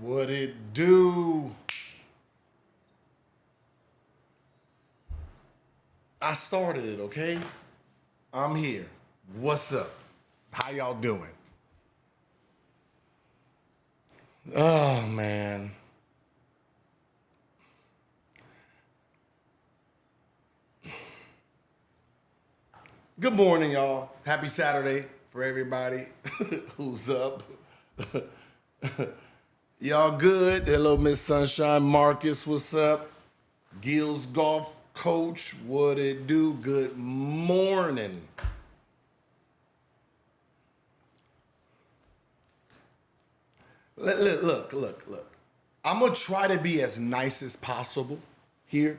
What it do? I started it, okay? I'm here. What's up? How y'all doing? Oh, man. Good morning, y'all. Happy Saturday for everybody who's up. Y'all good? Hello, Miss Sunshine. Marcus, what's up? Gil's golf coach, what it do? Good morning. Look. I'm gonna try to be as nice as possible here,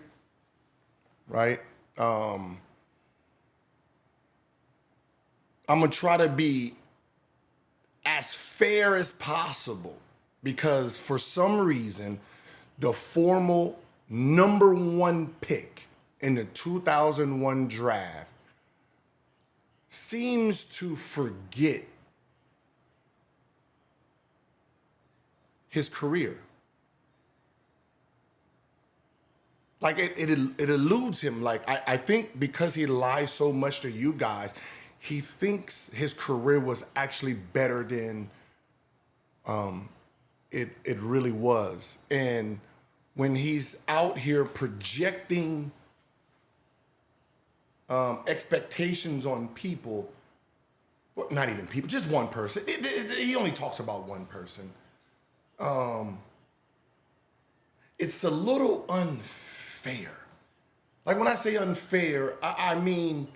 right? I'm gonna try to be as fair as possible because for some reason, the formal number one pick in the 2001 draft seems to forget his career. Like it eludes him. Like I think because he lies so much to you guys, he thinks his career was actually better than it really was. And when he's out here projecting expectations on people, well, not even people, just one person. He only talks about one person. It's a little unfair. Like when I say unfair, I mean,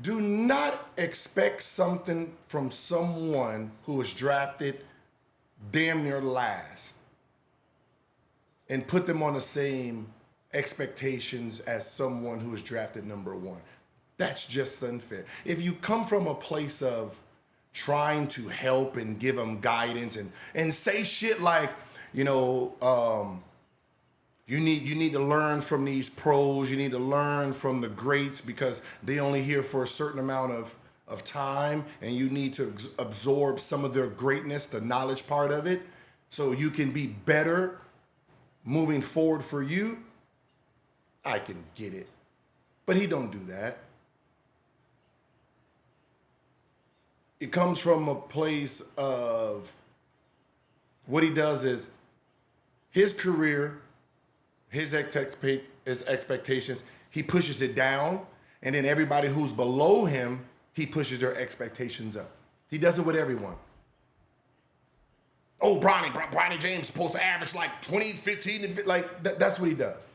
do not expect something from someone who was drafted damn near last and put them on the same expectations as someone who was drafted number one. That's just unfair. If you come from a place of trying to help and give them guidance and say shit like, you know, you need to learn from these pros. You need to learn from the greats because they only here for a certain amount of time, and you need to absorb some of their greatness, the knowledge part of it, so you can be better moving forward for you. I can get it, but he don't do that. It comes from a place of what he does is his career, his expectations, he pushes it down, and then everybody who's below him, he pushes their expectations up. He does it with everyone. Oh, Bronny James is supposed to average like 20, 15, and like that's what he does.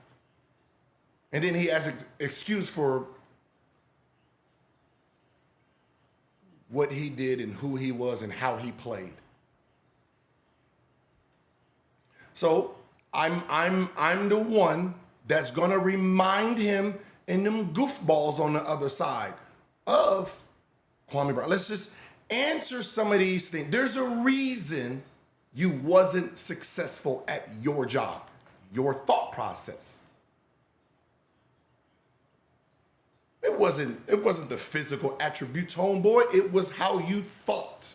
And then he has an excuse for what he did and who he was and how he played. So I'm the one that's gonna remind him and them goofballs on the other side of Kwame Brown. Let's just answer some of these things. There's a reason you wasn't successful at your job, your thought process. It wasn't the physical attributes, homeboy. It was how you thought.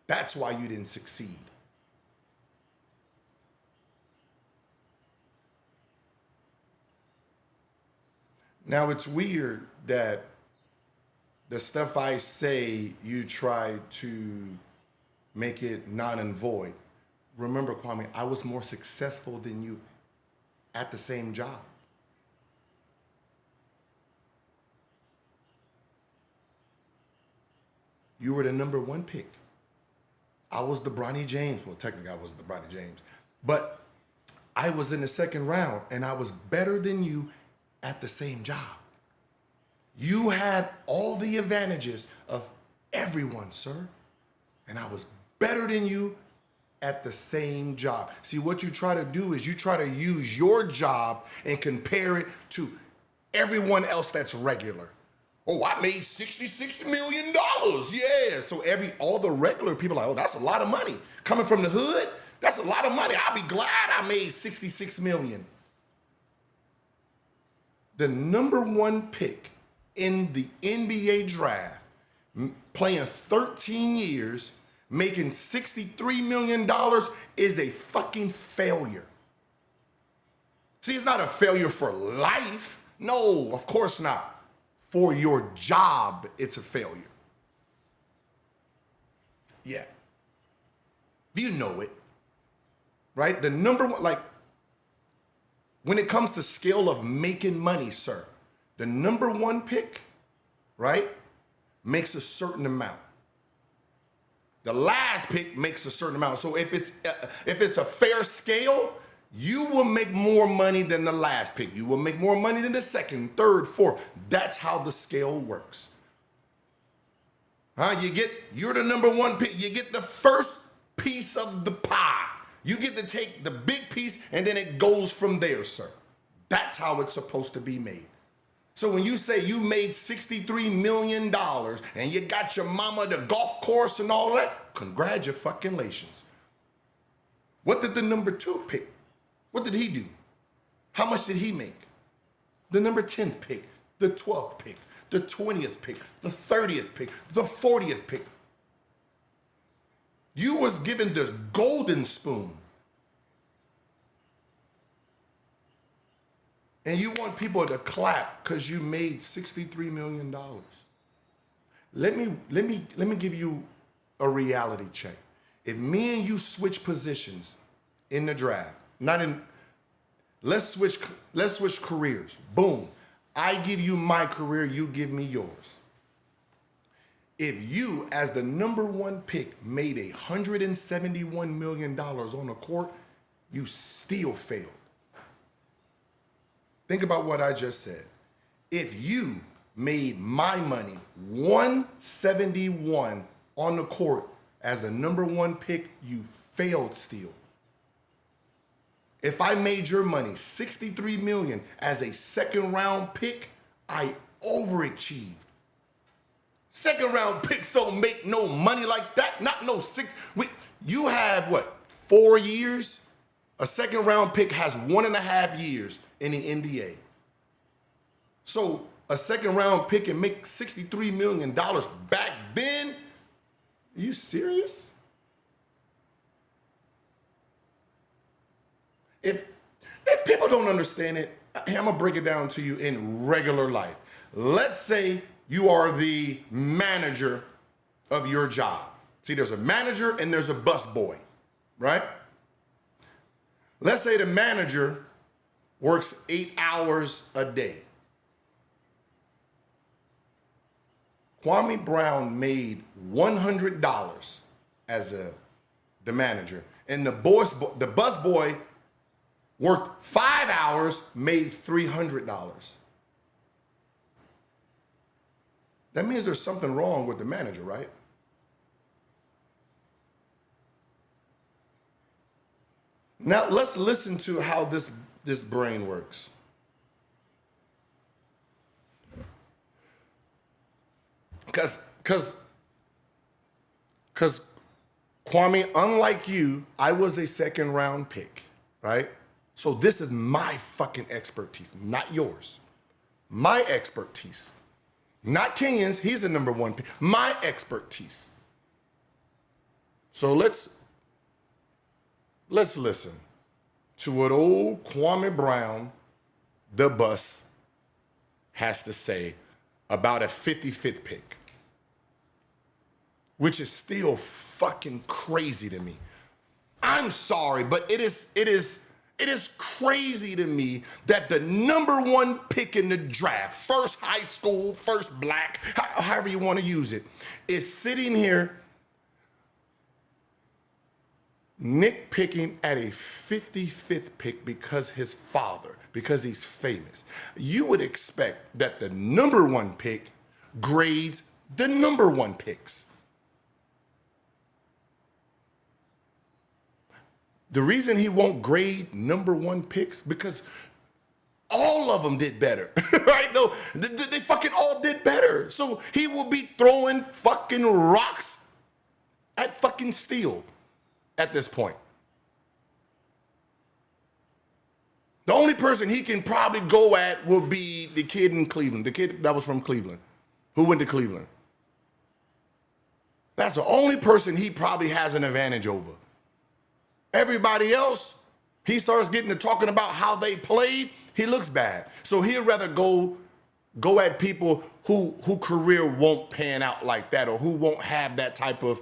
That's why you didn't succeed. Now it's weird that the stuff I say, you try to make it non and void. Remember, Kwame, I was more successful than you at the same job. You were the number one pick. I was the Bronny James. Well, technically, I wasn't the Bronny James, but I was in the second round and I was better than you at the same job. You had all the advantages of everyone, sir, and I was better than you at the same job. See, what you try to do is you try to use your job and compare it to everyone else that's regular. Oh, I made $66 million. Yeah. So all the regular people are like, oh, that's a lot of money. Coming from the hood, that's a lot of money. I'll be glad I made 66 million. The number one pick in the NBA draft, playing 13 years, making $63 million is a fucking failure. See, it's not a failure for life. No, of course not. For your job, it's a failure. Yeah. You know it, right? The number one, like, when it comes to scale of making money, sir, the number one pick, right, makes a certain amount. The last pick makes a certain amount. So if it's a fair scale, you will make more money than the last pick. You will make more money than the second, third, fourth. That's how the scale works. You're the number one pick. You get the first piece of the pie. You get to take the big piece and then it goes from there, sir. That's how it's supposed to be made. So when you say you made $63 million and you got your mama the golf course and all that, congratulations. What did the number two pick? What did he do? How much did he make? The number 10th pick, the 12th pick, the 20th pick, the 30th pick, the 40th pick. You was given the golden spoon. And you want people to clap because you made $63 million. Let me give you a reality check. If me and you switch positions in the draft, let's switch careers. Boom. I give you my career, you give me yours. If you, as the number one pick, made $171 million on the court, you still failed. Think about what I just said. If you made my money 171 on the court as the number one pick, you failed still. If I made your money $63 million as a second round pick, I overachieved. Second round picks don't make no money like that. Not no six. You have what, 4 years? A second round pick has 1.5 years in the NBA. So a second round pick can make $63 million back then? Are you serious? If people don't understand it, I'm gonna break it down to you in regular life. Let's say you are the manager of your job. See, there's a manager and there's a busboy, right? Let's say the manager works 8 hours a day. Kwame Brown made $100 as the manager, and the busboy worked 5 hours, made $300. That means there's something wrong with the manager, right? Now let's listen to how this brain works. Because Kwame, unlike you, I was a second round pick, right? So this is my fucking expertise, not yours. My expertise. Not Kenyon's, he's the number one pick. My expertise. So let's listen to what old Kwame Brown, the bus, has to say about a 55th pick, which is still fucking crazy to me. I'm sorry, but it is crazy to me that the number one pick in the draft, first high school, first black, however you want to use it, is sitting here nitpicking at a 55th pick because he's famous. You would expect that the number one pick grades the number one picks. The reason he won't grade number one picks, because all of them did better, right? No, they fucking all did better. So he will be throwing fucking rocks at fucking steel at this point. The only person he can probably go at will be the kid in Cleveland, the kid that was from Cleveland, who went to Cleveland. That's the only person he probably has an advantage over. Everybody else, he starts getting to talking about how they played, he looks bad. So he'd rather go at people who career won't pan out like that, or who won't have that type of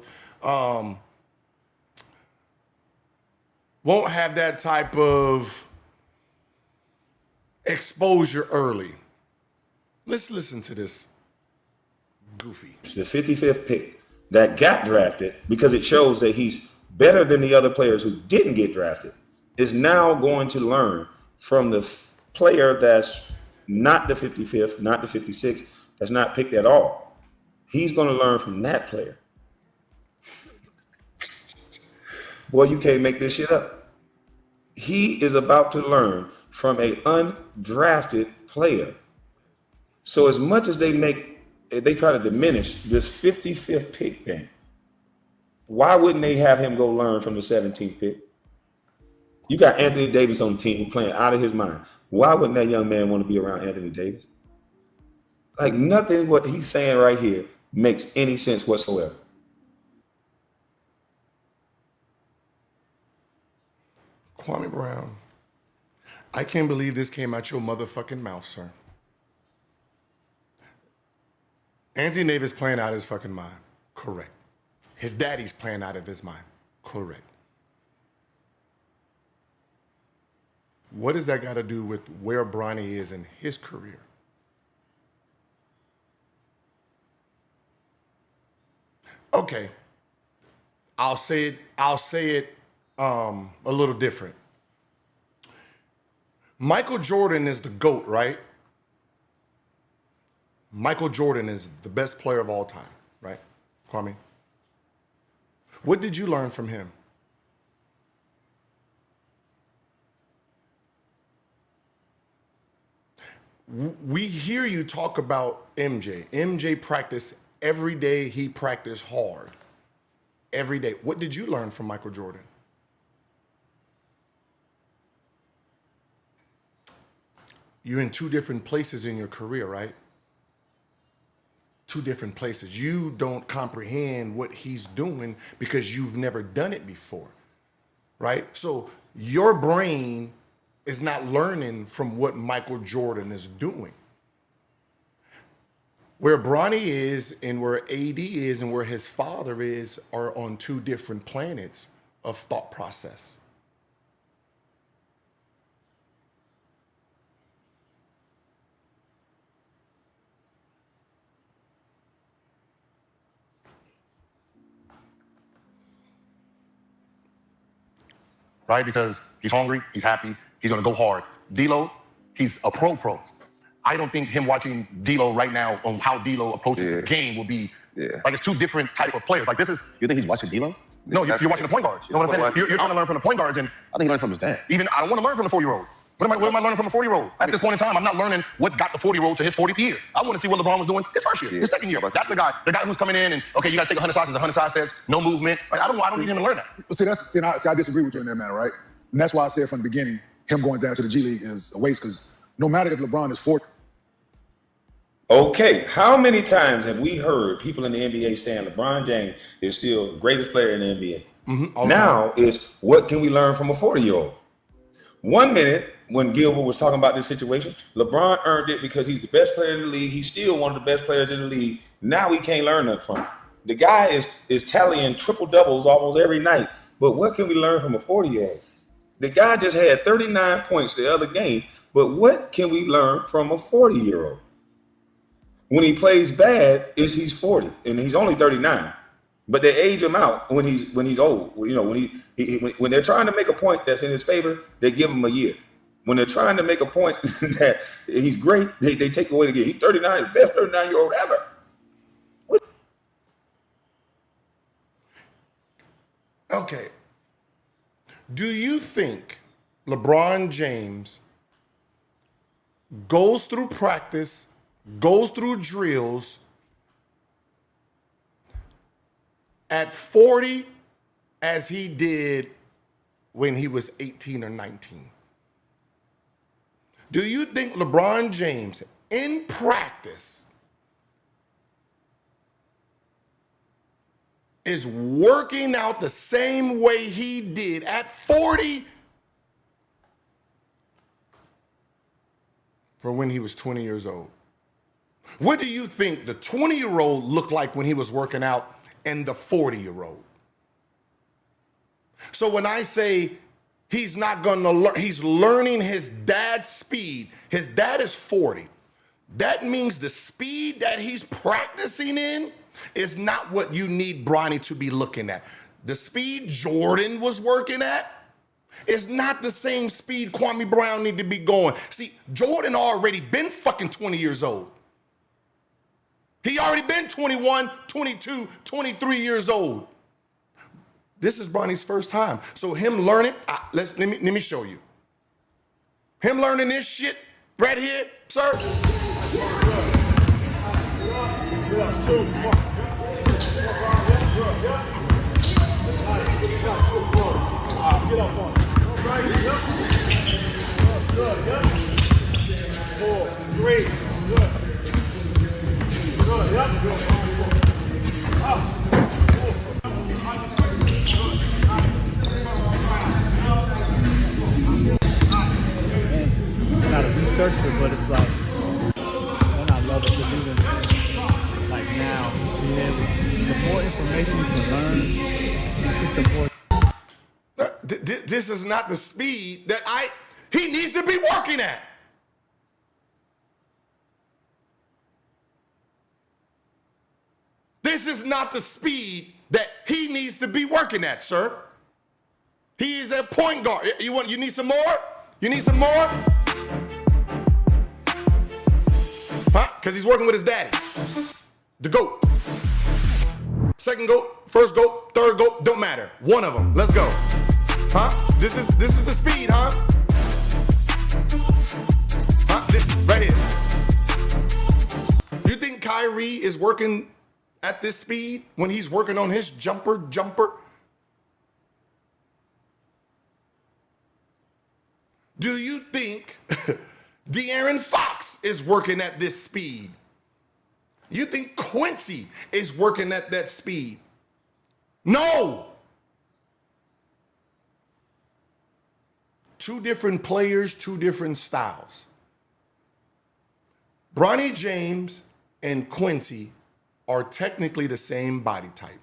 exposure early. Let's listen to this goofy. The 55th pick that got drafted, because it shows that he's better than the other players who didn't get drafted, is now going to learn from the player that's not the 55th, not the 56th, that's not picked at all. He's going to learn from that player. Boy, you can't make this shit up. He is about to learn from an undrafted player. So as much as they try to diminish this 55th pick thing, why wouldn't they have him go learn from the 17th pick? You got Anthony Davis on the team playing out of his mind. Why wouldn't that young man want to be around Anthony Davis? Like, nothing what he's saying right here makes any sense whatsoever. Kwame Brown, I can't believe this came out your motherfucking mouth, sir. Anthony Davis playing out of his fucking mind. Correct. His daddy's playing out of his mind. Correct. What does that got to do with where Bronny is in his career? Okay. I'll say it a little different. Michael Jordan is the GOAT, right? Michael Jordan is the best player of all time, right, Kwame? What did you learn from him? We hear you talk about MJ. MJ practiced every day. He practiced hard every day. What did you learn from Michael Jordan? You're in two different places in your career, right? Two different places. You don't comprehend what he's doing because you've never done it before, right? So your brain is not learning from what Michael Jordan is doing. Where Bronny is and where AD is and where his father is are on two different planets of thought process. Right? Because he's hungry, he's happy, he's gonna go hard. D-Lo, he's a pro. I don't think him watching D-Lo right now on how D-Lo approaches the game will be, like, it's two different type of players. Like, this is... You think he's watching D-Lo? No, you're watching the point guards. You know what I'm saying? You're trying to learn from the point guards, and... I think he learned from his dad. Even, I don't want to learn from the 4-year-old. What am I learning from a 40-year-old? At this point in time, I'm not learning what got the 40-year-old to his 40th year. I want to see what LeBron was doing his first year, his second year. That's the guy who's coming in and, okay, you got to take 100 side steps, no movement. Like, I don't need him to learn that. But I disagree with you in that matter, right? And that's why I said from the beginning, him going down to the G League is a waste, because no matter if LeBron is 40. Okay, how many times have we heard people in the NBA saying LeBron James is still the greatest player in the NBA? Mm-hmm, now is, what can we learn from a 40-year-old? 1 minute, when Gilbert was talking about this situation, LeBron earned it because he's the best player in the league. He's still one of the best players in the league. Now we can't learn nothing from him. The guy is tallying triple doubles almost every night. But what can we learn from a 40-year-old? The guy just had 39 points the other game. But what can we learn from a 40-year-old? When he plays bad, he's 40 and he's only 39. But they age him out when he's old. You know, when they're trying to make a point that's in his favor, they give him a year. When they're trying to make a point that he's great, they take away the game. He's 39, the best 39-year-old ever. What? Okay. Do you think LeBron James goes through practice, goes through drills at 40 as he did when he was 18 or 19? Do you think LeBron James in practice is working out the same way he did at 40 for when he was 20 years old. What do you think the 20-year-old looked like when he was working out and the 40-year-old? So when I say he's not going to learn, he's learning his dad's speed. His dad is 40. That means the speed that he's practicing in is not what you need Bronny to be looking at. The speed Jordan was working at is not the same speed Kwame Brown need to be going. See, Jordan already been fucking 20 years old. He already been 21, 22, 23 years old. This is Bronny's first time. So him learning, let me show you. Him learning this shit right here, sir. Get up on it. Right here. Good. 4, 3. Good. Good. Yep. Good. I'm not a researcher, but it's like, and I love it because even like now, being able, the more information you can learn, just the more. This is not the speed that he needs to be working at. This is not the speed that he needs to be working at, sir. He is a point guard. You need some more? You need some more? Huh? Because he's working with his daddy. The GOAT. Second GOAT, first GOAT, third GOAT, don't matter. One of them. Let's go. Huh? This is the speed, huh? Huh? This right here. You think Kyrie is working at this speed when he's working on his jumper? Do you think De'Aaron Fox is working at this speed? You think Quincy is working at that speed? No. Two different players, two different styles. Bronny James and Quincy are technically the same body type.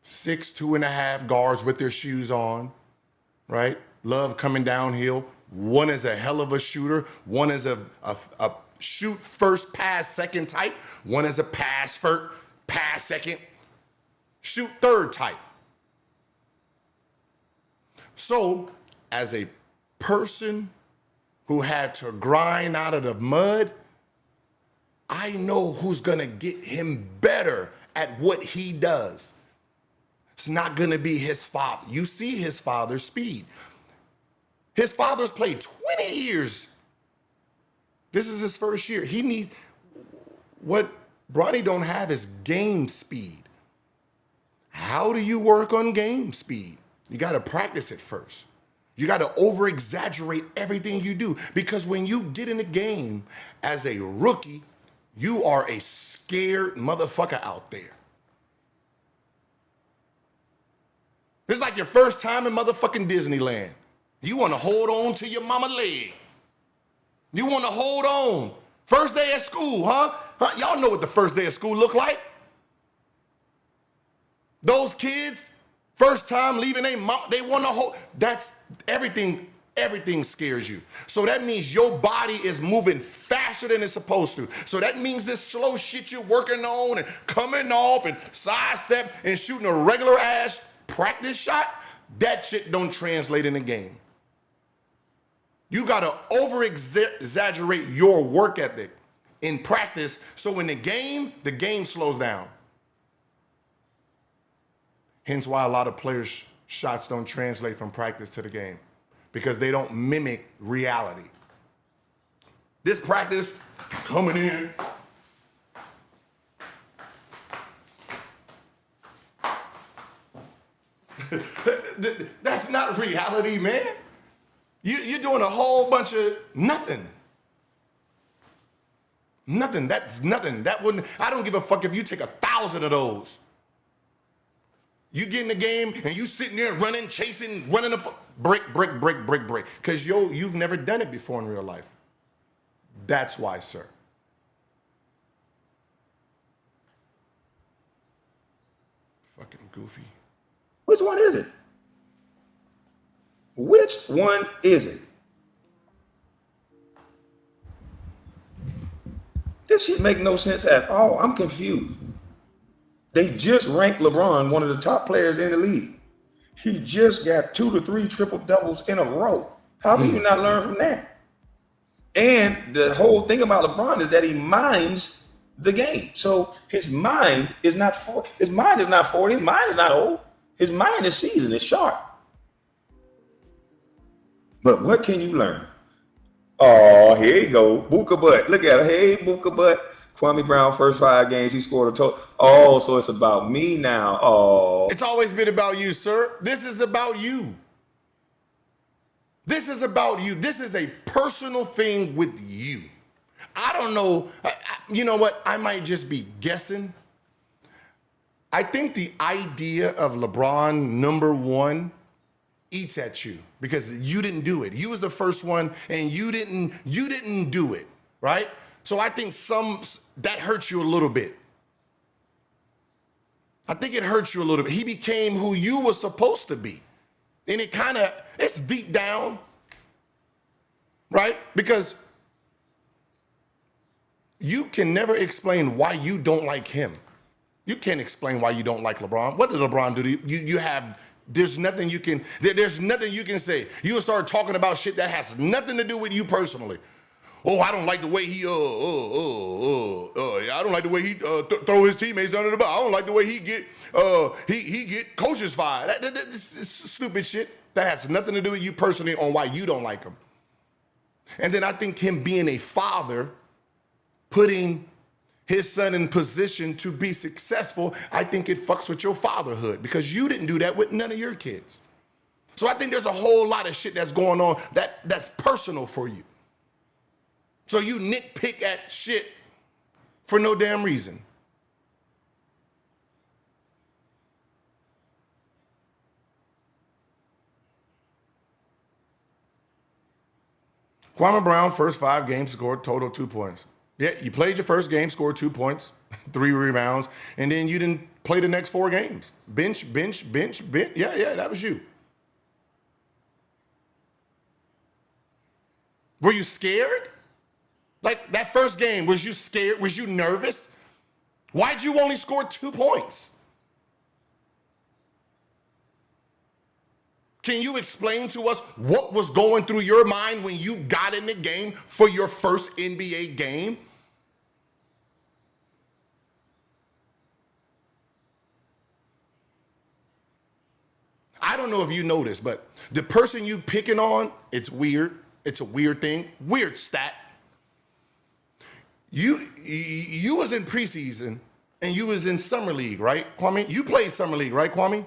6'2.5" guards with their shoes on, right? Love coming downhill. One is a hell of a shooter. One is a shoot first, pass second type. One is a pass first, pass second, shoot third type. So, as a person who had to grind out of the mud, I know who's gonna get him better at what he does. It's not gonna be his father. You see his father's speed. His father's played 20 years. This is his first year. He needs, what Bronny don't have is game speed. How do you work on game speed? You gotta practice it first. You gotta over-exaggerate everything you do, because when you get in the game as a rookie, you are a scared motherfucker out there. It's like your first time in motherfucking Disneyland. You wanna hold on to your mama leg. You wanna hold on. First day at school, huh? Y'all know what the first day of school look like. Those kids, first time leaving their mom, they wanna hold, that's everything scares you. So that means your body is moving faster than it's supposed to. So that means this slow shit you're working on and coming off and sidestep and shooting a regular ass practice shot, that shit don't translate in the game. You gotta over-exaggerate your work ethic in practice, so in the game slows down. Hence why a lot of players' shots don't translate from practice to the game, because they don't mimic reality. This practice, coming in. That's not reality, man. You're doing a whole bunch of nothing. Nothing, that's nothing. That wouldn't, I don't give a fuck if you take 1,000 of those. You get in the game and you sitting there running, chasing, running the break. Because you've never done it before in real life. That's why, sir. Fucking goofy. Which one is it? Which one is it? This shit make no sense at all. I'm confused. They just ranked LeBron one of the top players in the league. He just got 2 to 3 triple doubles in a row. How can you not learn from that? And the whole thing about LeBron is that he minds the game. So his mind is not 40. His mind is not 40. His mind is not old. His mind is seasoned. It's sharp. But what can you learn? Oh, here you go. Buka Butt. Look at her. Hey, Buka Butt. Kwame Brown, first 5 games, he scored a total. Oh, so it's about me now. Oh. It's always been about you, sir. This is about you. This is about you. This is a personal thing with you. I don't know. You know what? I might just be guessing. I think the idea of LeBron number 1 eats at you because you didn't do it. You was the first one and you didn't do it, right? So I think that hurts you a little bit. I think it hurts you a little bit. He became who you were supposed to be. And it's deep down, right? Because you can never explain why you don't like him. You can't explain why you don't like LeBron. What did LeBron do to you? There's nothing you can say. You'll start talking about shit that has nothing to do with you personally. Oh, I don't like the way he I don't like the way he throw his teammates under the bus. I don't like the way he get coaches fired. This is stupid shit that has nothing to do with you personally on why you don't like him. And then I think him being a father, putting his son in position to be successful, I think it fucks with your fatherhood because you didn't do that with none of your kids. So I think there's a whole lot of shit that's going on that's personal for you. So you nitpick at shit for no damn reason. Kwame Brown, first 5 games, scored total 2 points. Yeah, you played your first game, scored 2 points, 3 rebounds, and then you didn't play the next 4 games. Bench. Yeah, that was you. Were you scared? Like that first game, was you scared? Was you nervous? Why'd you only score 2 points? Can you explain to us what was going through your mind when you got in the game for your first NBA game? I don't know if you noticed, but the person you picking on, it's weird. It's a weird thing. Weird stat. You was in preseason and you was in summer league, right, Kwame? You played summer league, right, Kwame?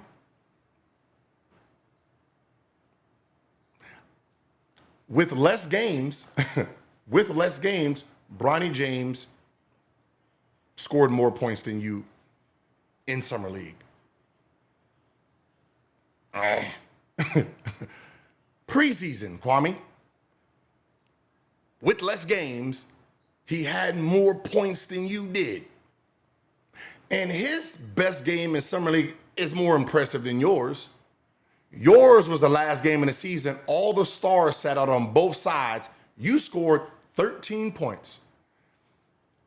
With less games, Bronny James scored more points than you in summer league. Preseason, Kwame. With less games, he had more points than you did. And his best game in summer league is more impressive than yours. Yours was the last game of the season. All the stars sat out on both sides. You scored 13 points.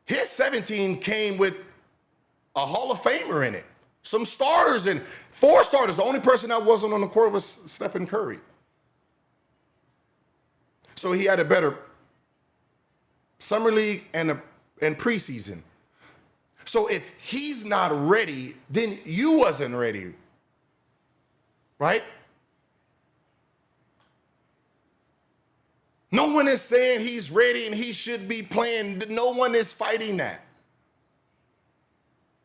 His 17 came with a Hall of Famer in it. Some starters and 4 starters. The only person that wasn't on the court was Stephen Curry. So he had a better summer league and preseason. So if he's not ready, then you wasn't ready, right? No one is saying he's ready and he should be playing. No one is fighting that.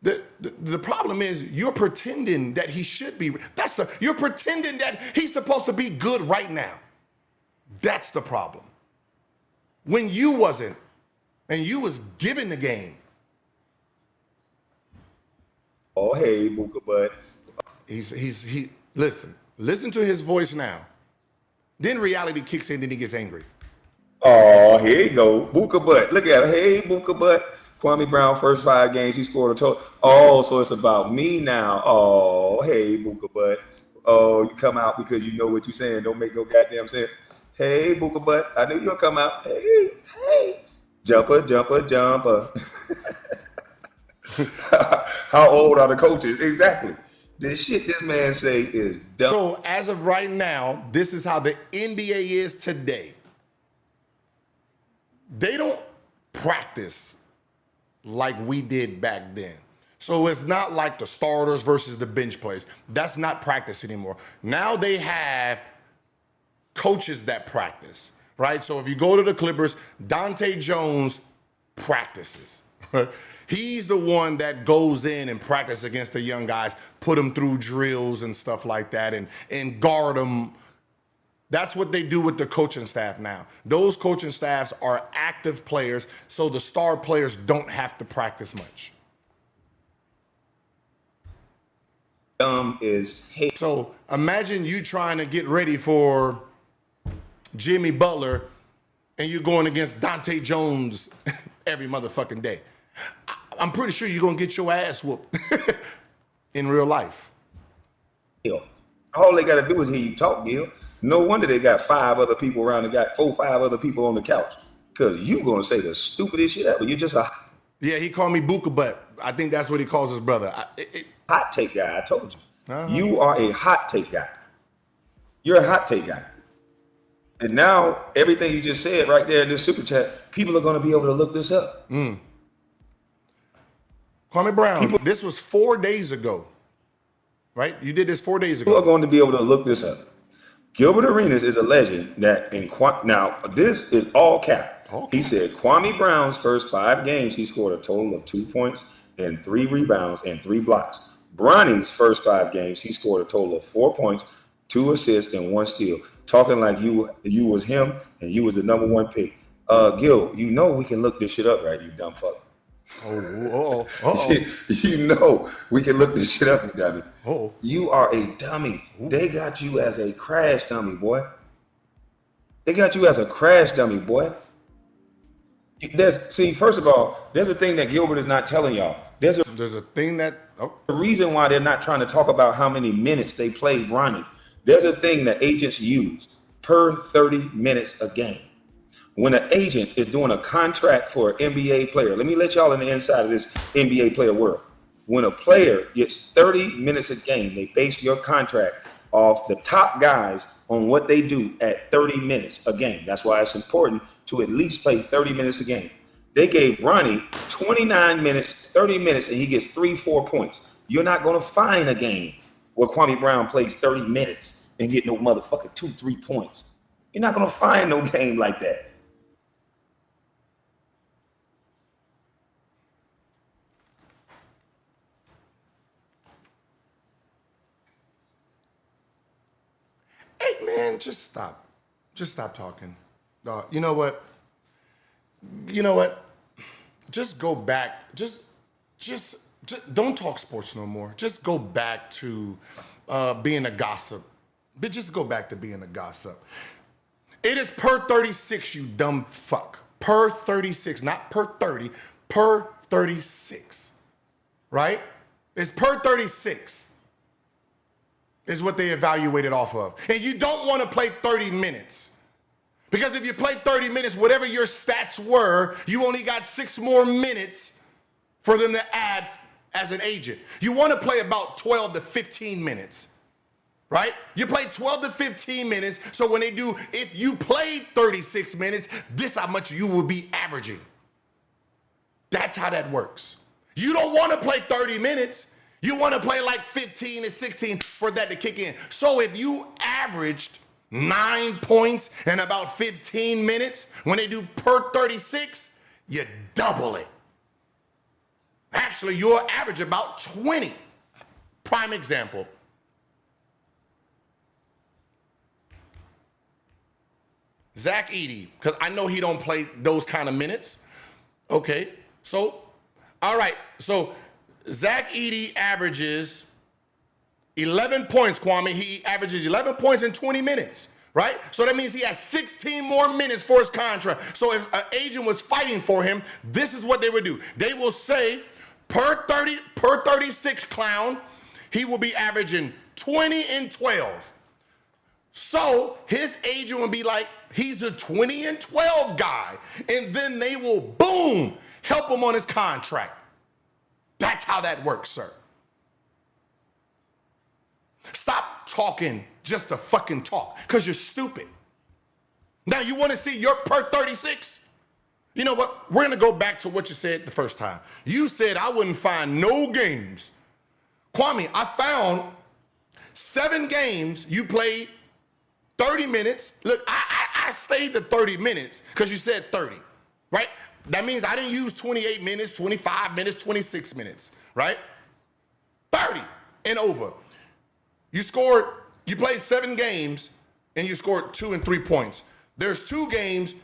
The problem is you're pretending that he should be. You're pretending that he's supposed to be good right now. That's the problem. When you wasn't, and you was given the game. Oh, hey, Buka Butt. Listen to his voice now. Then reality kicks in, then he gets angry. Oh, here you go. Buka Butt. Look at him. Hey, Buka Butt. Kwame Brown, first 5 games, he scored a total. Oh, so it's about me now. Oh, hey, Buka Butt. Oh, you come out because you know what you're saying. Don't make no goddamn sense. Hey, Buka Butt. I knew you'll come out. Hey. Jumper. How old are the coaches? Exactly. The shit this man say is dumb. So as of right now, this is how the NBA is today. They don't practice like we did back then. So it's not like the starters versus the bench players. That's not practice anymore. Now they have coaches that practice, right? So if you go to the Clippers, Dante Jones practices, right? He's the one that goes in and practice against the young guys, put them through drills and stuff like that and guard them. That's what they do with the coaching staff now. Those coaching staffs are active players, so the star players don't have to practice much. So imagine you trying to get ready for Jimmy Butler and you're going against Dante Jones every motherfucking day. I'm pretty sure you're going to get your ass whooped in real life. All they got to do is hear you talk, Gil. No wonder they got 5 other people around and got 4, 5 other people on the couch. Because you going to say the stupidest shit ever. You're just a... Yeah, he called me Buka Butt. I think that's what he calls his brother. Hot take guy, I told you. Uh-huh. You are a hot take guy. You're a hot take guy. And now, everything you just said right there in this super chat, people are going to be able to look this up. Kwame Brown, this was 4 days ago, right? You did this 4 days ago. People are going to be able to look this up. Gilbert Arenas is a legend that now this is all cap. Okay. He said Kwame Brown's first 5 games, he scored a total of 2 points and 3 rebounds and 3 blocks. Bronny's first 5 games, he scored a total of 4 points, 2 assists, and 1 steal. Talking like you was him and you was the number 1 pick. Gil, you know we can look this shit up, right? You dumb fuck. Oh. You know we can look this shit up, you dummy. Oh. You are a dummy. Ooh. They got you as a crash dummy, boy. They got you as a crash dummy, boy. First of all, there's a thing that Gilbert is not telling y'all. There's a thing that the reason why they're not trying to talk about how many minutes they played Bronny. There's a thing that agents use per 30 minutes a game. When an agent is doing a contract for an NBA player, let me let y'all in the inside of this NBA player world. When a player gets 30 minutes a game, they base your contract off the top guys on what they do at 30 minutes a game. That's why it's important to at least play 30 minutes a game. They gave Bronny 29 minutes, 30 minutes, and he gets 3-4 points. You're not going to find a game where Kwame Brown plays 30 minutes and get no motherfucking 2-3 points. You're not going to find no game like that. Hey, man, just stop. Just stop talking. You know what? Just go back. Just don't talk sports no more. Just go back to being a gossip. But just go back to being a gossip. It is per 36, you dumb fuck. Per 36, not per 30, per 36. Right? It's per 36 is what they evaluated off of. And you don't want to play 30 minutes. Because if you play 30 minutes, whatever your stats were, you only got 6 more minutes for them to add as an agent. You want to play about 12 to 15 minutes, right? You play 12 to 15 minutes, so when they do, if you played 36 minutes, this how much you will be averaging. That's how that works. You don't want to play 30 minutes. You want to play like 15 to 16 for that to kick in. So if you averaged 9 points in about 15 minutes, when they do per 36, you double it. Actually, you'll average about 20. Prime example. Zach Edey, because I know he don't play those kind of minutes. Okay, so, all right, so Zach Edey averages 11 points, Kwame. He averages 11 points in 20 minutes, right? So that means he has 16 more minutes for his contract. So if an agent was fighting for him, this is what they would do. They will say, per 36 clown, he will be averaging 20 and 12. So his agent will be like, he's a 20 and 12 guy. And then they will, boom, help him on his contract. That's how that works, sir. Stop talking just to fucking talk, because you're stupid. Now you want to see your per 36? You know what? We're going to go back to what you said the first time. You said I wouldn't find no games. Kwame, I found 7 games you played 30 minutes. Look, I stayed to 30 minutes because you said 30, right? That means I didn't use 28 minutes, 25 minutes, 26 minutes, right? 30 and over. You played 7 games and you scored 2 and 3 points. There's 2 games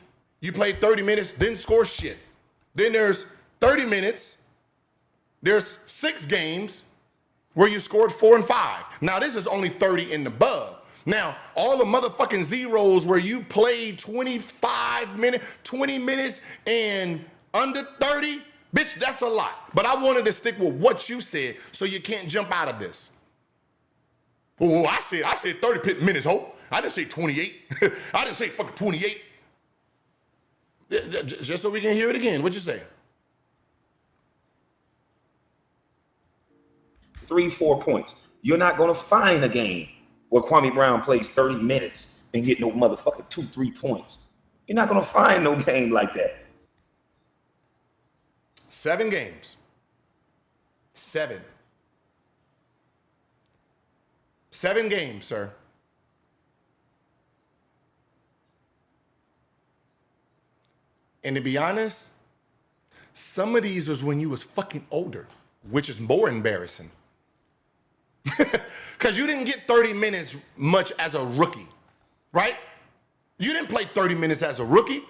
you played 30 minutes, didn't score shit. Then there's 30 minutes. There's 6 games where you scored 4 and 5. Now this is only 30 and above. Now, all the motherfucking zeros where you played 25 minutes, 20 minutes and under 30, bitch, that's a lot. But I wanted to stick with what you said so you can't jump out of this. Oh, I said 30 minutes, ho. I didn't say 28. I didn't say fucking 28. Just so we can hear it again. What'd you say? 3-4 points. You're not going to find a game where Kwame Brown plays 30 minutes and get no motherfucking 2-3 points. You're not going to find no game like that. 7 games. 7. 7 games, sir. And to be honest, some of these was when you was fucking older, which is more embarrassing. Because you didn't get 30 minutes much as a rookie, right? You didn't play 30 minutes as a rookie.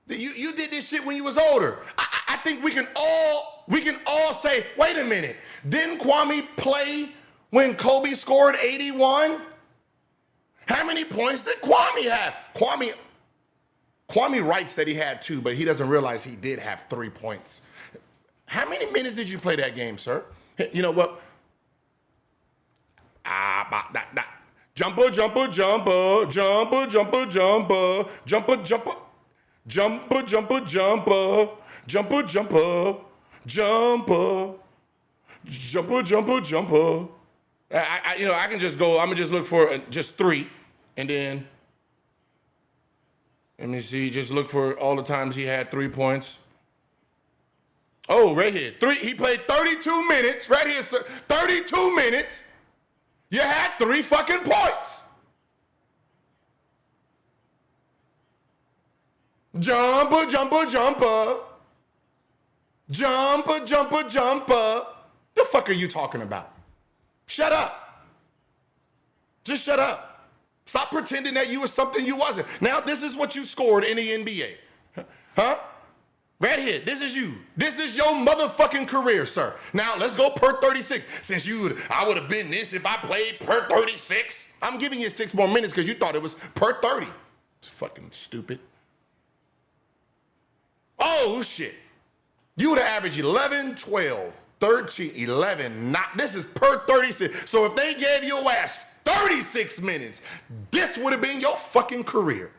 You did this shit when you was older. I think we can all say, wait a minute, didn't Kwame play when Kobe scored 81? How many points did Kwame have? Kwame writes that he had 2, but he doesn't realize he did have 3 points. How many minutes did you play that game, sir? You know what? Jumper, jumper, jumper, jumper, jumper, jumper, jumper, jumper, jumper, jumper, jumper, jumper, jumper, jumper, jumper, jumper, jumper. I can just go. I'm gonna just look for just 3, and then let me see. Just look for all the times he had 3 points. Oh, right here. 3. He played 32 minutes. Right here, sir. 32 minutes. You had 3 fucking points. Jumper, jumper, jumper. Jumper, jumper, jumper. The fuck are you talking about? Shut up. Just shut up. Stop pretending that you were something you wasn't. Now, this is what you scored in the NBA. Huh? Right here, this is you. This is your motherfucking career, sir. Now, let's go per 36. Since I would have been this if I played per 36. I'm giving you 6 more minutes because you thought it was per 30. It's fucking stupid. Oh, shit. You would have averaged 11, 12, 13, 11. This is per 36. So if they gave your ass 36 minutes, this would have been your fucking career.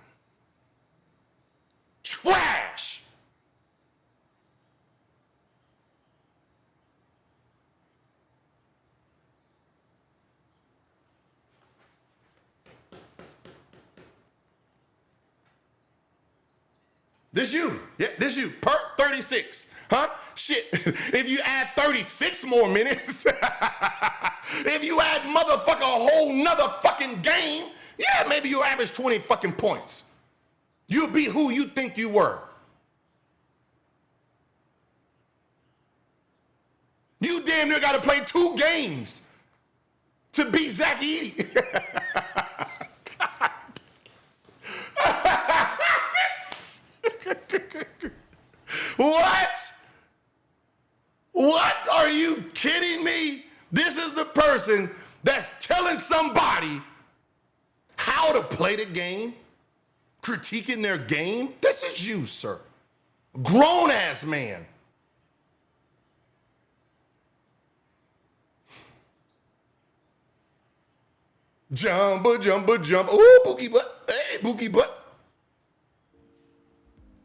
Trash. This you. Yeah, this you. Per 36. Huh? Shit. If you add 36 more minutes, if you add motherfucker a whole nother fucking game, yeah, maybe you'll average 20 fucking points. You'll be who you think you were. You damn near got to play 2 games to beat Zach Edey. What? What? Are you kidding me? This is the person that's telling somebody how to play the game, critiquing their game. This is you, sir. Grown-ass man. Jumper, jumper, jumper. Ooh, Bookie butt. Hey, Bookie butt.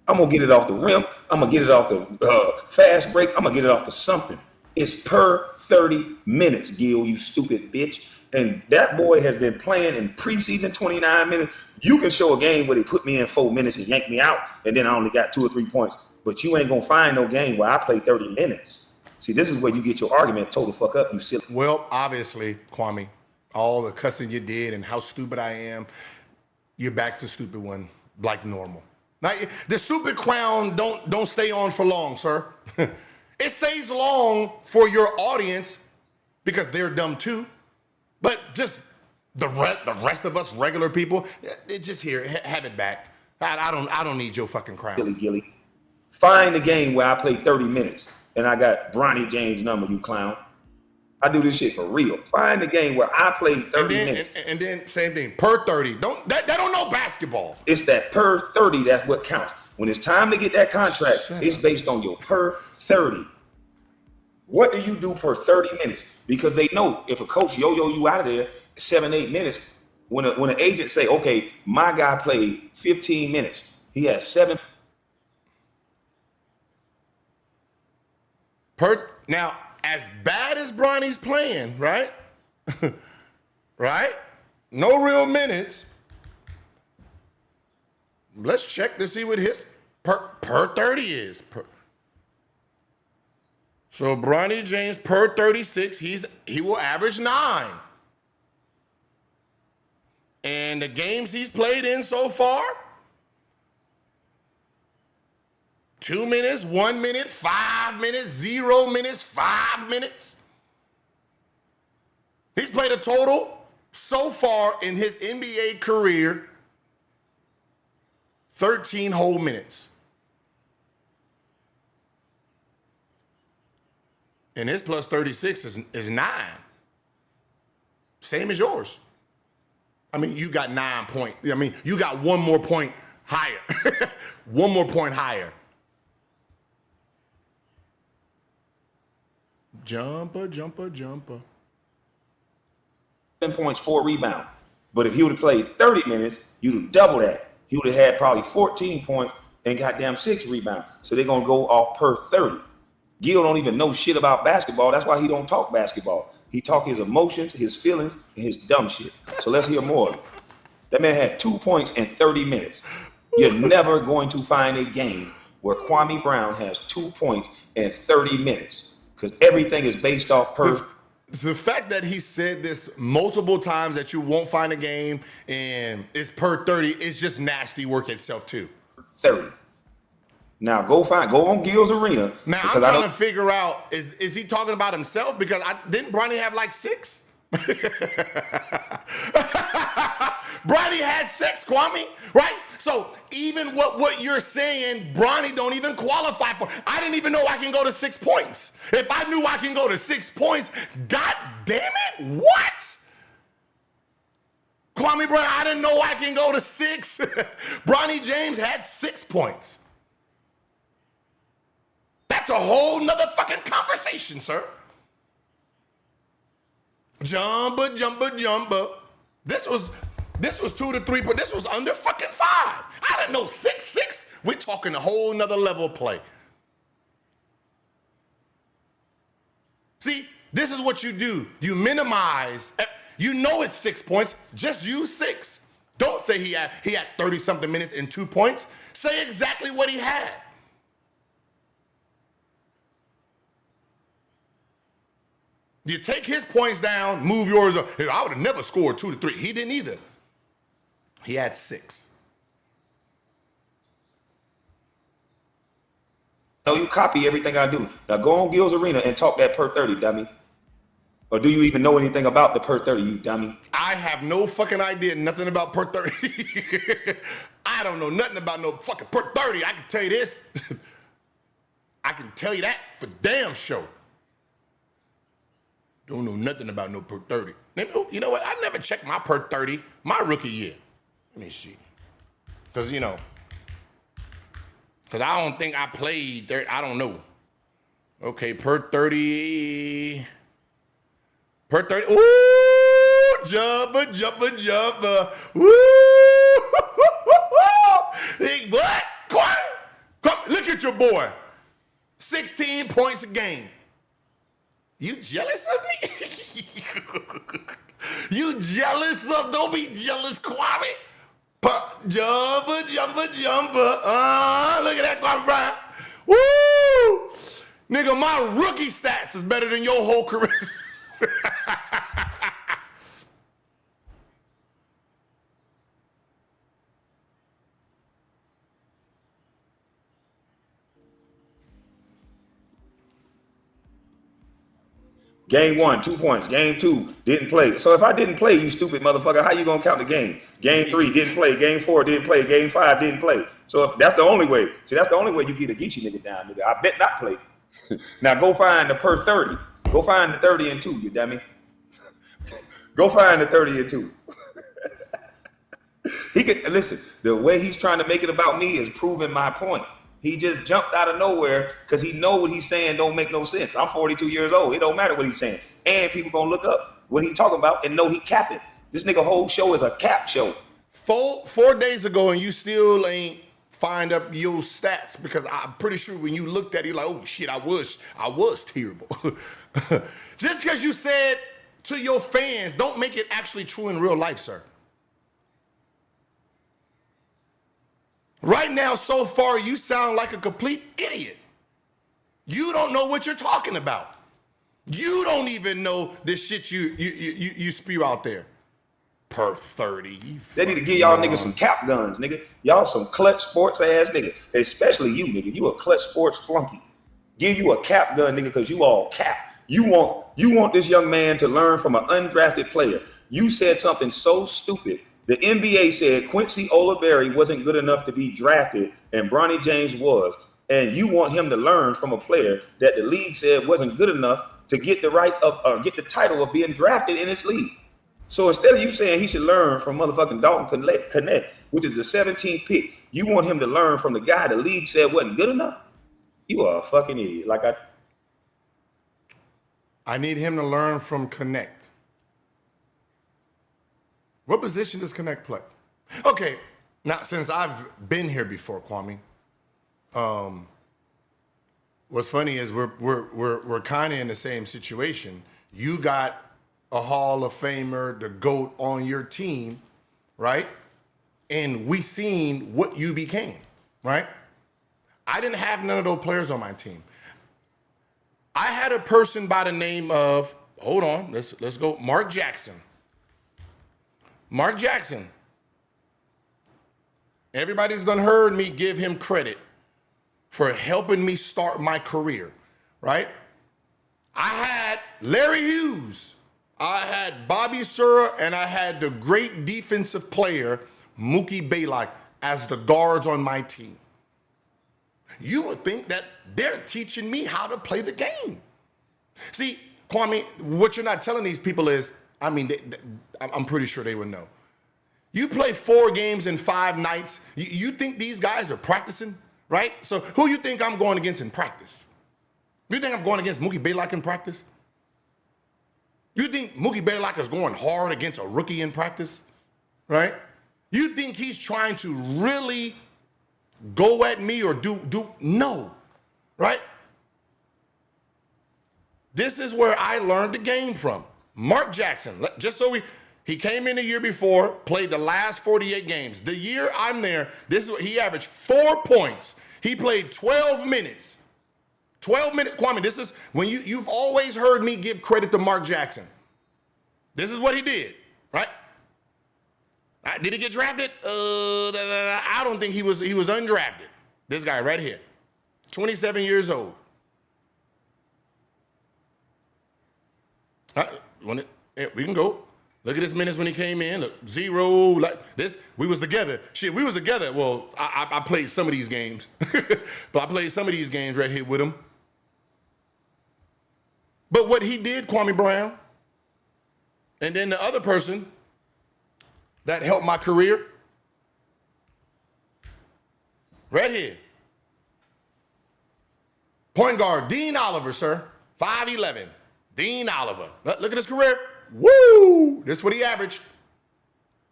I'm going to get it off the rim. I'm going to get it off the fast break. I'm going to get it off the something. It's per 30 minutes, Gil, you stupid bitch. And that boy has been playing in preseason 29 minutes. You can show a game where they put me in 4 minutes and yank me out, and then I only got 2 or 3 points. But you ain't going to find no game where I play 30 minutes. See, this is where you get your argument told the fuck up, you silly. Well, obviously, Kwame, all the cussing you did and how stupid I am, you're back to stupid one like normal. Now, the stupid crown don't stay on for long, sir. It stays long for your audience because they're dumb too. But just the rest of us regular people, it just here, have it back. I don't need your fucking crown. Gilly. Find the game where I play 30 minutes and I got Bronny James' number, you clown. I do this shit for real. Find the game where I play 30 minutes. And then same thing, per 30. They don't know basketball. It's that per 30, that's what counts. When it's time to get that contract, it's based on your per 30. What do you do per 30 minutes? Because they know if a coach yo-yo you out of there 7, 8 minutes, when an agent say, okay, my guy played 15 minutes, he has 7. Now, as bad as Bronny's playing, right? Right? No real minutes. Let's check to see what his per 30 is. So Bronny James per 36, he will average 9. And the games he's played in so far, 2 minutes, 1 minute, 5 minutes, 0 minutes, 5 minutes. He's played a total so far in his NBA career, 13 whole minutes. And his plus 36 is 9. Same as yours. I mean, you got 9 points. I mean, you got 1 more point higher. 1 more point higher. Jumper, jumper, jumper. 10 points, 4 rebounds. But if he would have played 30 minutes, you'd have doubled that. He would have had probably 14 points and goddamn 6 rebounds. So they're going to go off per 30. Gil don't even know shit about basketball. That's why he don't talk basketball. He talk his emotions, his feelings, and his dumb shit. So let's hear more. That man had 2 points in 30 minutes. You're never going to find a game where Kwame Brown has 2 points in 30 minutes because everything is based off per. The fact that he said this multiple times that you won't find a game and it's per 30 is just nasty work itself too. 30. Now go on Gil's Arena. Now I'm trying to figure out, is he talking about himself? Because didn't Bronny have like 6? Bronny had 6, Kwame, right? So even what you're saying, Bronny don't even qualify for. I didn't even know I can go to 6 points. If I knew I can go to 6 points, god damn it, what? Kwame Brown, I didn't know I can go to 6. Bronny James had 6 points. That's a whole nother fucking conversation, sir. Jumper, jumper, jumper. This was 2 to 3, but this was under fucking 5. I didn't know 6. We're talking a whole nother level of play. See, this is what you do. You minimize. You know it's 6 points. Just use 6. Don't say he had 30-something minutes and 2 points. Say exactly what he had. You take his points down, move yours up. I would have never scored 2 to 3. He didn't either. He had 6. No, you copy everything I do. Now go on Gil's Arena and talk that per 30, dummy. Or do you even know anything about the per 30, you dummy? I have no fucking idea, nothing about per 30. I don't know nothing about no fucking per 30. I can tell you this. I can tell you that for damn sure. Don't know nothing about no per 30. You know what? I never checked my per 30 my rookie year. Let me see. Because, because I don't think I played 30. I don't know. Okay, per 30. Per 30. Ooh, jumper. Woo! Hey, what? Come, look at your boy. 16 points a game. You jealous of me? You jealous of? Don't be jealous, Kwame. Jumper. Look at that, Kwame Brown. Woo! Nigga, my rookie stats is better than your whole career. Game 1, 2 points. Game 2, didn't play. So if I didn't play, you stupid motherfucker, how you gonna count the game? Game 3, didn't play. Game 4, didn't play. Game 5, didn't play. So if that's the only way. See, that's the only way you get a Geechee nigga down, nigga. I bet not play. Now go find the per 30. Go find the 30 and 2, you dummy. Go find the 30 and 2. He could listen, the way he's trying to make it about me is proving my point. He just jumped out of nowhere because he know what he's saying don't make no sense. I'm 42 years old. It don't matter what he's saying. And people gonna look up what he talking about and know he capping. This nigga whole show is a cap show. 4 days ago and you still ain't find up your stats because I'm pretty sure when you looked at it, you're like, oh shit, I was terrible. Just because you said to your fans, don't make it actually true in real life, sir. Right now, so far, you sound like a complete idiot. You don't know what you're talking about. You don't even know this shit you spew out there. Per 30. They need to give y'all niggas some cap guns, nigga. Y'all some clutch sports ass nigga. Especially you, nigga. You a clutch sports flunky. Give you a cap gun, nigga, because you all cap. You want this young man to learn from an undrafted player. You said something so stupid. The NBA said Quincy Oliveri wasn't good enough to be drafted, and Bronny James was. And you want him to learn from a player that the league said wasn't good enough to get the right of get the title of being drafted in this league. So instead of you saying he should learn from motherfucking Dalton Connect, which is the 17th pick, you want him to learn from the guy the league said wasn't good enough? You are a fucking idiot. I need him to learn from Connect. What position does Connect play? Okay, now since I've been here before, Kwame, what's funny is we're kind of in the same situation. You got a Hall of Famer, the GOAT on your team, right? And we seen what you became, right? I didn't have none of those players on my team. I had a person by the name of, hold on, let's go, Mark Jackson. Mark Jackson. Everybody's done heard me give him credit for helping me start my career, right? I had Larry Hughes, I had Bobby Sura, and I had the great defensive player, Mookie Blaylock, as the guards on my team. You would think that they're teaching me how to play the game. See, Kwame, what you're not telling these people is, I'm pretty sure they would know. You play 4 games in 5 nights. You think these guys are practicing, right? So who you think I'm going against in practice? You think I'm going against Mookie Blaylock in practice? You think Mookie Blaylock is going hard against a rookie in practice, right? You think he's trying to really go at me or do no, right? This is where I learned the game from. Mark Jackson, just so he came in the year before, played the last 48 games. The year I'm there, he averaged 4 points. He played 12 minutes. 12 minutes, Kwame, this is when you've always heard me give credit to Mark Jackson. This is what he did, right? Did he get drafted? I don't think he was undrafted. This guy right here, 27 years old. We can go. Look at his minutes when he came in. Look, 0, like this. We was together. Shit, we was together. Well, I played some of these games. But I played some of these games right here with him. But what he did, Kwame Brown, and then the other person that helped my career, right here. Point guard, Dean Oliver, sir. 5'11". Dean Oliver. Look at his career. Woo! This is what he averaged.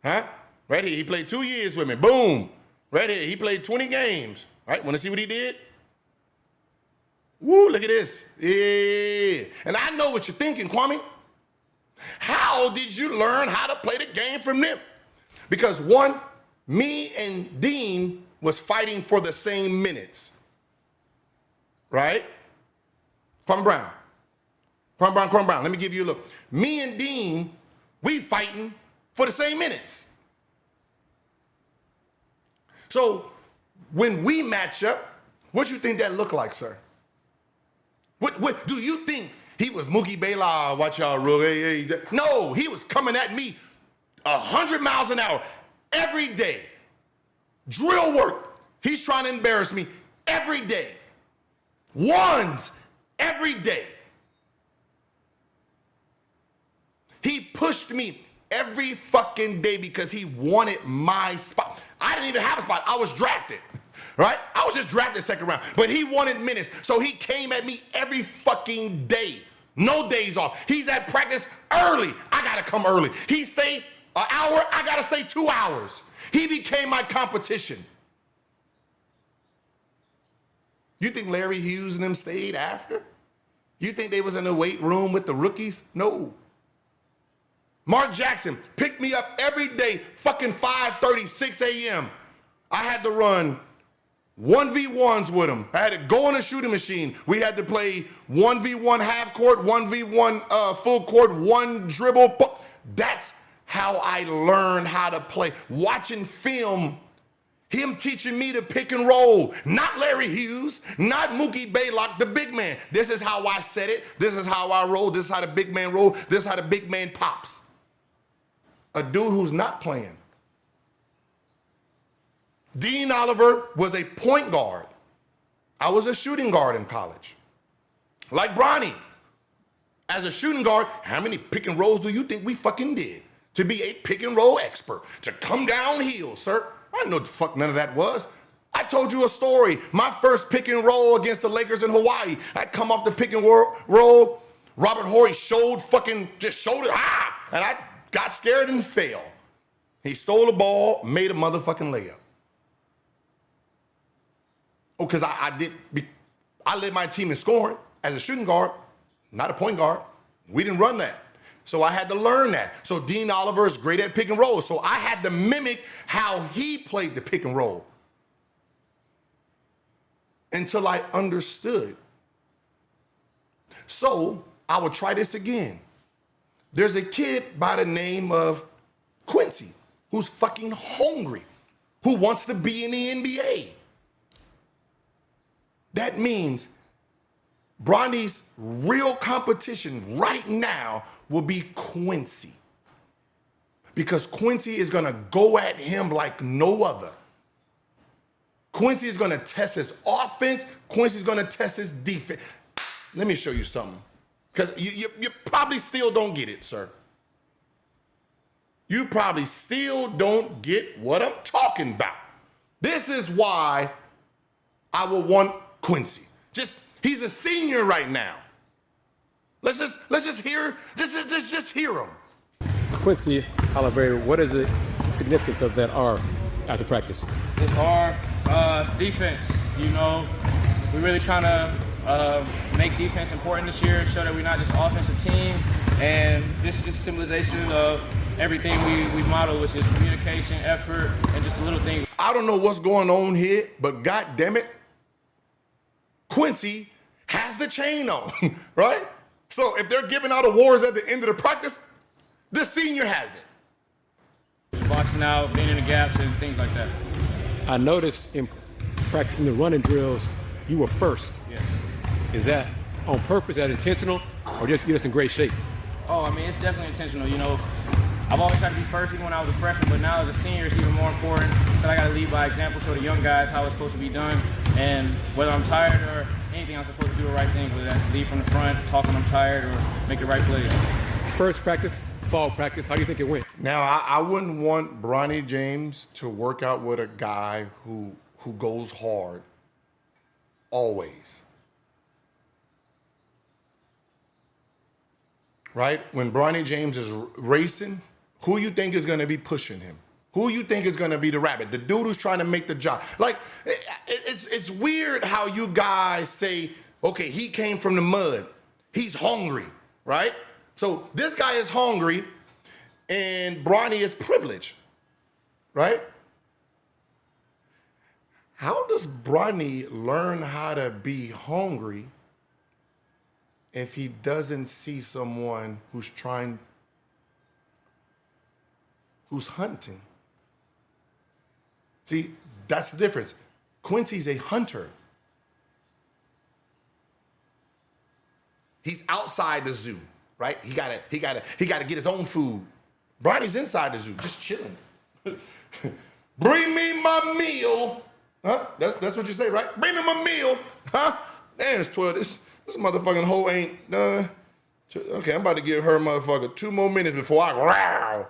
Huh? Right here. He played 2 years with me. Boom. Right here. He played 20 games. Right? Want to see what he did? Woo, look at this. Yeah. And I know what you're thinking, Kwame. How did you learn how to play the game from them? Because one, me and Dean was fighting for the same minutes. Right? Kwame Brown. Let me give you a look. Me and Dean, we fighting for the same minutes. So when we match up, what you think that look like, sir? What do you think he was Mookie Bela? Watch y'all rule. No, he was coming at me 100 miles an hour every day. Drill work. He's trying to embarrass me every day. Ones every day. He pushed me every fucking day because he wanted my spot. I didn't even have a spot. I was drafted, right? I was just drafted second round, but he wanted minutes. So he came at me every fucking day. No days off. He's at practice early. I gotta come early. He stayed an hour. I gotta stay 2 hours. He became my competition. You think Larry Hughes and them stayed after? You think they was in the weight room with the rookies? No. Mark Jackson picked me up every day, fucking 5:30, 6 a.m. I had to run 1v1s with him. I had to go on a shooting machine. We had to play 1v1 half court, 1v1 full court, one dribble. That's how I learned how to play. Watching film, him teaching me to pick and roll. Not Larry Hughes, not Mookie Blaylock, the big man. This is how I set it. This is how I roll. This is how the big man roll. This is how the big man pops. A dude who's not playing. Dean Oliver was a point guard. I was a shooting guard in college. Like Bronny. As a shooting guard, how many pick and rolls do you think we fucking did? To be a pick and roll expert. To come downhill, sir. I didn't know what the fuck none of that was. I told you a story. My first pick and roll against the Lakers in Hawaii. I come off the pick and roll. Robert Horry just showed it. And I got scared and fell. He stole the ball, made a motherfucking layup. Oh, because I led my team in scoring as a shooting guard, not a point guard. We didn't run that. So I had to learn that. So Dean Oliver is great at pick and roll. So I had to mimic how he played the pick and roll until I understood. So I would try this again. There's a kid by the name of Quincy who's fucking hungry, who wants to be in the NBA. That means Bronny's real competition right now will be Quincy. Because Quincy is gonna go at him like no other. Quincy is gonna test his offense. Quincy's gonna test his defense. Let me show you something. Because you probably still don't get it, sir. You probably still don't get what I'm talking about. This is why I will want Quincy. He's a senior right now. Let's just hear him. Quincy Oliver, what is the significance of that R after practice? It's our defense. You know, we're really trying to make defense important this year, show that we're not just an offensive team. And this is just a symbolization of everything we model, which is communication, effort, and just a little thing. I don't know what's going on here, but God damn it, Quincy has the chain on, right? So if they're giving out awards at the end of the practice, the senior has it. Boxing out, being in the gaps, and things like that. I noticed in practicing the running drills, you were first. Yeah. Is that on purpose, that intentional, or just get us in great shape? Oh, I mean, it's definitely intentional. You know, I've always tried to be first, even when I was a freshman, but now as a senior, it's even more important that I got to lead by example, show the young guys how it's supposed to be done. And whether I'm tired or anything else, I'm supposed to do the right thing, whether that's lead from the front, talk when I'm tired, or make the right plays. First practice, fall practice, how do you think it went? Now, I wouldn't want Bronny James to work out with a guy who goes hard always. Right? When Bronny James is racing, who you think is going to be pushing him? Who you think is going to be the rabbit? The dude who's trying to make the job. Like, it's weird how you guys say, okay, he came from the mud. He's hungry, right? So this guy is hungry and Bronny is privileged, right? How does Bronny learn how to be hungry if he doesn't see someone who's hunting? See, that's the difference. Quincy's a hunter. He's outside the zoo, right? He gotta get his own food. Bronny's inside the zoo, just chilling. Bring me my meal. Huh? That's what you say, right? Bring me my meal. Huh? Man, it's 12. This motherfucking hoe ain't done. Okay, I'm about to give her motherfucker 2 more minutes before I growl.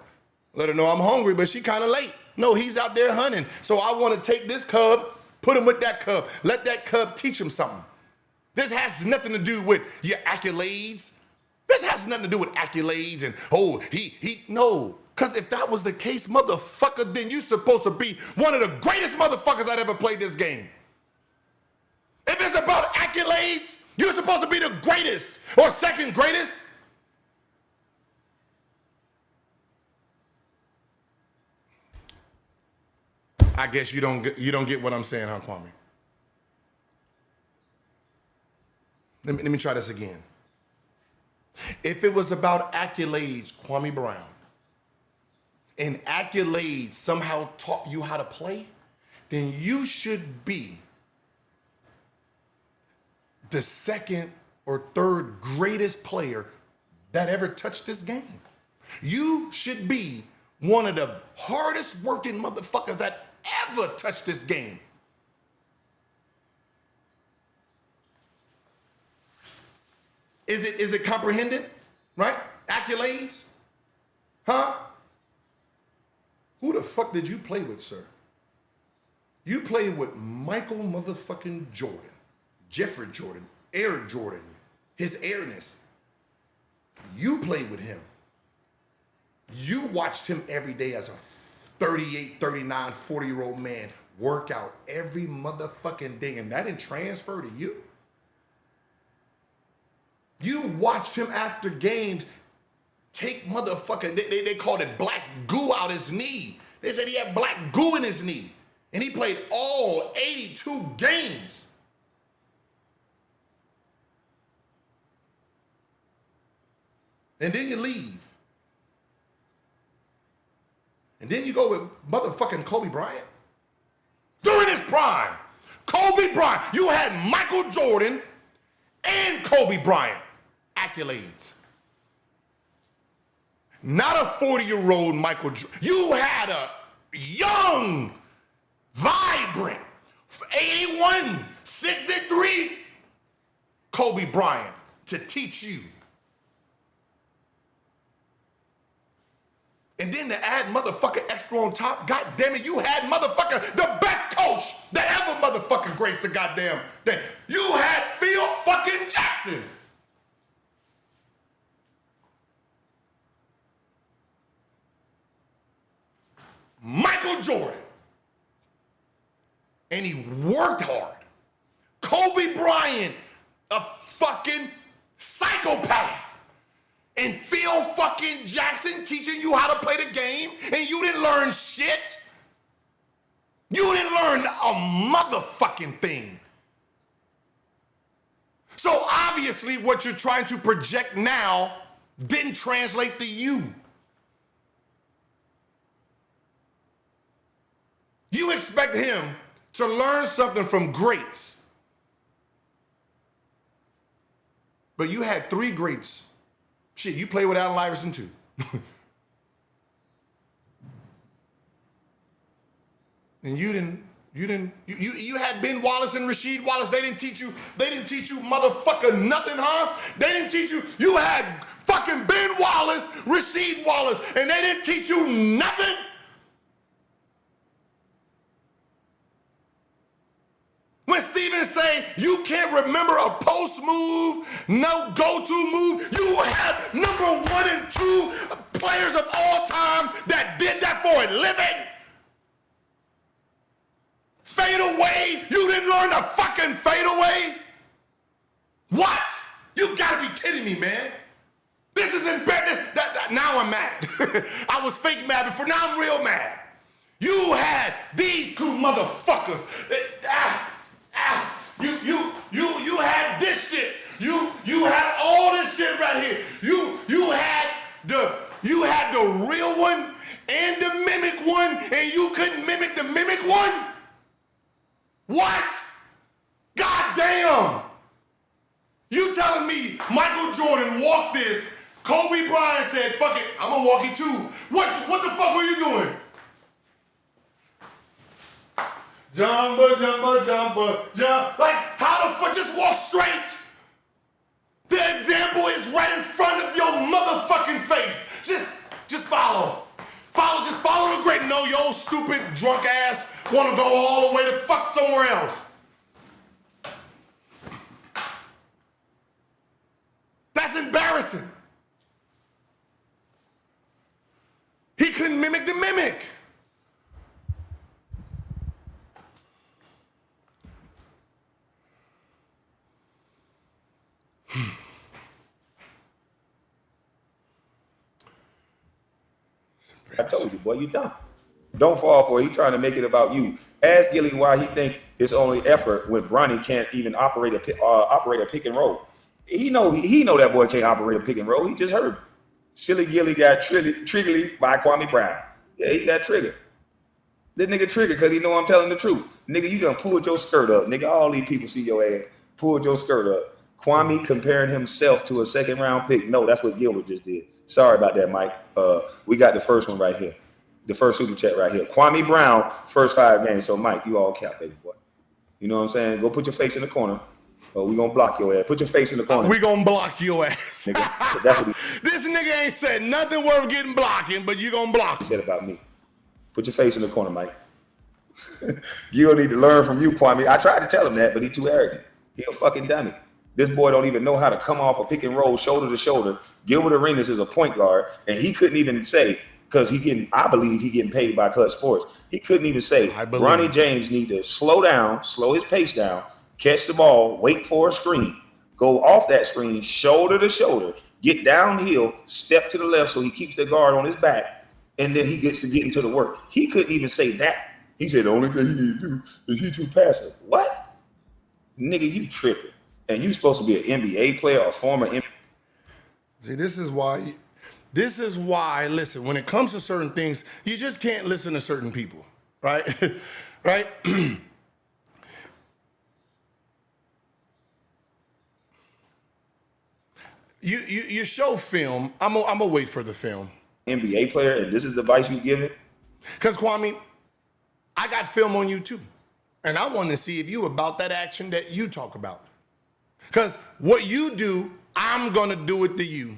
Let her know I'm hungry, but she kind of late. No, he's out there hunting. So I want to take this cub, put him with that cub. Let that cub teach him something. This has nothing to do with your accolades. This has nothing to do with accolades and, oh, no. Because if that was the case, motherfucker, then you're supposed to be one of the greatest motherfuckers that ever played this game. If it's about accolades, you're supposed to be the greatest or second greatest. I guess you don't get what I'm saying, huh, Kwame? Let me try this again. If it was about accolades, Kwame Brown, and accolades somehow taught you how to play, then you should be the second or third greatest player that ever touched this game. You should be one of the hardest working motherfuckers that ever touched this game. Is it comprehended? Right? Accolades? Huh? Who the fuck did you play with, sir? You played with Michael motherfucking Jordan, Jeffrey Jordan, Air Jordan, his airness. You played with him. You watched him every day as a 38, 39, 40-year-old man work out every motherfucking day, and that didn't transfer to you. You watched him after games take motherfucking, they called it black goo out his knee. They said he had black goo in his knee. And he played all 82 games. And then you leave. And then you go with motherfucking Kobe Bryant. During his prime, Kobe Bryant, you had Michael Jordan and Kobe Bryant. Accolades. Not a 40-year-old Michael Jordan. You had a young, vibrant, 81, 63 Kobe Bryant to teach you. And then to add motherfucker extra on top, god damn it, you had motherfucker the best coach that ever motherfucking graced the goddamn thing. You had Phil fucking Jackson. Michael Jordan. And he worked hard. Kobe Bryant, a fucking psychopath. And Phil fucking Jackson teaching you how to play the game, and you didn't learn shit. You didn't learn a motherfucking thing. So obviously what you're trying to project now didn't translate to you. You expect him to learn something from greats. But you had 3 greats. Shit, you played with Allen Iverson too. And you You had Ben Wallace and Rasheed Wallace. They didn't teach you motherfucker nothing, huh? They didn't teach you. You had fucking Ben Wallace, Rasheed Wallace, and they didn't teach you nothing. When Steven say you can't remember a post move, no go-to move, you have number 1 and 2 players of all time that did that for a living. Fade away? You didn't learn to fucking fade away? What? You gotta be kidding me, man. This is embarrassing. Now I'm mad. I was fake mad before, now I'm real mad. You had these two motherfuckers. You had this shit. You had all this shit right here. You had the real one and the mimic one, and you couldn't mimic the mimic one? What? God damn! You telling me Michael Jordan walked this, Kobe Bryant said, fuck it, I'm gonna walk it too. What the fuck were you doing? Jumper, jumper, jumper, jump. Like, how the fuck? Just walk straight. The example is right in front of your motherfucking face. Just follow. Just follow the great. No, your stupid drunk ass wanna go all the way to fuck somewhere else. That's embarrassing. He couldn't mimic the mimic. I told you, boy, you dumb. Don't fall for it. He trying to make it about you. Ask Gilly why he think it's only effort when Bronny can't even operate a pick and roll. He know that boy can't operate a pick and roll. He just heard it. Silly Gilly got triggered by Kwame Brown. Yeah, he got triggered. This nigga triggered because he know I'm telling the truth. Nigga, you done pulled your skirt up. Nigga, all these people see your ass. Pulled your skirt up. Kwame comparing himself to a second round pick. No, that's what Gilbert just did. Sorry about that, Mike. We got the first one right here. The first super chat right here. Kwame Brown, first 5 games. So, Mike, you all cap, baby boy. You know what I'm saying? Go put your face in the corner. We gonna block your ass. Put your face in the corner. We gonna block your ass. Nigga, that's what this nigga ain't said nothing worth getting blocking, but you gonna block. He said about me. Put your face in the corner, Mike. You don't need to learn from you, Kwame. I tried to tell him that, but he too arrogant. He a fucking dummy. This boy don't even know how to come off a pick and roll shoulder to shoulder. Gilbert Arenas is a point guard, and he couldn't even say, because I believe he getting paid by Clutch Sports. He couldn't even say, Bronny James need to slow his pace down, catch the ball, wait for a screen, go off that screen, shoulder to shoulder, get downhill, step to the left so he keeps the guard on his back, and then he gets to get into the work. He couldn't even say that. He said the only thing he need to do is he too passive. What? Nigga, you tripping. And you supposed to be an NBA player or former NBA. See, this is why, listen, when it comes to certain things, you just can't listen to certain people, right? Right? You show film, I'm gonna wait for the film. NBA player, and this is the advice you give it? Because, Kwame, I got film on you too. And I want to see if you about that action that you talk about. Because what you do, I'm going to do it to you.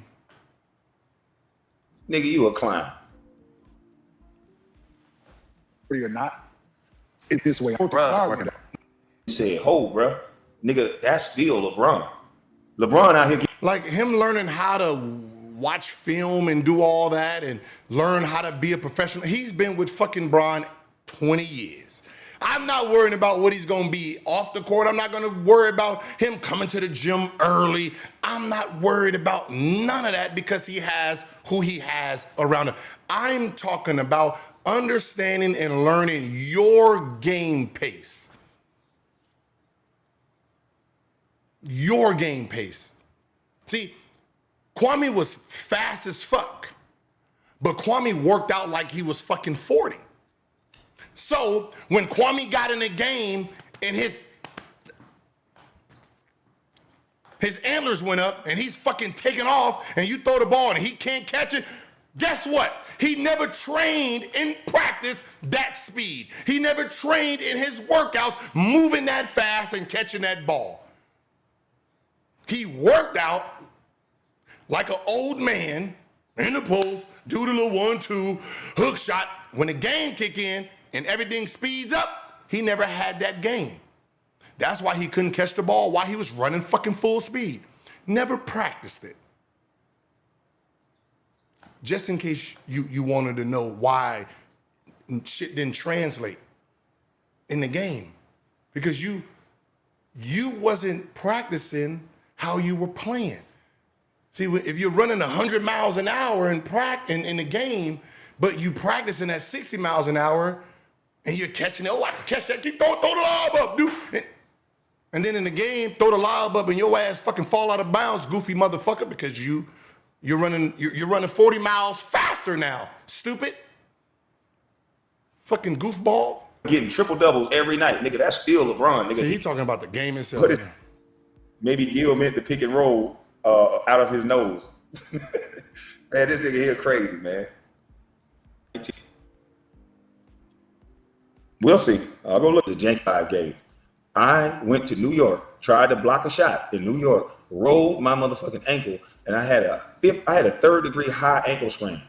Nigga, you a clown. You're not. It's this way. He said, ho, bro. Nigga, that's still LeBron. LeBron out here. Like him learning how to watch film and do all that and learn how to be a professional. He's been with fucking Bron 20 years. I'm not worrying about what he's going to be off the court. I'm not going to worry about him coming to the gym early. I'm not worried about none of that because he has who he has around him. I'm talking about understanding and learning your game pace. Your game pace. See, Kwame was fast as fuck, but Kwame worked out like he was fucking 40. So when Kwame got in the game and his antlers went up and he's fucking taking off and you throw the ball and he can't catch it, Guess what? He never trained in practice that speed. He never trained in his workouts moving that fast and catching that ball. He worked out like an old man in the post, do the little 1-2, hook shot. When the game kick in and everything speeds up, he never had that game. That's why he couldn't catch the ball while he was running fucking full speed. Never practiced it. Just in case you wanted to know why shit didn't translate in the game. Because you wasn't practicing how you were playing. See, if you're running 100 miles an hour in the game, but you practicing at 60 miles an hour, and you're catching it, I can catch that, keep throw the lob up, dude. And then in the game, throw the lob up and your ass fucking fall out of bounds, goofy motherfucker, because you're running 40 miles faster now, stupid. Fucking goofball. Getting triple doubles every night, nigga. That's still LeBron, nigga. See, he talking about the game itself. Maybe Gil meant the pick and roll out of his nose. Man, this nigga here crazy, man. We'll see. I'll go look at the Jank 5 game. I went to New York, tried to block a shot in New York, rolled my motherfucking ankle, and I had a 3rd-degree high ankle sprain.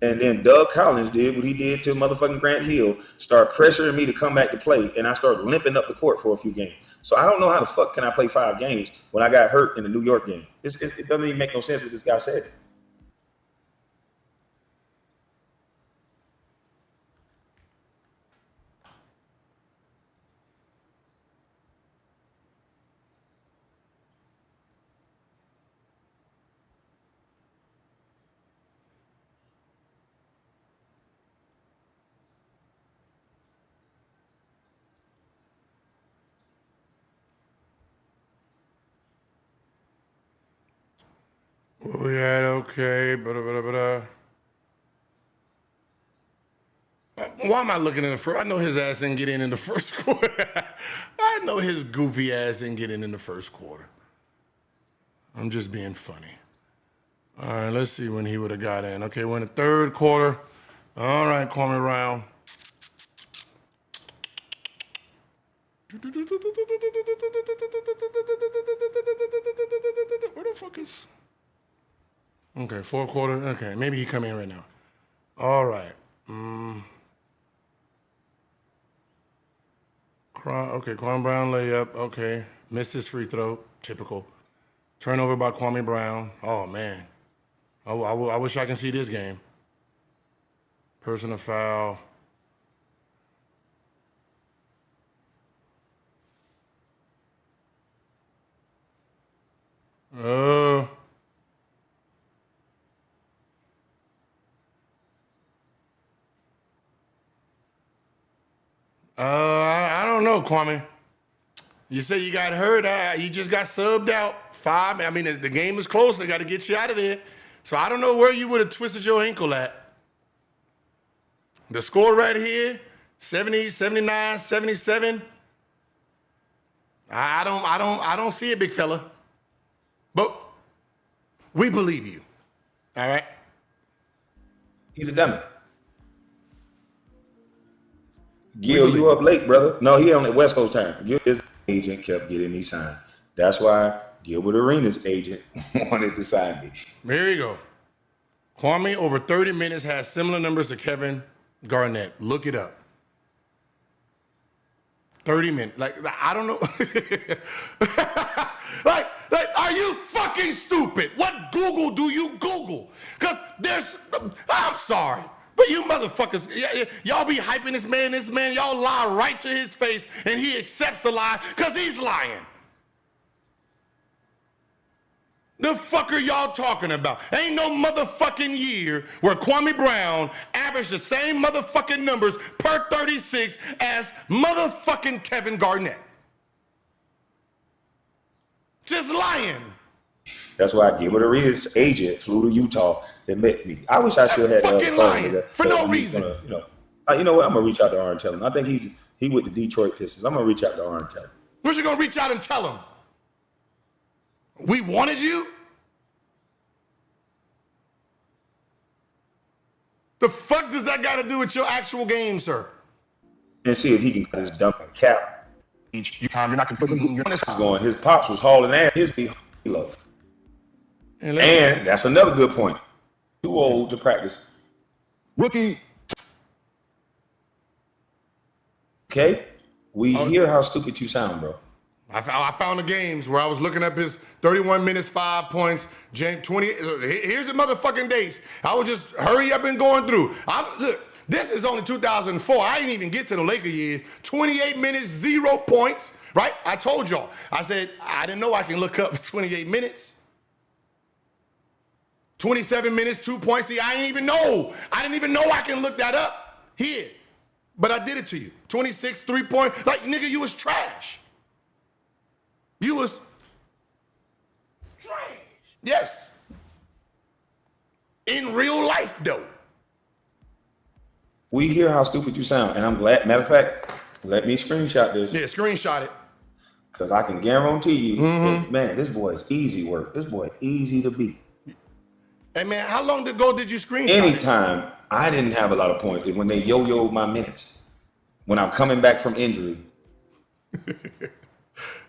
And then Doug Collins did what he did to motherfucking Grant Hill, start pressuring me to come back to play, and I started limping up the court for a few games. So I don't know how the fuck can I play 5 games when I got hurt in the New York game. It doesn't even make no sense what this guy said. We had okay, Why am I looking in the first? I know his ass didn't get in the first quarter. I know his goofy ass didn't get in the first quarter. I'm just being funny. All right, let's see when he would have got in. Okay, we're in the 3rd quarter. All right, Kwame Brown. Where the fuck is? Okay, 4th quarter. Okay, maybe he come in right now. All right. Okay, Kwame Brown layup. Okay, missed his free throw. Typical. Turnover by Kwame Brown. Oh man, I wish I can see this game. Personal foul. I don't know, Kwame. You say you got hurt. You just got subbed out. 5. I mean, the game is close. They got to get you out of there. So I don't know where you would have twisted your ankle at. The score right here, 70, 79, 77. I don't see it, big fella. But we believe you. All right? He's a dummy. Gil, you up late, brother. No, he on the West Coast time. His agent kept getting me signed. That's why Gilbert Arenas' agent wanted to sign me. There you go. Kwame, over 30 minutes, has similar numbers to Kevin Garnett. Look it up. 30 minutes. Like, I don't know. like, are you fucking stupid? What Google do you Google? Because I'm sorry. But you motherfuckers, y'all be hyping this man, y'all lie right to his face, and he accepts the lie because he's lying. The fuck are y'all talking about? Ain't no motherfucking year where Kwame Brown averaged the same motherfucking numbers per 36 as motherfucking Kevin Garnett. Just lying. That's why Gilbert Arenas' agent flew to Utah and met me. I wish I still had that fucking phone. lying for no reason. You know what? I'm gonna reach out to R and tell him. I think he with the Detroit Pistons. I'm gonna reach out to R and tell him. Where's you gonna reach out and tell him? We wanted you? The fuck does that got to do with your actual game, sir? And see if he can cut his dump cap. Each time you're not completely. Going, his pops was hauling ass. His be low. And that's another good point. Too old to practice. Rookie. Okay? We hear how stupid you sound, bro. I found the games where I was looking up his 31 minutes, 5 points, 20. Here's the motherfucking dates. I was just hurry up and going through. Look, this is only 2004. I didn't even get to the Laker years. 28 minutes, 0 points, right? I told y'all. I said, I didn't know I can look up 28 minutes. 27 minutes, 2 points. See, I didn't even know. I didn't even know I can look that up here. But I did it to you. 26, 3 points. Like, nigga, you was trash. You was trash. Yes. In real life, though. We hear how stupid you sound, and I'm glad. Matter of fact, let me screenshot this. Yeah, screenshot it. Because I can guarantee you, that, man, this boy is easy work. This boy easy to beat. Hey, man, how long ago did you screenshot Anytime I didn't have a lot of points, when they yo-yoed my minutes, when I'm coming back from injury.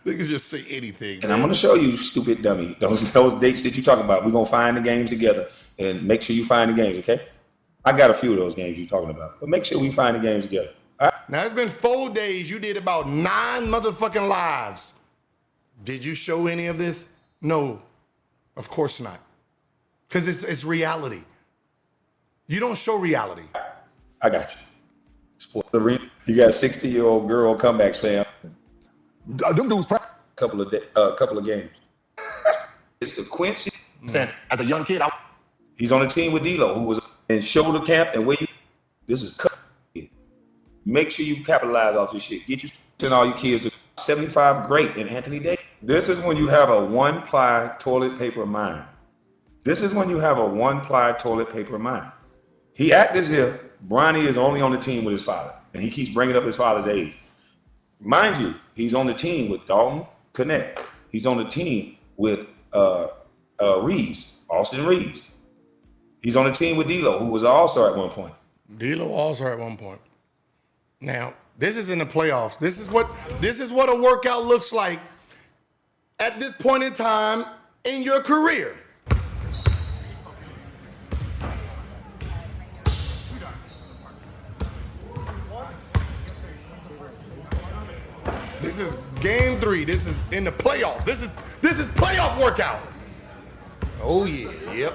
Niggas just say anything. And man. I'm going to show you, stupid dummy, those dates that you talking about. We're going to find the games together and make sure you find the games, okay? I got a few of those games you're talking about, but make sure we find the games together. All right? Now, it's been 4 days. You did about 9 motherfucking lives. Did you show any of this? No, of course not. Because it's reality. You don't show reality. I got you. Sports arena. You got 60-year-old girl comebacks, fam. Them dudes practice. Couple of games. It's the Quincy. As a young kid, He's on the team with D-Lo, who was in shoulder camp, and where you. This is cut. Make sure you capitalize off this shit. Get you and all your kids to 75 great in Anthony Davis. This is when you have a one-ply toilet paper mind. This is when you have a one-ply toilet paper mind. He act as if Bronny is only on the team with his father, and he keeps bringing up his father's age. Mind you, he's on the team with Dalton Connect. He's on the team with Reeves, Austin Reeves. He's on the team with D-Lo, who was an all-star at one point. D-Lo all-star at one point. Now, this is in the playoffs. This is what a workout looks like at this point in time in your career. This is game 3. This is in the playoff. This is playoff workout. Oh yeah, yep.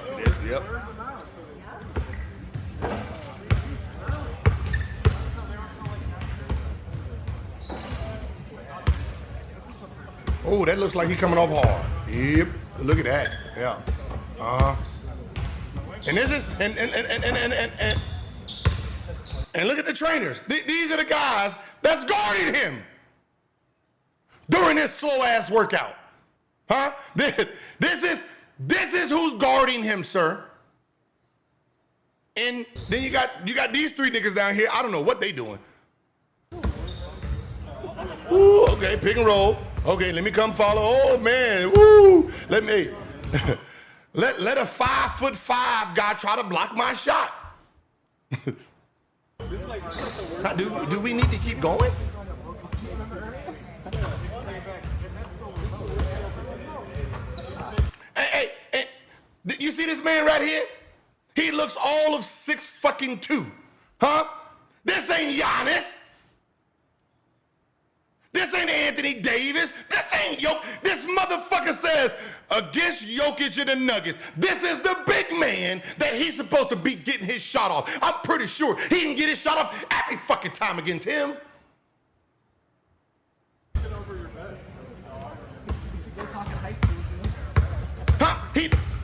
Oh, that looks like he's coming off hard. Yep. Look at that. Yeah. And this is and look at the trainers. These are the guys that's guarding him during this slow ass workout. Huh? This is who's guarding him, sir. And then you got these 3 niggas down here. I don't know what they doing. Ooh, okay, pick and roll. Okay, let me come follow. Oh man, woo! Let me let a 5'5" guy try to block my shot. Do we need to keep going? Hey, you see this man right here? He looks all of 6'2", huh? This ain't Giannis. This ain't Anthony Davis. This ain't Jokic. This motherfucker says against Jokic and the Nuggets. This is the big man that he's supposed to be getting his shot off. I'm pretty sure he can get his shot off every fucking time against him. Huh?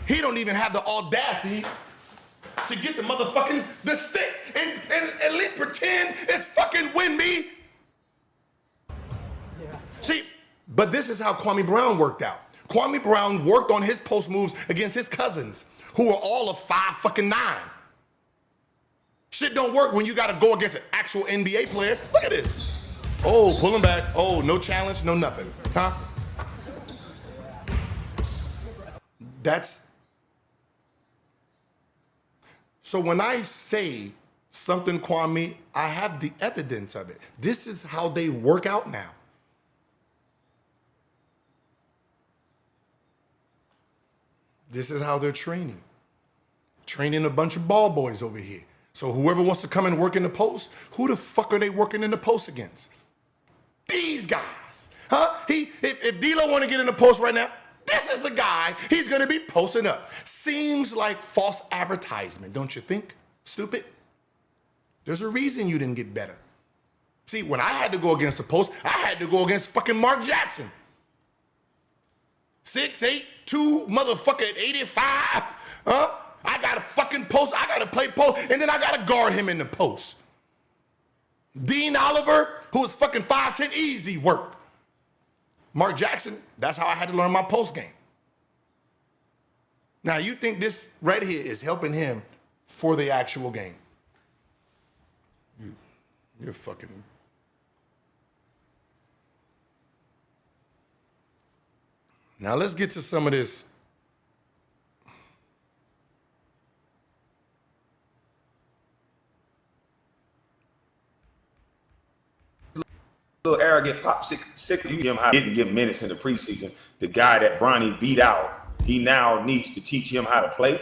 He don't even have the audacity to get the stick and at least pretend it's fucking win me. See, but this is how Kwame Brown worked out. Kwame Brown worked on his post moves against his cousins, who were all of 5'9". Shit don't work when you gotta go against an actual NBA player. Look at this. Oh, pulling back. Oh, no challenge, no nothing. Huh? So when I say something, Kwame, I have the evidence of it. This is how they work out now. This is how they're training. Training a bunch of ball boys over here. So whoever wants to come and work in the post, who the fuck are they working in the post against? These guys. Huh? If D'Lo want to get in the post right now, this is the guy he's going to be posting up. Seems like false advertisement, don't you think? Stupid. There's a reason you didn't get better. See, when I had to go against the post, I had to go against fucking Mark Jackson. 6'8", 2 motherfucker at 85. Huh? I got to fucking post. I got to play post. And then I got to guard him in the post. Dean Oliver, who is fucking 5'10", easy work. Mark Jackson, that's how I had to learn my post game. Now, you think this right here is helping him for the actual game? You're fucking... Now, let's get to some of this. Little arrogant pop sick you didn't give minutes in the preseason. The guy that Bronny beat out, he now needs to teach him how to play.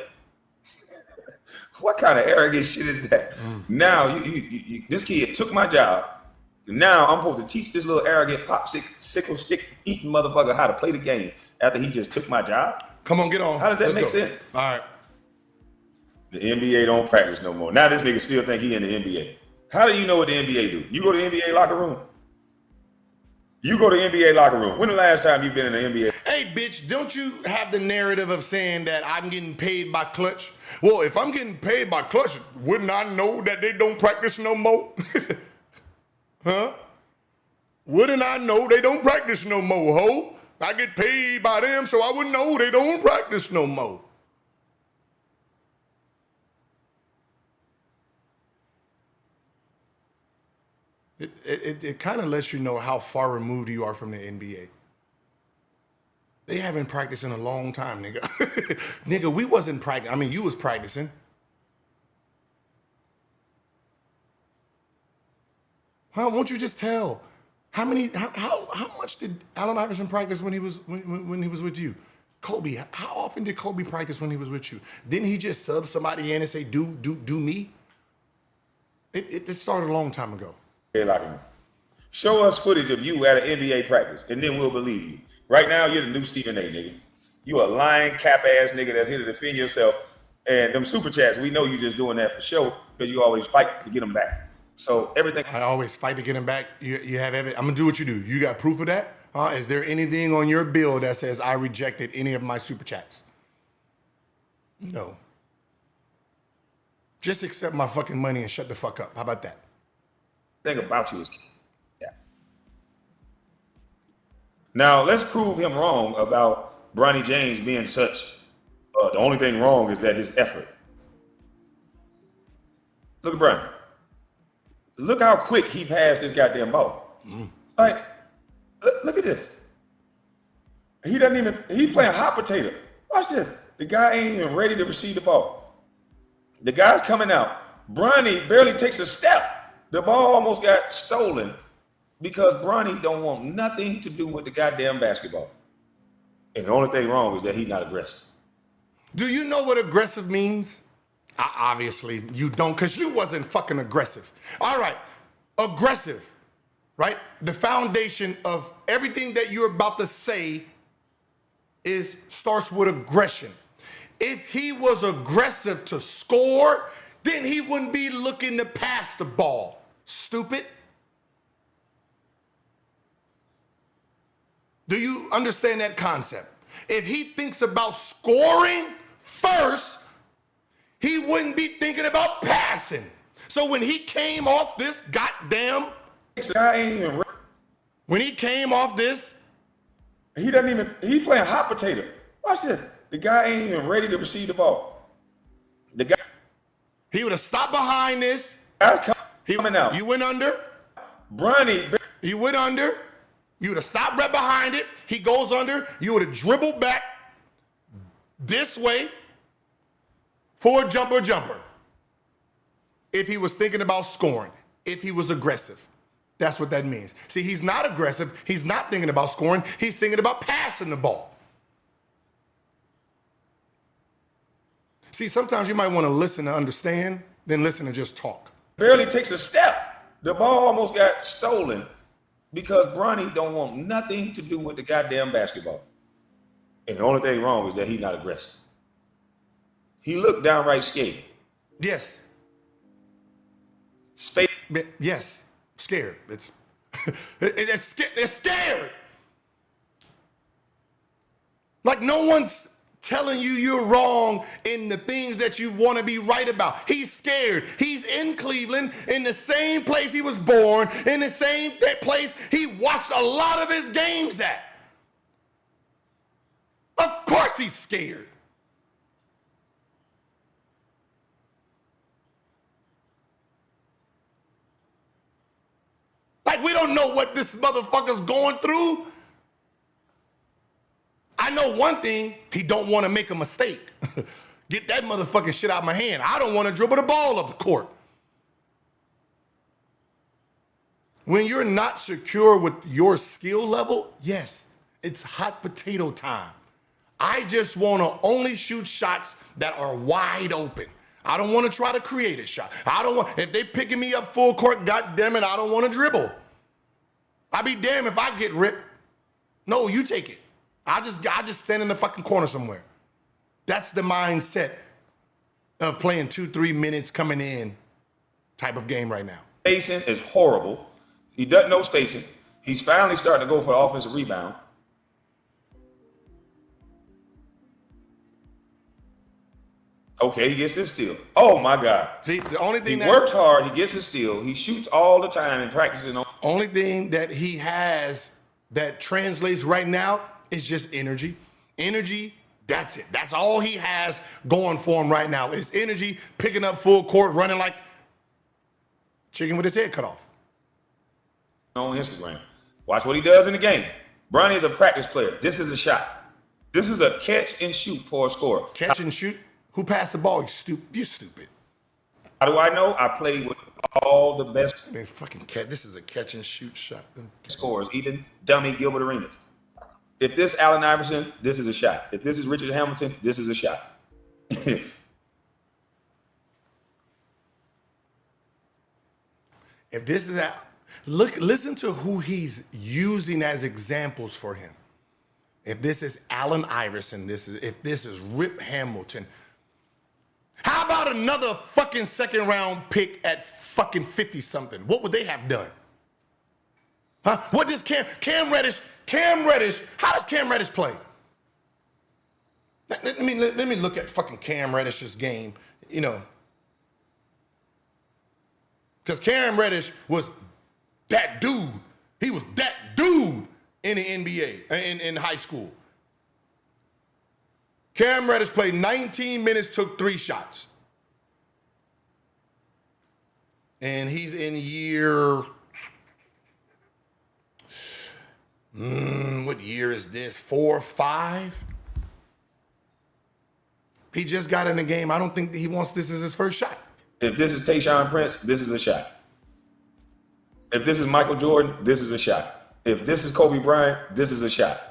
What kind of arrogant shit is that? Now you this kid took my job. Now I'm supposed to teach this little arrogant pop sickle stick eating motherfucker how to play the game after he just took my job. Come on, get on. How does that make sense? All right. The NBA don't practice no more. Now this nigga still think he in the NBA. How do you know what the NBA do? You go to the NBA locker room. You go to the NBA locker room. When the last time you been in the NBA? Hey, bitch, don't you have the narrative of saying that I'm getting paid by Clutch? Well, if I'm getting paid by Clutch, wouldn't I know that they don't practice no more? Huh? Wouldn't I know they don't practice no more, ho? I get paid by them, so I would know they don't practice no more. It kind of lets you know how far removed you are from the NBA. They haven't practiced in a long time, nigga. Nigga, we wasn't practicing. I mean, you was practicing. Huh? Won't you just tell? How much did Allen Iverson practice when he was with you? Kobe, how often did Kobe practice when he was with you? Didn't he just sub somebody in and say, do me? It started a long time ago. Show us footage of you at an NBA practice, and then we'll believe you. Right now, you're the new Stephen A, nigga. You a lying, cap-ass nigga that's here to defend yourself. And them super chats, we know you just doing that for show because you always fight to get them back. So everything... I always fight to get them back. You have everything. I'm going to do what you do. You got proof of that? Is there anything on your bill that says I rejected any of my super chats? No. Just accept my fucking money and shut the fuck up. How about that? Thing about you is... Yeah. Now, let's prove him wrong about Bronny James being such... the only thing wrong is that his effort. Look at Bronny. Look how quick he passed this goddamn ball. Like, look at this. He playing hot potato. Watch this. The guy ain't even ready to receive the ball. The guy's coming out. Bronny barely takes a step. The ball almost got stolen because Bronny don't want nothing to do with the goddamn basketball. And the only thing wrong is that he's not aggressive. Do you know what aggressive means? Obviously, you don't, because you wasn't fucking aggressive. All right, aggressive, right? The foundation of everything that you're about to say starts with aggression. If he was aggressive to score, then he wouldn't be looking to pass the ball. Stupid. Do you understand that concept? If he thinks about scoring first, he wouldn't be thinking about passing. So when he came off this goddamn... When he came off this... He playing hot potato. Watch this. The guy ain't even ready to receive the ball. The guy... He would have stopped behind this. He coming out. You went under. Bronny. You went under. You would have stopped right behind it. He goes under. You would have dribbled back this way for a jumper. if he was thinking about scoring, if he was aggressive. That's what that means. See, he's not aggressive. He's not thinking about scoring. He's thinking about passing the ball. See, sometimes you might want to listen to understand, then listen to just talk. Barely takes a step. The ball almost got stolen because Bronny don't want nothing to do with the goddamn basketball. And the only thing wrong is that he's not aggressive. He looked downright scared. Yes. Yes. Scared. They're scared. Like no one's telling you you're wrong in the things that you want to be right about. He's scared. He's in Cleveland, in the same place he was born, in the same place he watched a lot of his games at. Of course he's scared. Like we don't know what this motherfucker's going through. I know one thing, he don't want to make a mistake. Get that motherfucking shit out of my hand. I don't want to dribble the ball up the court. When you're not secure with your skill level, yes, it's hot potato time. I just want to only shoot shots that are wide open. I don't want to try to create a shot. If they picking me up full court, God damn it, I don't want to dribble. I'd be damned if I get ripped. No, you take it. I just stand in the fucking corner somewhere. That's the mindset of playing 2-3 minutes coming in type of game right now. Spacing is horrible. He doesn't know spacing. He's finally starting to go for the offensive rebound. Okay, he gets this steal. Oh my God. See, the only thing he works hard, he gets his steal, he shoots all the time and practices. Only thing that he has that translates right now is just energy. Energy, that's it. That's all he has going for him right now is energy, picking up full court, running like chicken with his head cut off. On Instagram. Watch what he does in the game. Bronny is a practice player. This is a shot. This is a catch and shoot for a score. Catch and shoot? Who passed the ball? You're stupid. How do I know? I played with all the best. Man, fucking catch. This is a catch and shoot shot. Scores, even dummy Gilbert Arenas. If this Allen Iverson, this is a shot. If this is Richard Hamilton, this is a shot. If this is listen to who he's using as examples for him. If this is Allen Iverson, if this is Rip Hamilton. How about another fucking second round pick at fucking 50 something? What would they have done? Huh? What does Cam Reddish, how does Cam Reddish play? Let me look at fucking Cam Reddish's game, you know. Because Cam Reddish was that dude. He was that dude in the NBA, in high school. Cam Reddish played 19 minutes, took 3 shots. And he's in year, what year is this? 4 or 5? He just got in the game. I don't think he wants this as his first shot. If this is Tayshaun Prince, this is a shot. If this is Michael Jordan, this is a shot. If this is Kobe Bryant, this is a shot.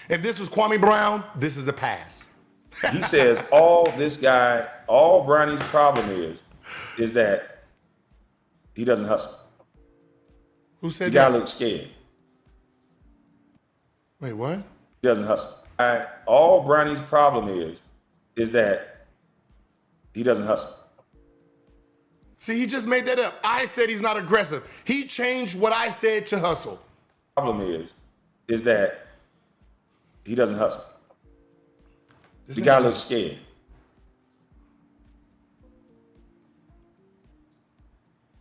If this was Kwame Brown, this is a pass. He says all Bronny's problem is that he doesn't hustle. Who said the that? The guy looks scared. Wait, what? He doesn't hustle. All Bronny's problem is that he doesn't hustle. See, he just made that up. I said he's not aggressive. He changed what I said to hustle. Problem is that he doesn't hustle. The guy looks scared.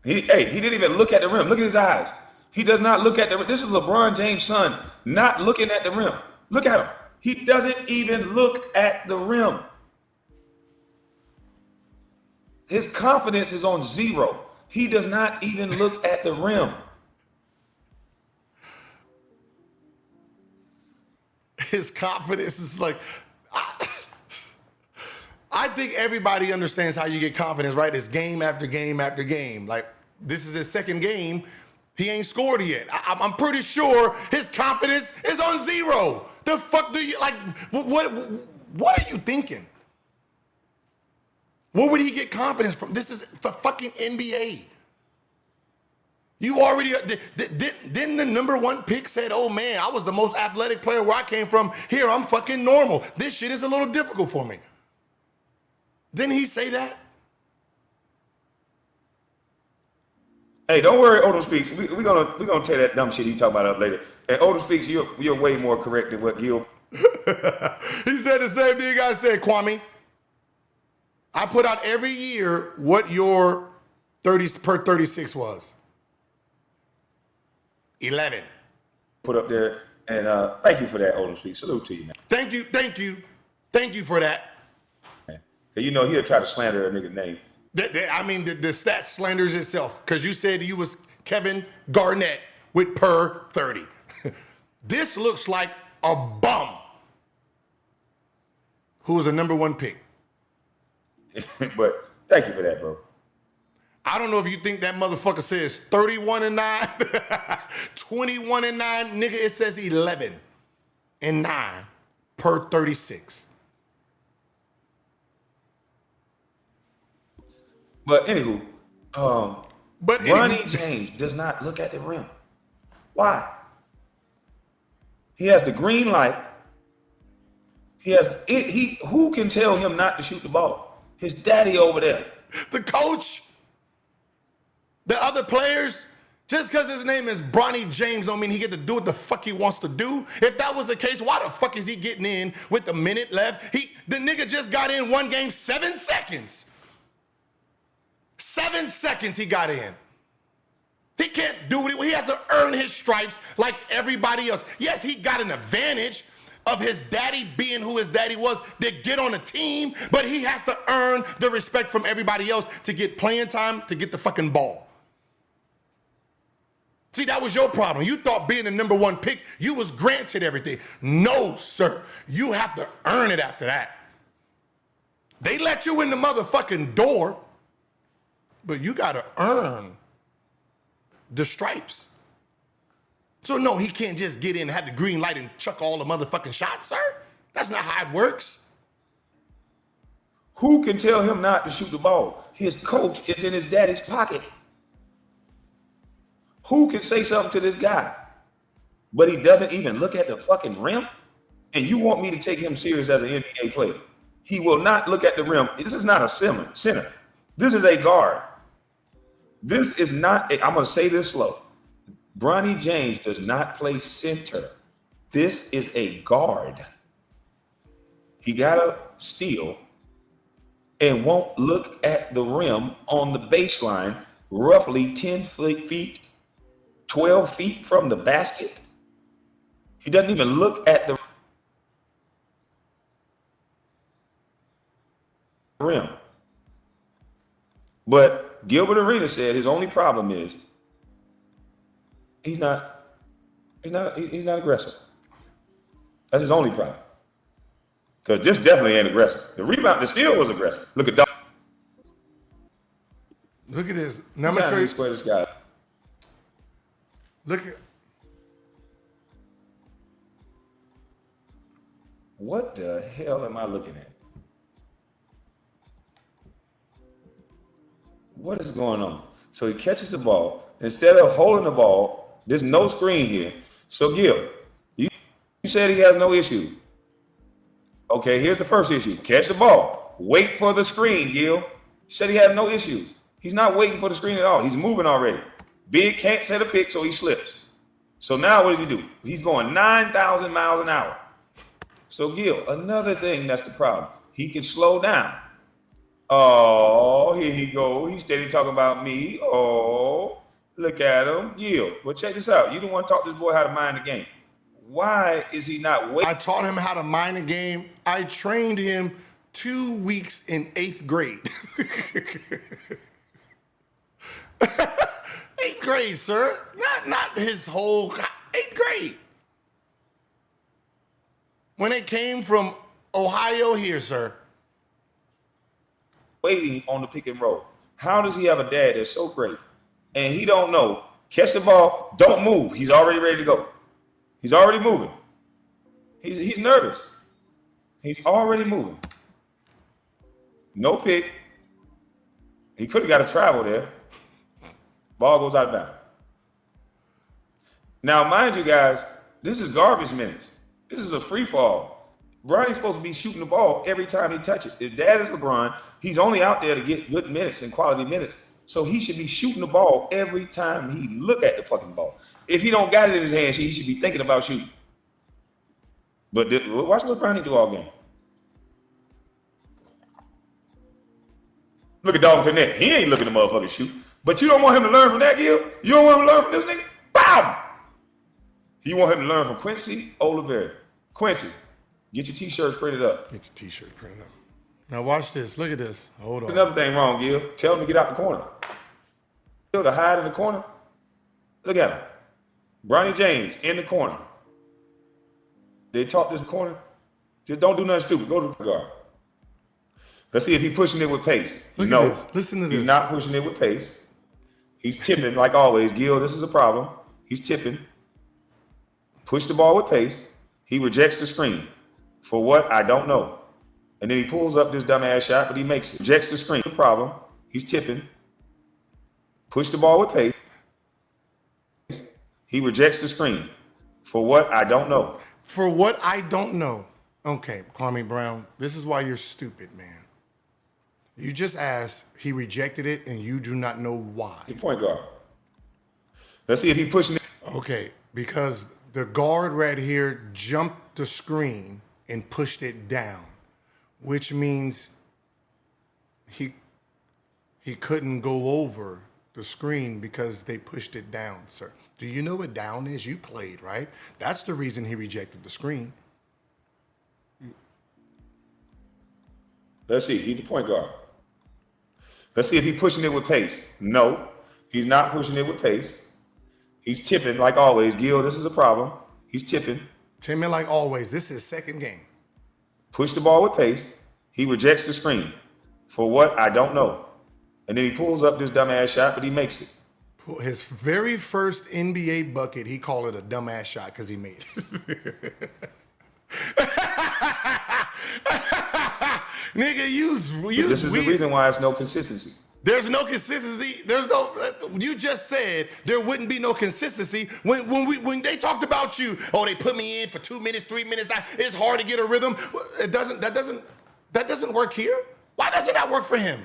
He didn't even look at the rim. Look at his eyes. He does not look at the rim. This is LeBron James' son not looking at the rim. Look at him. He doesn't even look at the rim. His confidence is on 0. He does not even look at the rim. His confidence is like, I think everybody understands how you get confidence, right? It's game after game after game. Like, this is his second game. He ain't scored yet. I'm pretty sure his confidence is on 0. The fuck do you, like, what are you thinking? Where would he get confidence from? This is the fucking NBA. You already, didn't the number 1 pick said, oh man, I was the most athletic player where I came from. Here, I'm fucking normal. This shit is a little difficult for me. Didn't he say that? Hey, don't worry, Odom Speaks. We're gonna tear that dumb shit you talk about up later. And Odom Speaks, you're way more correct than what Gil. He said the same thing I said, Kwame. I put out every year what your 30 per 36 was. 11. Put up there, and thank you for that, Odom Speaks. Salute to you, man. Thank you for that. You know he'll try to slander a nigga's name. I mean, the stat slanders itself, because you said you was Kevin Garnett with per 30. This looks like a bum who was a number 1 pick. But thank you for that, bro. I don't know if you think that motherfucker says 31-9, 21-9, nigga. It says 11-9 per 36. But anywho, Bronny James does not look at the rim. Why? He has the green light. Who can tell him not to shoot the ball? His daddy over there. The coach. The other players. Just because his name is Bronny James don't mean he get to do what the fuck he wants to do. If that was the case, why the fuck is he getting in with a minute left? The nigga just got in one game 7 seconds. 7 seconds he got in. He can't do it. He has to earn his stripes like everybody else. Yes, he got an advantage of his daddy being who his daddy was to get on a team, but he has to earn the respect from everybody else to get playing time, to get the fucking ball. See, that was your problem. You thought being the number 1 pick, you was granted everything. No, sir. You have to earn it after that. They let you in the motherfucking door, but you got to earn the stripes. So no, he can't just get in and have the green light and chuck all the motherfucking shots, sir. That's not how it works. Who can tell him not to shoot the ball? His coach is in his daddy's pocket. Who can say something to this guy? But he doesn't even look at the fucking rim? And you want me to take him serious as an NBA player? He will not look at the rim. This is not a center. This is a guard. This is not, I'm going to say this slow. Bronny James does not play center. This is a guard. He got to steal and won't look at the rim on the baseline, roughly 10 feet, 12 feet from the basket. He doesn't even look at the rim. But Gilbert Arenas said his only problem is he's not aggressive. That's his only problem. Because this definitely ain't aggressive. The rebound, the steal was aggressive. Look at Doc. Look at this. Now I'm gonna show you. Square this guy. Look at. What the hell am I looking at? What is going on? So he catches the ball. Instead of holding the ball, there's no screen here. So Gil, you said he has no issue. Okay, here's the first issue. Catch the ball. Wait for the screen, Gil. You said he had no issues. He's not waiting for the screen at all. He's moving already. Big can't set a pick, so he slips. So now what does he do? He's going 9,000 miles an hour. So Gil, another thing that's the problem. He can slow down. Oh, here he go. He's steady talking about me. Oh, look at him. Gil, well, check this out. You don't want to talk to this boy how to mind the game. Why is he not waiting? I taught him how to mind the game. I trained him 2 weeks in 8th grade. 8th grade, sir. Not his whole 8th grade. When they came from Ohio here, sir. waiting on the pick and roll. How does he have a dad that's so great and he don't know? Catch the ball, don't move. He's already ready to go. He's already moving. He's nervous. He's already moving. No pick. He could have got a travel there. Ball goes out of bounds. Now, mind you guys, this is garbage minutes. This is a free fall. Bronny's supposed to be shooting the ball every time he touches it. His dad is LeBron. He's only out there to get good minutes and quality minutes. So he should be shooting the ball every time he look at the fucking ball. If he don't got it in his hands, he should be thinking about shooting. But watch what Bronny do all game. Look at Dalton Connect. He ain't looking at the motherfucker shoot. But you don't want him to learn from that, Gil? You don't want him to learn from this nigga? Bam! You want him to learn from Quincy Olivera. Quincy, get your t-shirts printed up. Get your t-shirt printed up. Now watch this. Look at this. Hold on. There's another thing wrong, Gil. Tell him to get out the corner. Gil to hide in the corner. Look at him. Bronny James in the corner. They taught this corner. Just don't do nothing stupid. Go to the guard. Let's see if he's pushing it with pace. Look no, at this. Listen to this. He's not pushing it with pace. He's tipping like always. Gil, this is a problem. He's tipping. Push the ball with pace. He rejects the screen. For what? I don't know. And then he pulls up this dumbass shot, but he makes it. Rejects the screen. The problem. He's tipping. Push the ball with pace. He rejects the screen. For what? I don't know. For what? I don't know. Okay, Kwame Brown, this is why you're stupid, man. You just asked, he rejected it, and you do not know why. The point guard. Let's see if he's pushing it. Okay, because the guard right here jumped the screen and pushed it down, which means he couldn't go over the screen because they pushed it down, sir. Do you know what down is? You played, right? That's the reason he rejected the screen. Let's see. He's the point guard. Let's see if he's pushing it with pace. No, he's not pushing it with pace. He's tipping like always. Gil, this is a problem. He's tipping. Tipping like always. This is second game. Push the ball with pace. He rejects the screen. For what? I don't know. And then he pulls up this dumbass shot, but he makes it. His very first NBA bucket, he called it a dumbass shot because he made it. Nigga, you this is the reason why it's no consistency. There's no consistency. You just said there wouldn't be no consistency when they talked about you. Oh, they put me in for 2 minutes, 3 minutes. It's hard to get a rhythm. That doesn't work here. Why doesn't that work for him?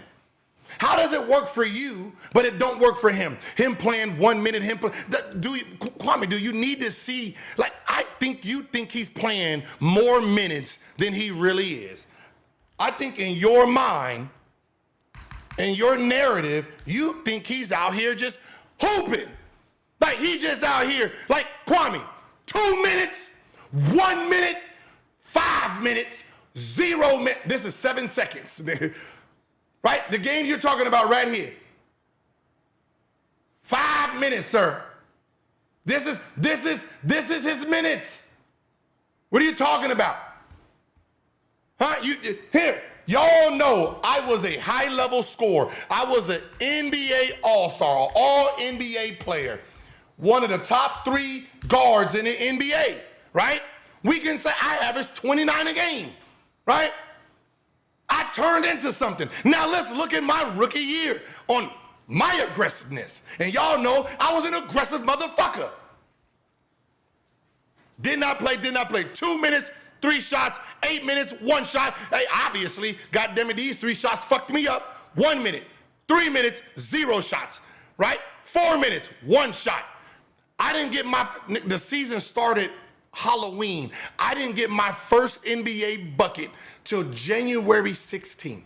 How does it work for you, but it don't work for him? Him playing 1 minute, Kwame, do you need to see, like, I think you think he's playing more minutes than he really is. I think in your mind, in your narrative, you think he's out here just hooping. Like, he's just out here, like, Kwame, 2 minutes, 1 minute, 5 minutes, 0 minutes. This is 7 seconds. Right? The game you're talking about right here. 5 minutes, sir. This is his minutes. What are you talking about? Huh? Here, y'all know I was a high-level scorer. I was an NBA All-Star, All-NBA player. One of the top 3 guards in the NBA, right? We can say I averaged 29 a game, right? I turned into something. Now let's look at my rookie year on my aggressiveness. And y'all know I was an aggressive motherfucker. Did not play. 2 minutes, 3 shots, 8 minutes, 1 shot. Hey, obviously, goddammit, these 3 shots fucked me up. 1 minute, 3 minutes, 0 shots, right? 4 minutes, 1 shot. I didn't get the season started Halloween. I didn't get my first NBA bucket till January 16th.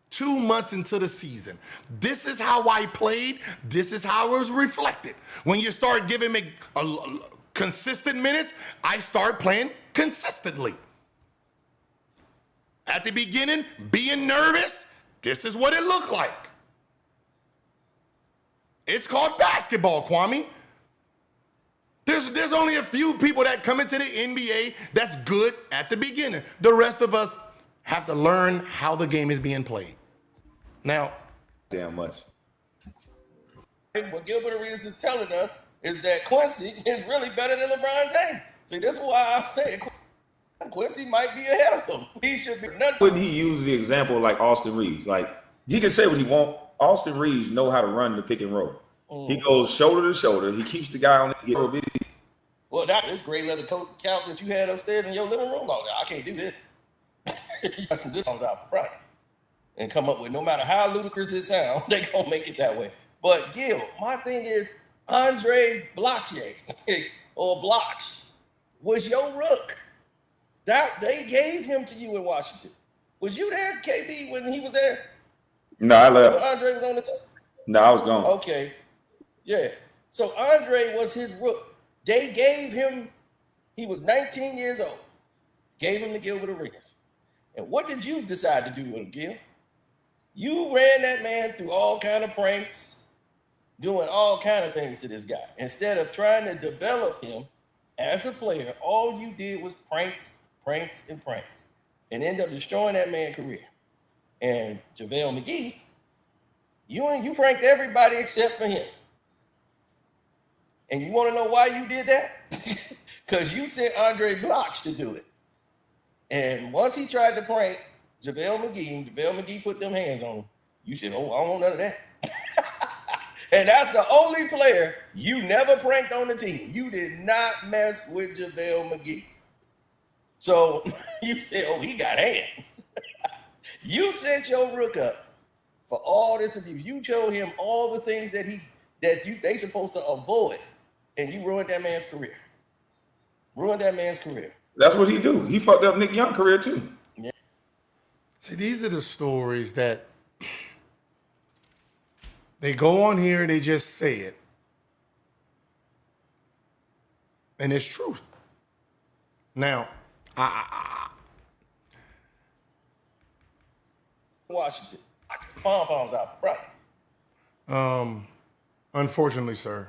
2 months into the season. This is how I played. This is how it was reflected. When you start giving me consistent minutes, I start playing consistently. At the beginning, being nervous, this is what it looked like. It's called basketball, Kwame. There's only a few people that come into the NBA that's good at the beginning. The rest of us have to learn how the game is being played. Now, damn much. What Gilbert Arenas is telling us is that Quincy is really better than LeBron James. See, this is why I said Quincy might be ahead of him. He should be. Wouldn't he use the example like Austin Reeves? Like, he can say what he want. Austin Reeves know how to run the pick and roll. He goes shoulder to shoulder. He keeps the guy on the Well, that is great leather coat couch that you had upstairs in your living room. Oh, I can't do this. You got some good ones out for Brian. And come up with, no matter how ludicrous it sounds, they gonna make it that way. But Gil, my thing is, Andre Bloche or Bloch was your rook. That they gave him to you in Washington. Was you there, KB, when he was there? No, I left. When Andre was on the team? No, I was gone. Okay. Yeah. So Andre was his rook. They gave him, he was 19 years old. Gave him to Gilbert Arenas. And what did you decide to do with him, Gil? You ran that man through all kind of pranks, doing all kind of things to this guy. Instead of trying to develop him as a player, all you did was pranks, and pranks. And end up destroying that man's career. And JaVale McGee, you pranked everybody except for him. And you want to know why you did that? Because you sent Andre Bloch to do it. And once he tried to prank JaVale McGee, and JaVale McGee put them hands on him, you said, oh, I don't want none of that. And that's the only player you never pranked on the team. You did not mess with JaVale McGee. So you said, oh, he got hands. You sent your rook up for all this abuse. You showed him all the things that they supposed to avoid, and you ruined that man's career. That's what he do. He fucked up Nick Young's career too. Yeah. see, these are the stories that they go on here and they just say it. And it's truth. Now, Washington. Pom-poms out for Bronny. Unfortunately, sir,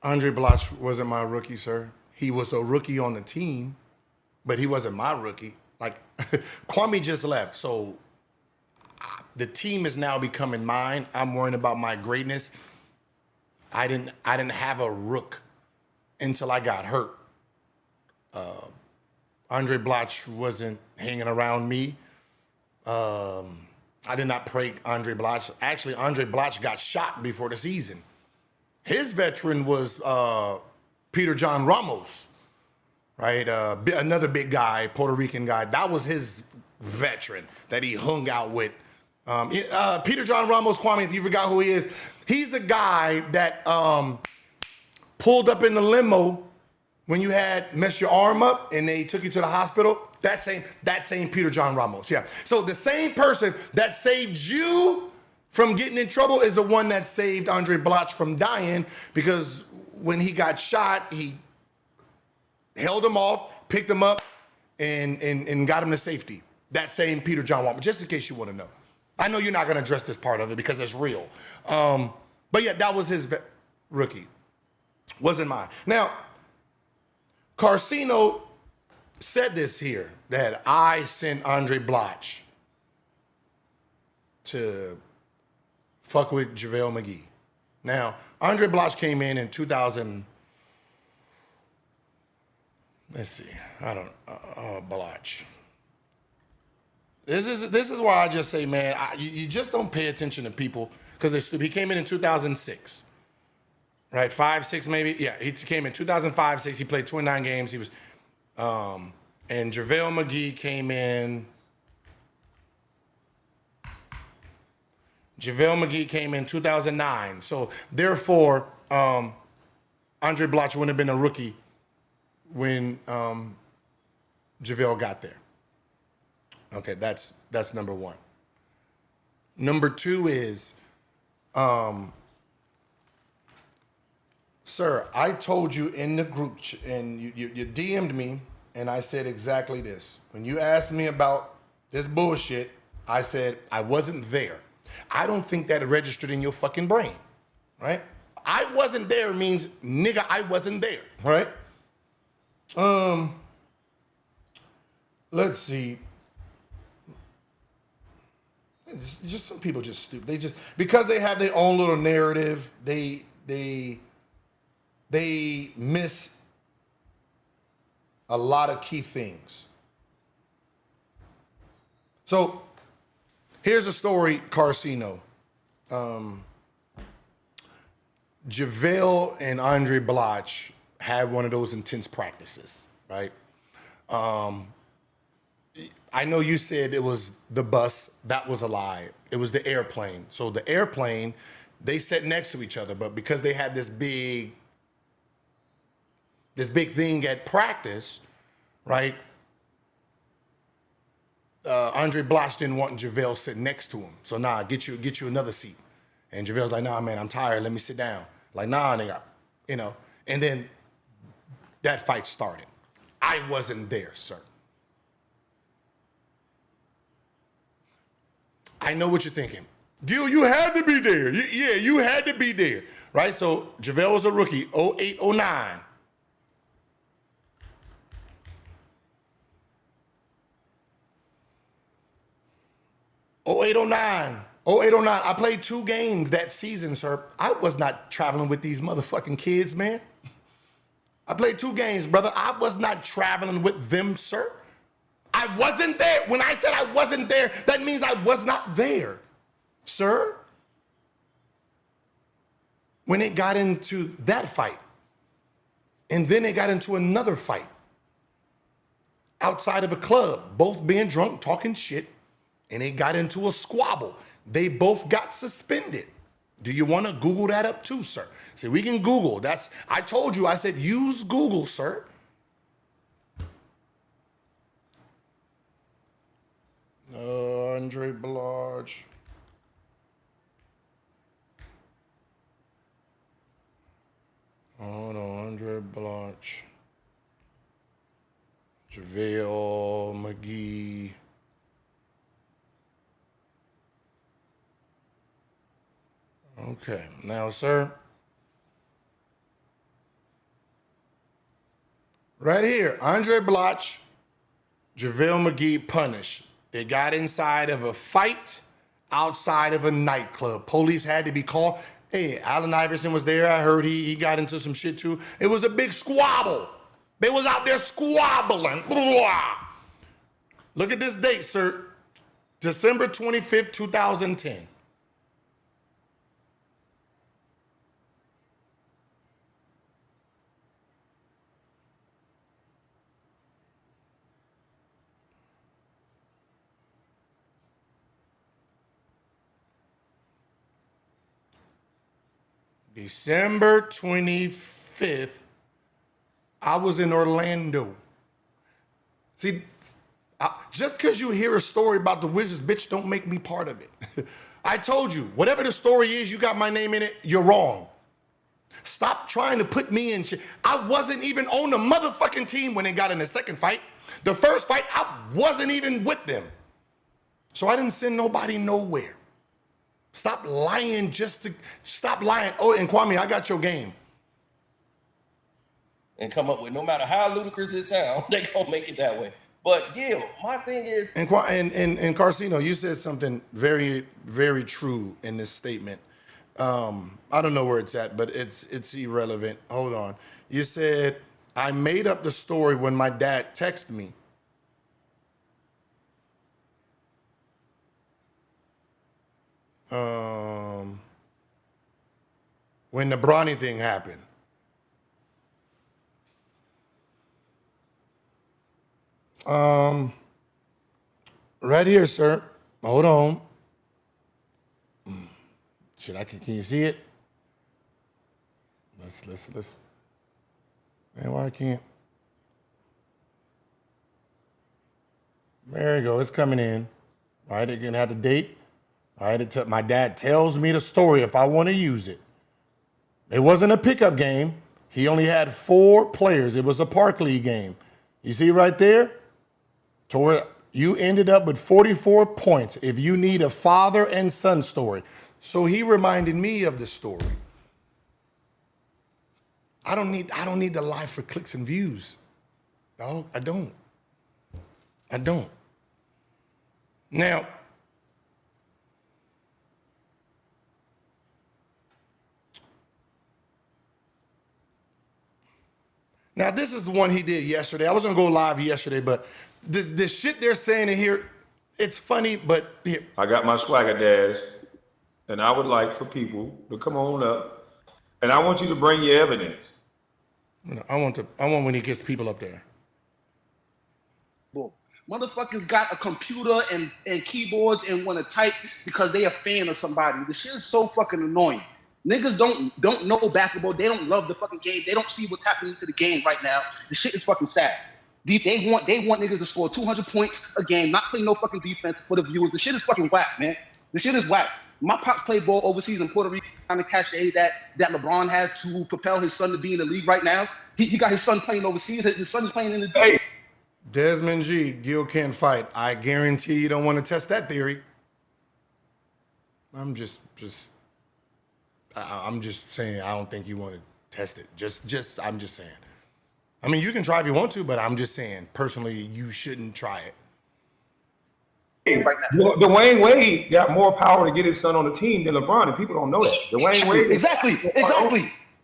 Andre Bloch wasn't my rookie, sir. He was a rookie on the team, but he wasn't my rookie. Like, Kwame just left, so the team is now becoming mine. I'm worrying about my greatness. I didn't have a rook until I got hurt. Andre Bloch wasn't hanging around me. I did not prank Andre Bloch. Actually, Andre Bloch got shot before the season. His veteran was Peter John Ramos, right? Another big guy, Puerto Rican guy. That was his veteran that he hung out with. Peter John Ramos, Kwame, if you forgot who he is, he's the guy that pulled up in the limo when you had messed your arm up and they took you to the hospital. That same Peter John Ramos, yeah. So the same person that saved you from getting in trouble is the one that saved Andre Bloch from dying, because when he got shot, he held him off, picked him up, and got him to safety. That same Peter John Ramos, just in case you want to know. I know you're not going to address this part of it because it's real. But yeah, that was his rookie. Wasn't mine. Now, Carcino said this here, that I sent Andre Bloch to fuck with JaVale McGee. Now, Andre Bloch came in 2000. Let's see. Bloch. This is why I just say, man, you just don't pay attention to people because they're stupid. He came in 2006, right? 5, 6 maybe. Yeah, he came in 2005, 6. He played 29 games. He was, and JaVale McGee came in. JaVale McGee came in 2009. So therefore, Andre Bloch wouldn't have been a rookie when JaVale got there. Okay, that's number one. Number two is, sir, I told you in the group, and you DM'd me, and I said exactly this. When you asked me about this bullshit, I said I wasn't there. I don't think that registered in your fucking brain, right? I wasn't there means, nigga, I wasn't there, right? Let's see. just some people just stupid. They just, because they have their own little narrative, they miss a lot of key things. So here's a story, Carcino. JaVale and Andre Bloch had one of those intense practices, right? I know you said it was the bus. That was a lie. It was the airplane. So the airplane, they sat next to each other, but because they had this big thing at practice, right? Andre Bloch didn't want JaVale sitting next to him. So nah, get you another seat. And JaVale's like, nah, man, I'm tired. Let me sit down. Like, nah, nigga, you know. And then that fight started. I wasn't there, sir. I know what you're thinking. Gil, you had to be there. Yeah, you had to be there, right? So JaVale was a rookie, 08, 09. I played 2 games that season, sir. I was not traveling with these motherfucking kids, man. I played 2 games, brother. I was not traveling with them, sir. I wasn't there. When I said I wasn't there, that means I was not there, sir. When it got into that fight, and then it got into another fight outside of a club, both being drunk, talking shit, and it got into a squabble. They both got suspended. Do you want to Google that up too, sir? See, we can Google. I told you, I said, use Google, sir. Andre Bloch. Hold on, Andre Bloch. JaVale McGee. Okay, now, sir. Right here, Andre Bloch, JaVale McGee punished. They got inside of a fight outside of a nightclub. Police had to be called. Hey, Allen Iverson was there. I heard he got into some shit too. It was a big squabble. They was out there squabbling. Look at this date, sir. December 25th, 2010. December 25th, I was in Orlando. See, just because you hear a story about the Wizards, bitch, don't make me part of it. I told you, whatever the story is, you got my name in it, you're wrong. Stop trying to put me in shit. I wasn't even on the motherfucking team when they got in the second fight. The first fight, I wasn't even with them. So I didn't send nobody nowhere. Stop lying stop lying. Oh, and Kwame, I got your game. And come up with, no matter how ludicrous it sounds, they gonna make it that way. But Gil, my thing is, and Carcino, you said something very, very true in this statement. I don't know where it's at, but it's irrelevant. Hold on. You said, I made up the story when my dad texted me. When the Bronny thing happened. Right here, sir. Hold on. Can you see it? Let's. Man, why I can't? There you go. It's coming in. All right, again, have the date. All right, my dad tells me the story if I want to use it. It wasn't a pickup game. He only had 4 players. It was a Park League game. You see right there? You ended up with 44 points if you need a father and son story. So he reminded me of the story. I don't need to lie for clicks and views. No, I don't. Now, Now, this is the one he did yesterday. I was going to go live yesterday, but the shit they're saying in here, it's funny, but here. I got my swagger dash, and I would like for people to come on up, and I want you to bring your evidence. I want when he gets people up there. Motherfuckers got a computer and keyboards and want to type because they a fan of somebody. The shit is so fucking annoying. Niggas don't know basketball. They don't love the fucking game. They don't see what's happening to the game right now. The shit is fucking sad. They want niggas to score 200 points a game, not play no fucking defense for the viewers. The shit is fucking whack, man. The shit is whack. My pop played ball overseas in Puerto Rico, kind of cachet that LeBron has to propel his son to be in the league right now. He got his son playing overseas. His son is playing in the Hey. Desmond G, Gil can't fight. I guarantee you don't want to test that theory. I'm just saying I don't think you want to test it. I'm just saying. I mean, you can try if you want to, but I'm just saying, personally, you shouldn't try it. right now. Dwayne Wade got more power to get his son on the team than LeBron, and people don't know that. Dwayne Wade.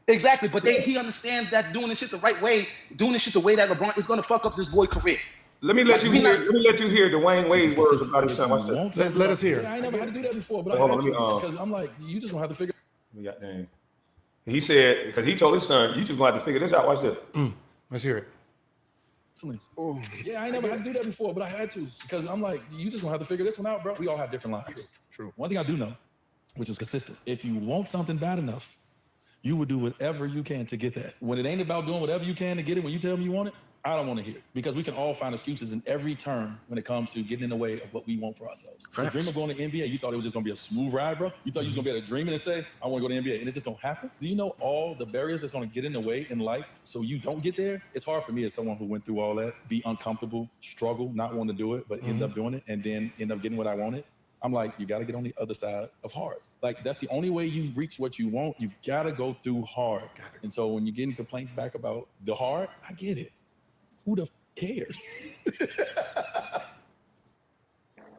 Exactly. But he understands that doing this shit the right way, doing this shit the way that LeBron is gonna fuck up this boy's career. Let me let you hear Dwayne Wade's words about his son. Watch that. Let us hear. Yeah, I ain't never had to do that before, but I had to because I'm like, you just gonna have to figure. He said, because he told his son, you just gonna have to figure this out. Watch this. Let's hear it. Yeah, I ain't never had to do that before, but I had to because I'm like, you just gonna have to figure this one out, bro. We all have different lives. True. One thing I do know, which is consistent. If you want something bad enough, you would do whatever you can to get that. When it ain't about doing whatever you can to get it, when you tell me you want it, I don't want to hear it because we can all find excuses in every term when it comes to getting in the way of what we want for ourselves. The dream of going to NBA, you thought it was just going to be a smooth ride, bro? You thought you was going to be able to dream it and say, I want to go to NBA, and it's just going to happen? Do you know all the barriers that's going to get in the way in life so you don't get there? It's hard for me as someone who went through all that, be uncomfortable, struggle, not want to do it, but end up doing it, and then end up getting what I wanted. I'm like, you got to get on the other side of hard. Like, that's the only way you reach what you want. You got to go through hard. And so when you're getting complaints back about the hard, I get it. Who the cares?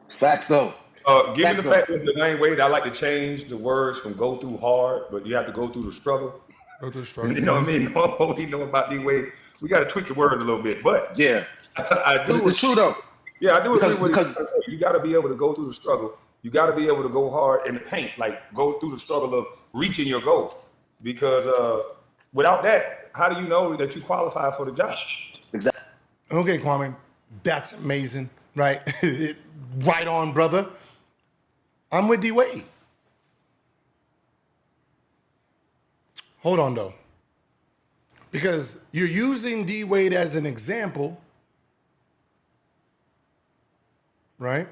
Facts though. Given the fact that Dwayne Wade, I like to change the words from go through hard, but you have to go through the struggle. Go through the struggle. You know what I mean? No, we know about D-Wade. We got to tweak the words a little bit, but yeah, I do. It's true though. Yeah, I do agree with you. You got to be able to go through the struggle. You got to be able to go hard in the paint, like go through the struggle of reaching your goal. Because without that, how do you know that you qualify for the job? Exactly. Okay, Kwame, that's amazing, right? Right on, brother. I'm with D-Wade. Hold on, though. Because you're using D-Wade as an example, right?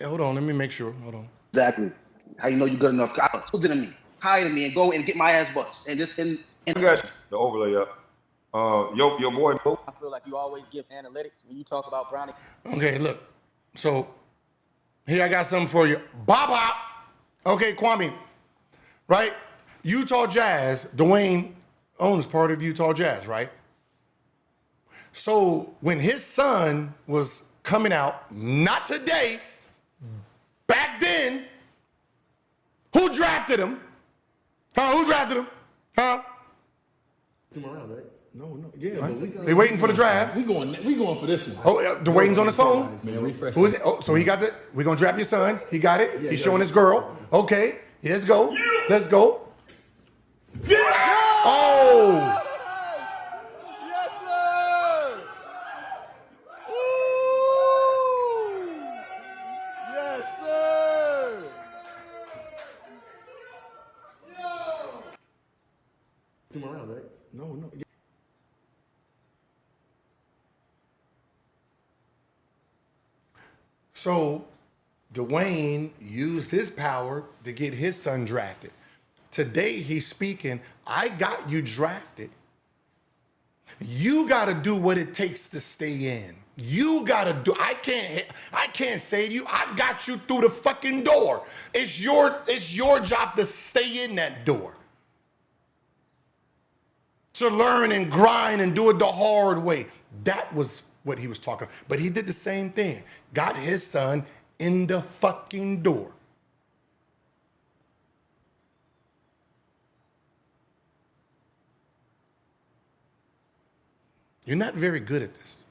Hold on, let me make sure. Hold on. Exactly. How you know you're good enough? Hire me. Hire me and go and get my ass bust. And this and you got the overlay up. Your boy. I feel like you always give analytics when you talk about Bronny. Okay, look. So here I got something for you. Bop. Okay, Kwame. Right? Utah Jazz. Dwayne owns part of Utah Jazz, right? So when his son was coming out, not today, back then, who drafted him? Who drafted him? No. Yeah, but They waiting for the draft. We going for this one. Oh, Dwayne's on his phone. Man, refresh. Who is it? Oh, so he got the. We're gonna draft your son. He got it. He's showing his girl. Okay, let's go. Let's go. Oh. Yes, sir. Yes, sir. Two more rounds, right? No. So Dwayne used his power to get his son drafted. Today he's speaking, I got you drafted. You got to do what it takes to stay in. You got to do, I can't save you. I got you through the fucking door. It's your job to stay in that door. To learn and grind and do it the hard way. That was what he was talking about. But he did the same thing. Got his son in the fucking door. You're not very good at this.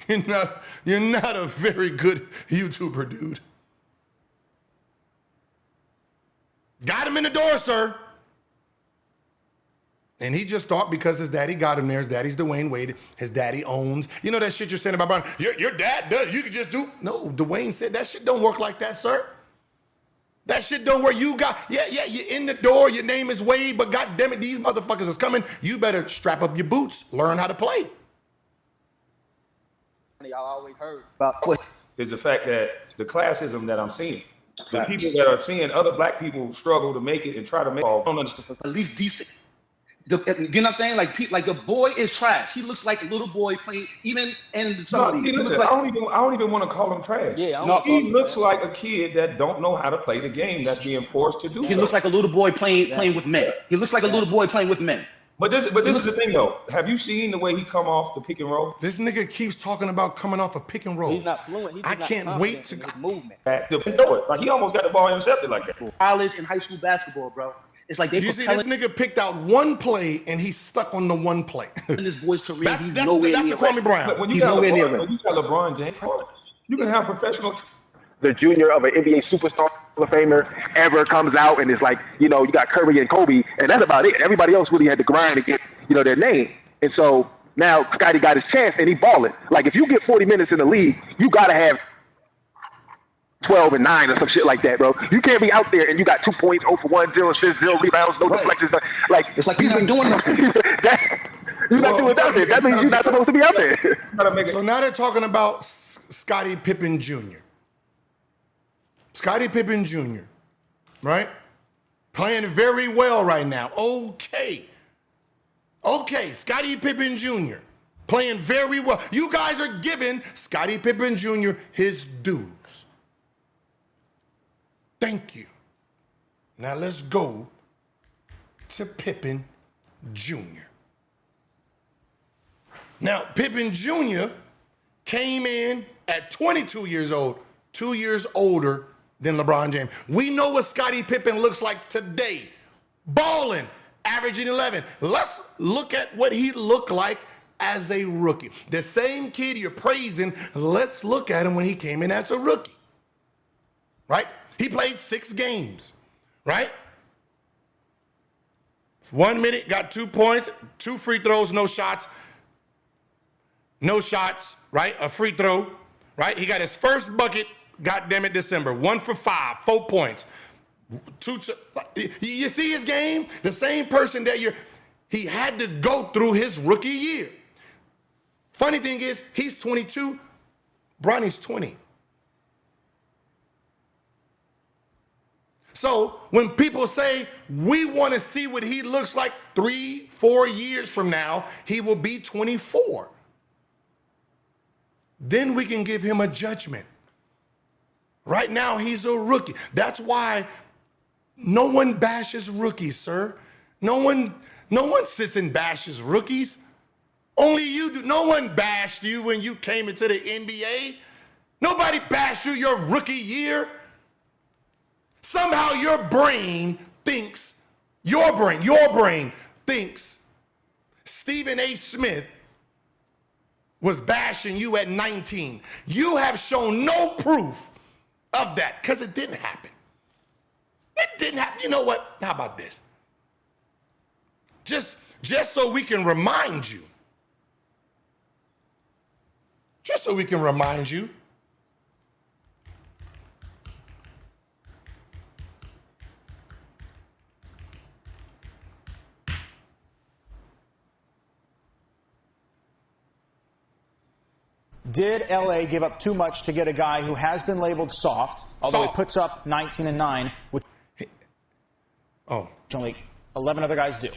You're not a very good YouTuber, dude. Got him in the door, sir. And he just thought because his daddy got him there, his daddy's Dwayne Wade, his daddy owns. You know that shit you're saying about Brown? Your dad does, you can just do. No, Dwayne said that shit don't work like that, sir. That shit don't work. You're in the door, your name is Wade, but goddamn it, these motherfuckers is coming. You better strap up your boots, learn how to play. Y'all always heard about is the fact that the classism that I'm seeing, the people that are seeing other black people struggle to make it and try to make it, don't understand. At least decent. You know what I'm saying? Like the boy is trash. He looks like a little boy playing, even in some of these. Listen, I don't even want to call him trash. Yeah, he looks like a kid that don't know how to play the game that's being forced to do. He looks like a little boy playing with men. He looks like a little boy playing with men. But this is the thing though. Have you seen the way he come off the pick and roll? This nigga keeps talking about coming off a pick and roll. He's not fluent. I can't wait to his movement. Like he almost got the ball intercepted like that. College and high school basketball, bro. It's like you see, this nigga picked out one play and he's stuck on the one play. In this boy's career, that's a Kwame Brown. But when you got LeBron James, you can have professional. The junior of an NBA superstar Hall of Famer ever comes out and is like, you got Curry and Kobe, and that's about it. Everybody else really had to grind to get, their name. And so now Scotty got his chance and he balling. Like if you get 40 minutes in the league, you gotta have 12 and 9 or some shit like that, bro. You can't be out there and you got 2 points, 0 for 1, 0 assists, 0 rebounds, no deflections. Like it's like he's not doing nothing. You're not doing nothing. That means you're not supposed to be out there. So now they're talking about Scottie Pippen Jr. Scottie Pippen Jr., right? Playing very well right now. Okay, Scottie Pippen Jr. playing very well. You guys are giving Scottie Pippen Jr. his dues. Thank you. Now let's go to Pippen Jr. Now, Pippen Jr. came in at 22 years old, 2 years older than LeBron James. We know what Scottie Pippen looks like today. Balling, averaging 11. Let's look at what he looked like as a rookie. The same kid you're praising, let's look at him when he came in as a rookie. Right? He played 6 games, right? 1 minute, got 2 points, 2 free throws, no shots. No shots, right? A free throw, right? He got his first bucket, goddamn it, December. 1 for 5, 4 points. You see his game? The same person that he had to go through his rookie year. Funny thing is, he's 22, Bronny's 20. So when people say, we want to see what he looks like 3-4 years from now, he will be 24. Then we can give him a judgment. Right now, he's a rookie. That's why no one bashes rookies, sir. No one sits and bashes rookies. Only you do. No one bashed you when you came into the NBA. Nobody bashed you your rookie year. Somehow your brain thinks Stephen A. Smith was bashing you at 19. You have shown no proof of that because it didn't happen. It didn't happen. You know what? How about this? Just so we can remind you. Just so we can remind you. Did LA give up too much to get a guy who has been labeled soft, although he puts up 19 and 9, which only 11 other guys do?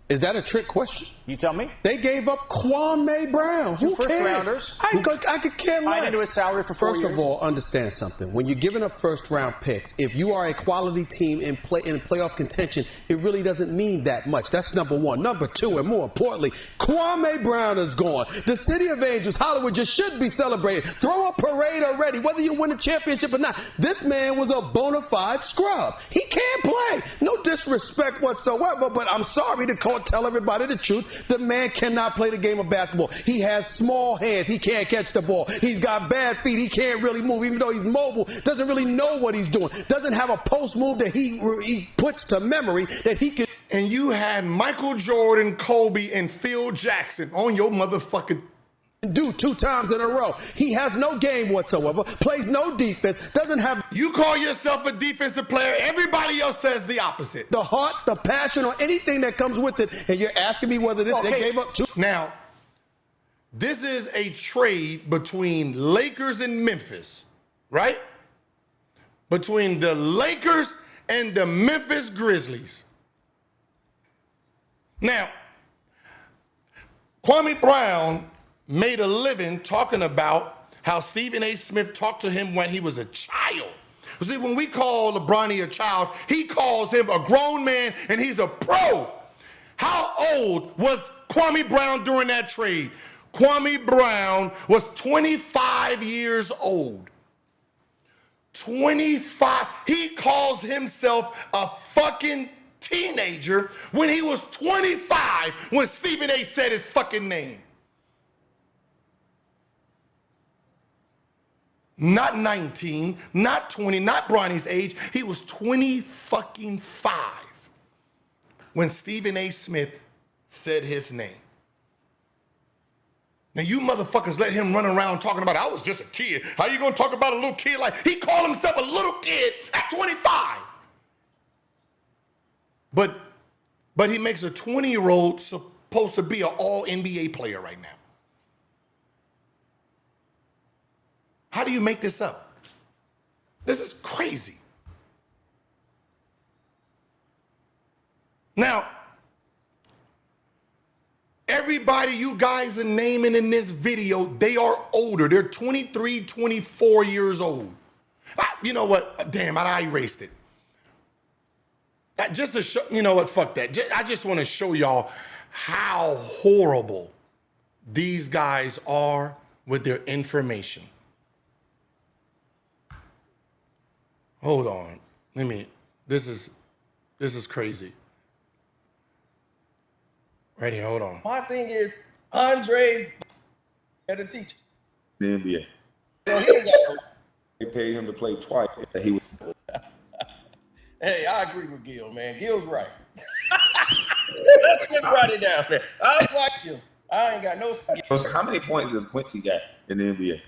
Is that a trick question? You tell me. They gave up Kwame Brown. Two first rounders. I could care less. Tied into his salary for 4 years. First of all, understand something. When you're giving up first round picks, if you are a quality team in playoff contention, it really doesn't mean that much. That's number one. Number two, and more importantly, Kwame Brown is gone. The City of Angels, Hollywood, just should be celebrated. Throw a parade already, whether you win a championship or not. This man was a bona fide scrub. He can't play. No disrespect whatsoever, but I'm sorry to call Lord tell everybody the truth. The man cannot play the game of basketball. He has small hands. He can't catch the ball. He's got bad feet. He can't really move, even though he's mobile. Doesn't really know what he's doing. Doesn't have a post move that he puts to memory that he can. And you had Michael Jordan, Kobe, and Phil Jackson on your motherfucking do 2 times in a row. He has no game whatsoever, plays no defense, doesn't have... You call yourself a defensive player, everybody else says the opposite. The heart, the passion, or anything that comes with it, and you're asking me whether this they gave up 2... Now, this is a trade between Lakers and Memphis, right? Between the Lakers and the Memphis Grizzlies. Now, Kwame Brown made a living talking about how Stephen A. Smith talked to him when he was a child. See, when we call LeBron a child, he calls him a grown man and he's a pro. How old was Kwame Brown during that trade? Kwame Brown was 25 years old. 25. He calls himself a fucking teenager when he was 25 when Stephen A. said his fucking name. Not 19, not 20, not Bronny's age. He was 25 when Stephen A. Smith said his name. Now you motherfuckers let him run around talking about, I was just a kid. How you gonna talk about a little kid like, he called himself a little kid at 25. But he makes a 20-year-old supposed to be an all-NBA player right now. How do you make this up? This is crazy. Now, everybody you guys are naming in this video, they are older. They're 23, 24 years old. You know what? Damn, I erased it. Just to show, you know what? Fuck that. I just want to show y'all how horrible these guys are with their information. Hold on. This is crazy. Right here, hold on. My thing is, Andre had a teacher. The NBA. They paid him to play twice. He was. Hey, I agree with Gil, man. Gil's right. Let's get right down there. I watch him. I ain't got no skill. How many points does Quincy got in the NBA?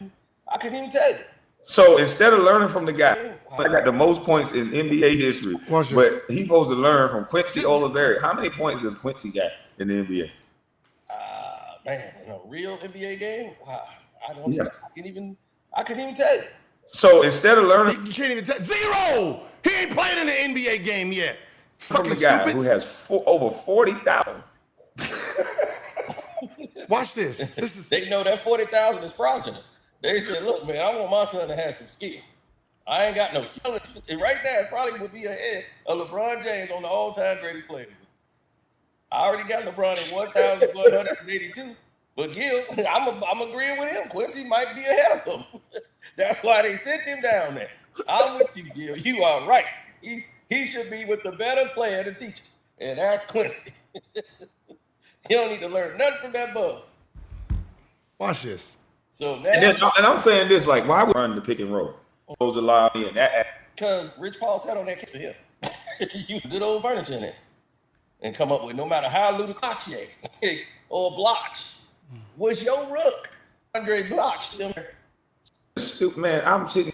I couldn't even tell you. So instead of learning from the guy, I got the most points in NBA history, but he's supposed to learn from Quincy Oliveri. How many points does Quincy got in the NBA? Man, in a real NBA game, wow, I don't. Yeah. I couldn't even tell you. So instead of learning, you can't even tell. Zero. He ain't played in an NBA game yet. From the guy who has over 40,000. Watch this. This is. They know that 40,000 is fraudulent. They said, look, man, I want my son to have some skill. I ain't got no skill. And right now, it probably would be ahead of LeBron James on the all-time greatest player. I already got LeBron at 1,182. But Gil, I'm agreeing with him. Quincy might be ahead of him. That's why they sent him down there. I'm with you, Gil. You are right. He should be with the better player, the teacher. And that's Quincy. He don't need to learn nothing from that bug. Watch this. So now, and I'm saying this, like, why would run the pick and roll? Supposed to allow me in that. Because Rich Paul sat on that kid for him. You good old furniture in it. And come up with, no matter how Luda Cloutier or Blotch was your rook. Andre Blotch. Stupid man, I'm sitting.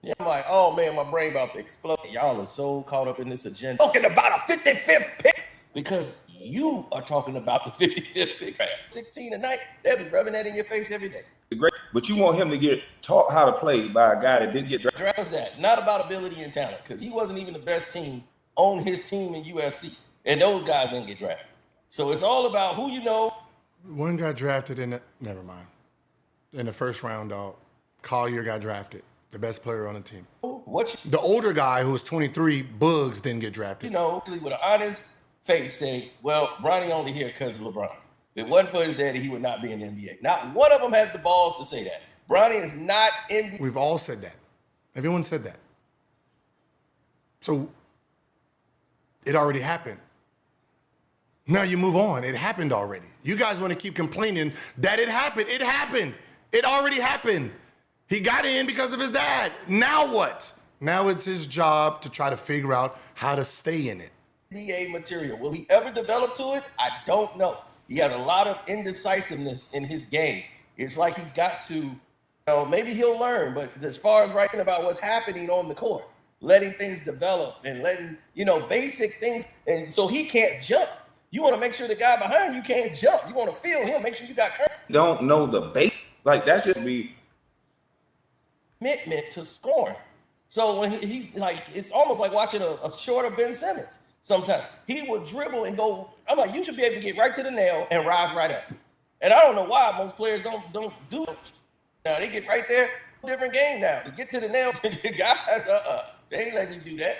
Yeah, I'm like, oh man, my brain about to explode. Y'all are so caught up in this agenda. Talking about a 55th pick. Because you are talking about the 55th pick. 16 tonight, they'll be rubbing that in your face every day. Great, but you want him to get taught how to play by a guy that didn't get drafted. Draft that. Not about ability and talent, because he wasn't even the best team on his team in USC. And those guys didn't get drafted. So it's all about who you know. One got drafted in the first round, dog. Collier got drafted, the best player on the team. The older guy who was 23, Bugs, didn't get drafted. You know, with an honest face say, well, Bronny only here because of LeBron. If it wasn't for his daddy, he would not be in the NBA. Not one of them has the balls to say that. Bronny is not in the... We've all said that. Everyone said that. So it already happened. Now you move on. It happened already. You guys want to keep complaining that it happened. It happened. It already happened. He got in because of his dad. Now what? Now it's his job to try to figure out how to stay in it. NBA material. Will he ever develop to it? I don't know. He has a lot of indecisiveness in his game. It's like he's got to, maybe he'll learn, but as far as writing about what's happening on the court, letting things develop and letting, basic things, and so he can't jump. You want to make sure the guy behind you can't jump. You want to feel him, make sure you got courage. Don't know the bait. Like, that should be commitment to scoring. So when he's like, it's almost like watching a shorter Ben Simmons. Sometimes he would dribble and go. I'm like, you should be able to get right to the nail and rise right up. And I don't know why most players don't do it. Now they get right there. Different game now. To get to the nail, guys, they ain't letting you do that.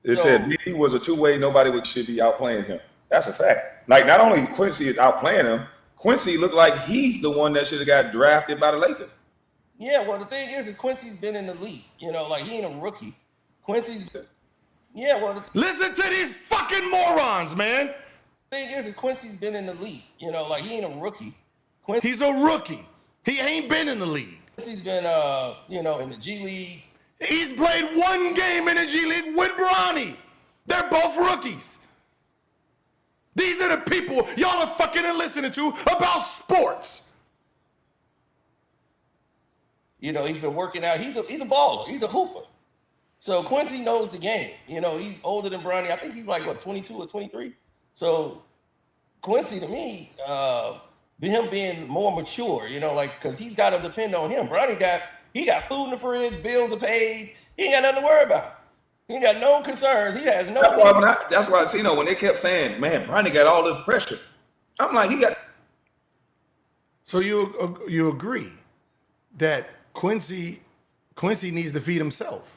It said he was a two-way. Nobody should be outplaying him. That's a fact. Like, not only Quincy is outplaying him, Quincy looked like he's the one that should have got drafted by the Lakers. Yeah, well, the thing is Quincy's been in the league. Like, he ain't a rookie. Quincy's been. Yeah, well. Listen to these fucking morons, man. The thing is Quincy's been in the league. Like, he ain't a rookie. He's a rookie. He ain't been in the league. Quincy's been, in the G League. He's played one game in the G League with Bronny. They're both rookies. These are the people y'all are fucking listening to about sports. He's been working out. He's a baller. He's a hooper. So Quincy knows the game. He's older than Bronny. I think he's like, 22 or 23? So Quincy, to me, him being more mature, because he's got to depend on him. Bronny got food in the fridge, bills are paid. He ain't got nothing to worry about. He ain't got no concerns. He has no. That's why when they kept saying, man, Bronny got all this pressure. I'm like, he got. So you agree that Quincy needs to feed himself.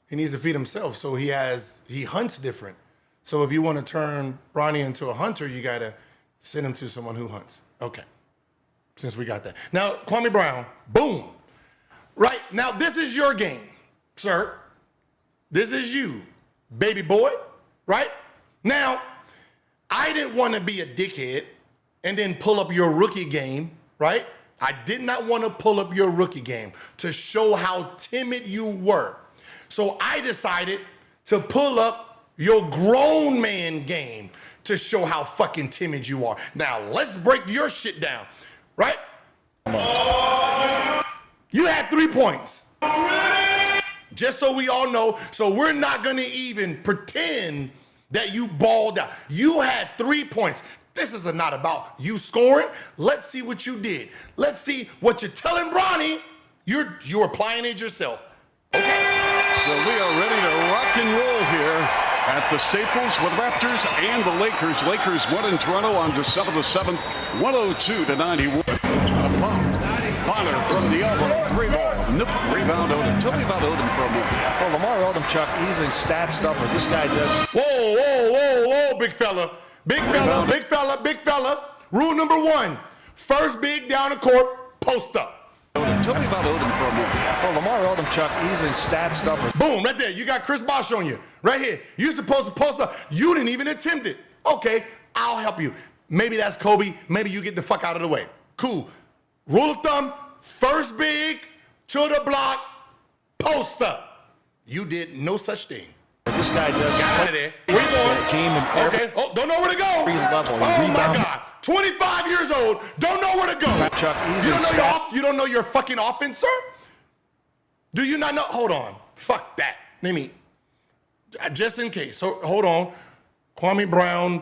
He needs to feed himself, so he hunts different. So if you want to turn Bronny into a hunter, you got to send him to someone who hunts. Okay, since we got that. Now, Kwame Brown, boom. Right, now this is your game, sir. This is you, baby boy, right? Now, I didn't want to be a dickhead and then pull up your rookie game, right? I did not want to pull up your rookie game to show how timid you were. So I decided to pull up your grown man game to show how fucking timid you are. Now, let's break your shit down, right? You had 3 points. Just so we all know, so we're not gonna even pretend that you balled out. You had 3 points. This is not about you scoring. Let's see what you did. Let's see what you're telling Bronny. You're applying it yourself. Okay. So we are ready to rock and roll here at the Staples with Raptors and the Lakers. Lakers won in Toronto on December the 7th, 102-91. A pump. Bonner from the elbow. 3-ball. Nope. Rebound Odom. Tell me about Odom for a moment. Well, Lamar Odom, Chuck, he's a stat stuffer. This guy does. Whoa, big fella. Big fella. Rule number 1. First big down the court, post up. Tell me about Odom for a moment. Well, Lamar Odom, Chuck, he's a stat stuffer. Boom, right there. You got Chris Bosh on you. Right here. You're supposed to post up. You didn't even attempt it. Okay, I'll help you. Maybe that's Kobe. Maybe you get the fuck out of the way. Cool. Rule of thumb, first big to the block, post up. You did no such thing. This guy does. Get out of there. Where you going? Game in okay. Oh, don't know where to go. Level. Oh my God. 25 years old. Don't know where to go. Chuck, you don't know your fucking offense, sir? Do you not know? Hold on. Fuck that. Let me. Just in case. So, hold on. Kwame Brown.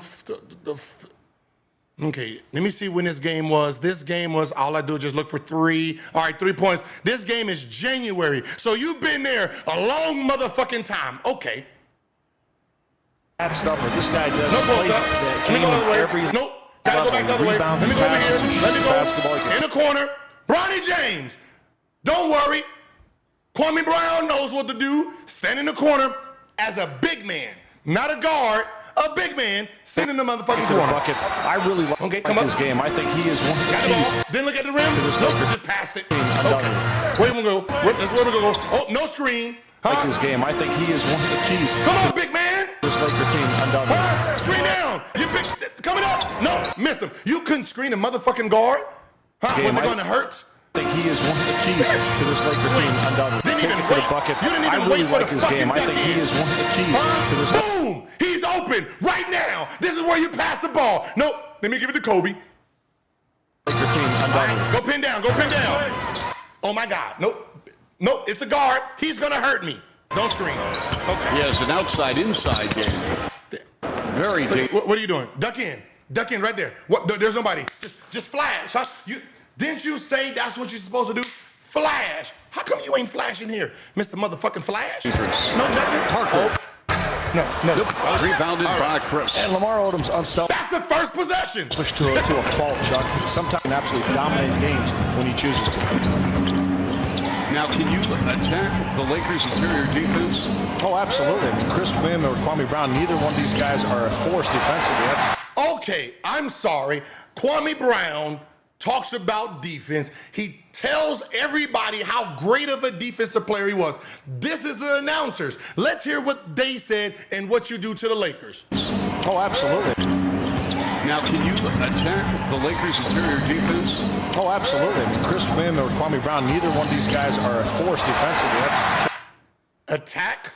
Okay, let me see when this game was. This game was, all I do is just look for 3. All right, 3 points. This game is January. So you've been there a long motherfucking time. Okay. That stuffer. This guy does. No post up. Let me go the other way. Nope. Gotta go back the other way. Let me go over here. Let me go in the corner. Bronny James. Don't worry. Kwame Brown knows what to do. Stand in the corner as a big man, not a guard. A big man sitting in the motherfucking corner. Bucket. I really like this game. I think he is one of the keys. Then look at the rim. Nope, just passed it. Okay. Where we gonna go? That's where we gonna go. Oh, no screen. Huh? Like this game. I think he is one of the keys. Come on, big man. Laker team undoubtedly. Screen down. Coming up. No, missed him. You couldn't screen a motherfucking guard. Was it going to hurt? I think he is one of the keys to this Laker team undoubtedly. Take it to the bucket. You didn't even I really wait for like the his fucking game. I think he is one of the keys to this. Boom! He's open right now. This is where you pass the ball. Nope. Let me give it to Kobe. Laker team undoubtedly. Go pin down. Go pin down. Oh my God. Nope. It's a guard. He's gonna hurt me. Don't screen. Okay. He has an outside-inside game. Very deep. What are you doing? Duck in. Duck in right there. What? There's nobody. Just flash. Huh? Didn't you say that's what you're supposed to do? Flash. How come you ain't flashing here, Mr. Motherfucking Flash? No, nothing. Parker. No. Nope. Rebounded by Chris. And Lamar Odom's unselfish. That's the first possession. Push to a fault, Chuck. Sometimes can absolutely dominate games when he chooses to. Now, can you attack the Lakers' interior defense? Oh, absolutely. I mean, Chris Wim or Kwame Brown, neither one of these guys are a force defensively. Okay, I'm sorry. Kwame Brown talks about defense. He tells everybody how great of a defensive player he was. This is the announcers. Let's hear what they said and what you do to the Lakers. Oh, absolutely. Now, can you attack the Lakers' interior defense? Oh, absolutely. I mean, Chris Wim or Kwame Brown, neither one of these guys are a force defensively. Attack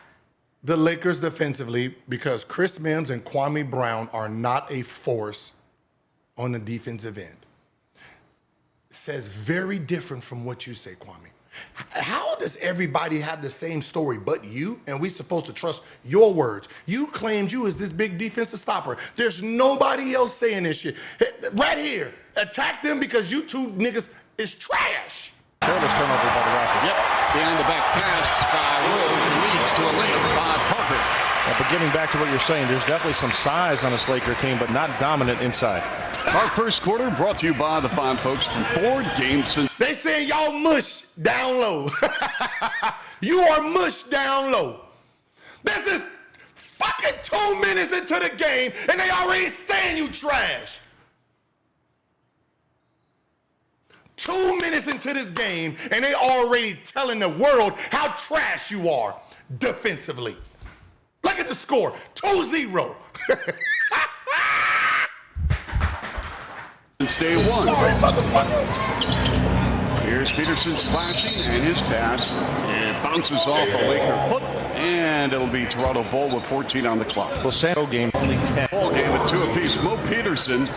the Lakers defensively because Chris Mims and Kwame Brown are not a force on the defensive end. Says very different from what you say, Kwame. How does everybody have the same story but you, and we supposed to trust your words? You claimed you as this big defensive stopper. There's nobody else saying this shit. Right here, attack them because you two niggas is trash. Careless turnover by the Raptors. Yep, behind the back pass by Rose leads to a layup by Parker. But getting back to what you're saying, there's definitely some size on this Laker team, but not dominant inside. Our first quarter brought to you by the fine folks from Ford Games. They saying y'all mush down low. You are mush down low. This is fucking 2 minutes into the game, and they already saying you trash. 2 minutes into this game, and they already telling the world how trash you are defensively. Look at the score, 2-0. Day one. Sorry, motherfucker. Here's Peterson slashing, and his pass. It bounces off a Laker foot, and it'll be Toronto Ball with 14 on the clock. Well, Santo game only 10. Ball game at 2 apiece. Mo Peterson,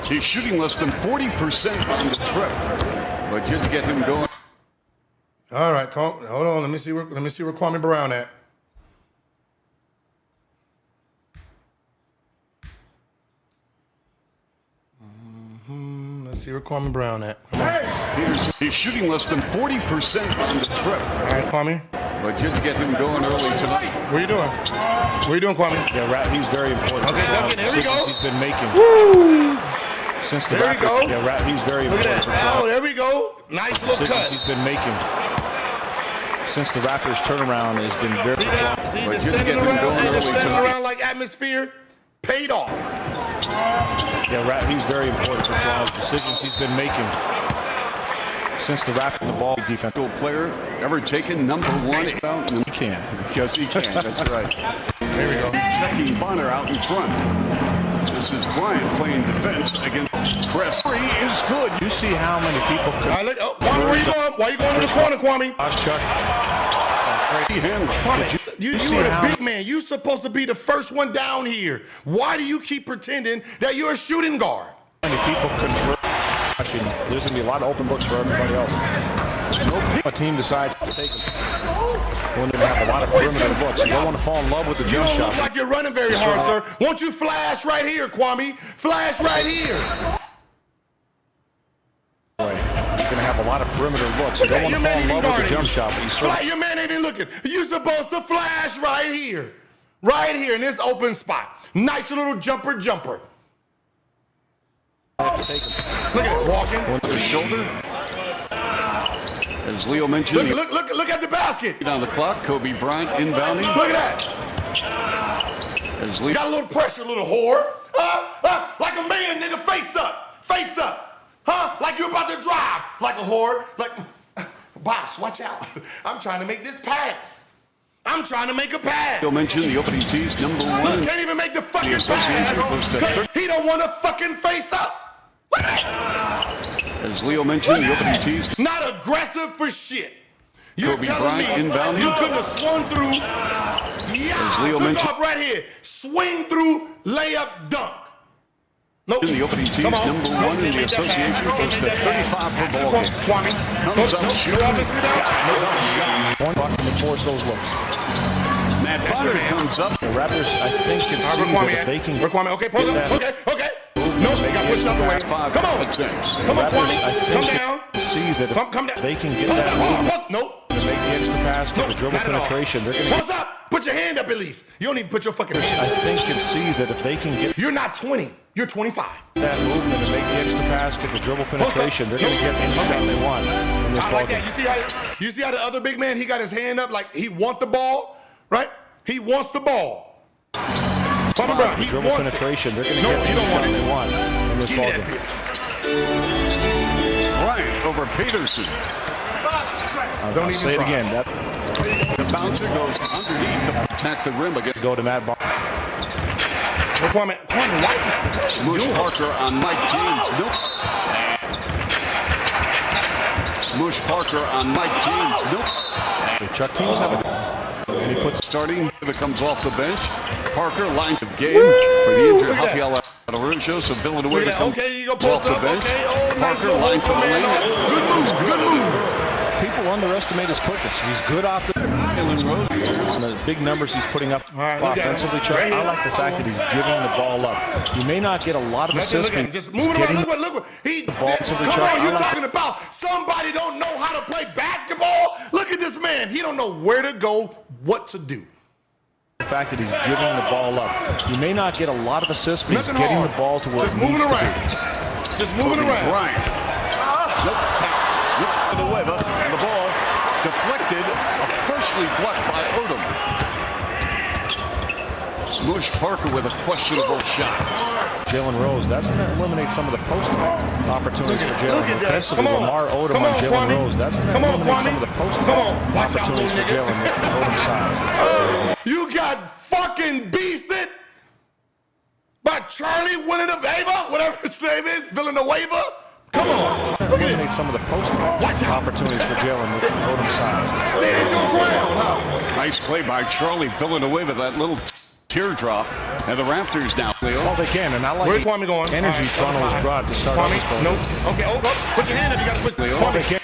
he's shooting less than 40% on the trip, but didn't get him going. All right, hold on. Let me see where Kwame Brown at. Let's see where Kwame Brown at. Peterson, he's shooting less than 40% on the trip. All right, Kwame. But didn't get him going early tonight. What are you doing? What are you doing, Kwame? Yeah, he's very important. Okay, Duncan, here we go. He's been making. Woo! Since the there we go. Yeah, he's very Look important. at that. Oh, there we go. Nice little cut. He's been making. Since the Raptors turnaround has been very. See that? See the standing around like atmosphere paid off. Yeah, he's very important for Toronto's decisions he's been making since the Raptors the ball defense. Player ever taken number one? He can. Because he can. That's right. There we go. Checking Bonner out in front. This is Bryant playing defense against Chris. He is good. You see how many people could. Kwame, where you going? Why you going to the corner, Kwame? Chuck. Kwame, you are the big man. You're supposed to be the first one down here. Why do you keep pretending that you're a shooting guard? How many people convert? There's going to be a lot of open looks for everybody else. A team decides to take them. When they have a lot of perimeter looks. You don't want to fall in love with the jump shot. You don't look like you're running very hard, sir. Won't you flash right here, Kwame? Flash right here. You're going to have a lot of perimeter looks. You don't want to fall in love with the jump shot. Your man ain't even looking. You're supposed to flash right here. Right here in this open spot. Nice little jumper. Look at it, walking. On the shoulder. As Leo mentioned. Look at the basket. On the clock, Kobe Bryant inbounding. Look at that. As Leo got a little pressure, little whore. Like a man, nigga, face up. Face up. Huh? Like you're about to drive. Like a whore. Like, boss, watch out. I'm trying to make this pass. I'm trying to make a pass. You'll mention the opening tees, number one. Look, can't even make the fucking The association goes to pass. He don't want to fucking face up. As Leo mentioned, the opening tees. Not aggressive for shit. You're Kobe telling Bryant me inbound. you couldn't have swung through. Yeah, Leo took mentioned- off right here. Swing through, layup, dunk. Nope. In the opening tees, number one in the association goes to 35 per ball game. Kwame. Comes up shooting. One bucket to force those looks. Matt Potter comes up. The Raptors, I think, can see that if they can Kwame, okay, pause up. Okay. No, they got pushed out the way. Come on. Come on, Kwame. Come down. See that if Come down. they can get Pause that up. move Pause. Nope. to make the extra pass, get the dribble not at all. penetration, they're going to Pause up. Put your hand up at least. You don't even put your fucking I hand up. think can see that if they can get You're not 20. You're 25. that movement to make the extra pass, get the dribble penetration, they're going to get any shot they want in this I ball like game. that. You see how the other big man, he got his hand up like he want the ball, right? He wants the ball. Kwame Brown, he dribble wants penetration, it. they're going to No, get you any don't shot want it. they want in this Give ball me game. that bitch. Bryant over Peterson. Don't even Say it try. again. That The bouncer goes underneath to protect the rim again. go to Matt Bar. Well, Kwame, why is Smoosh Parker on Mike James. Nope. Smoosh Parker on Mike James. Nope. The Chuck teams have a and he puts Starting that comes off the bench. Parker line of game for the injured Look at Rafael Araujo. So Villanueva Look at that. comes Okay, you go off post the up. bench. Okay, oh, nice Parker little line to the man. lane. Good move. Good move. people underestimate his quickness. He's good off the some of the big numbers he's putting up right, look at offensively, him. Chuck. Right here. I like the fact that he's giving the ball up. You may not get a lot of assists. Look at him. Just move it around. Look what he. ball Come to the Chuck. on, you're I like talking about somebody don't know how to play basketball. Look at this man. He don't know where to go, what to do. The fact that he's giving the ball up. You may not get a lot of assists, but he's Nothing getting hard. the ball to where Just it moving needs to around. be. Just moving around. Bryant. Nope, tap. Nope, Villanueva. And the ball deflected, partially blocked by Odom. Smoosh Parker with a questionable shot. Jalen Rose, that's going to eliminate some of the post opportunities for Look Jalen. at that. Defensively, Come on. Lamar Odom Come on on, Jalen Kwame. Rose. That's going to Come on, eliminate Kwame. some of the post Come on. Watch out, opportunities for little Jalen with Odom size. You got fucking beasted by Charlie Villanueva, whatever his name is, Villanueva. Come on. Look at Eliminate this. some of the post opportunities for Jalen with Odom size. Stand your ground, huh? Nice play by Charlie Villanueva, that little teardrop. And the Raptors now, Leo. Oh, they can, and I like Where's the Kwame going? energy All right, Toronto other has side. brought to start off this ball. Nope. Okay, oh, put your hand up. You got to put. Leo. Kwame,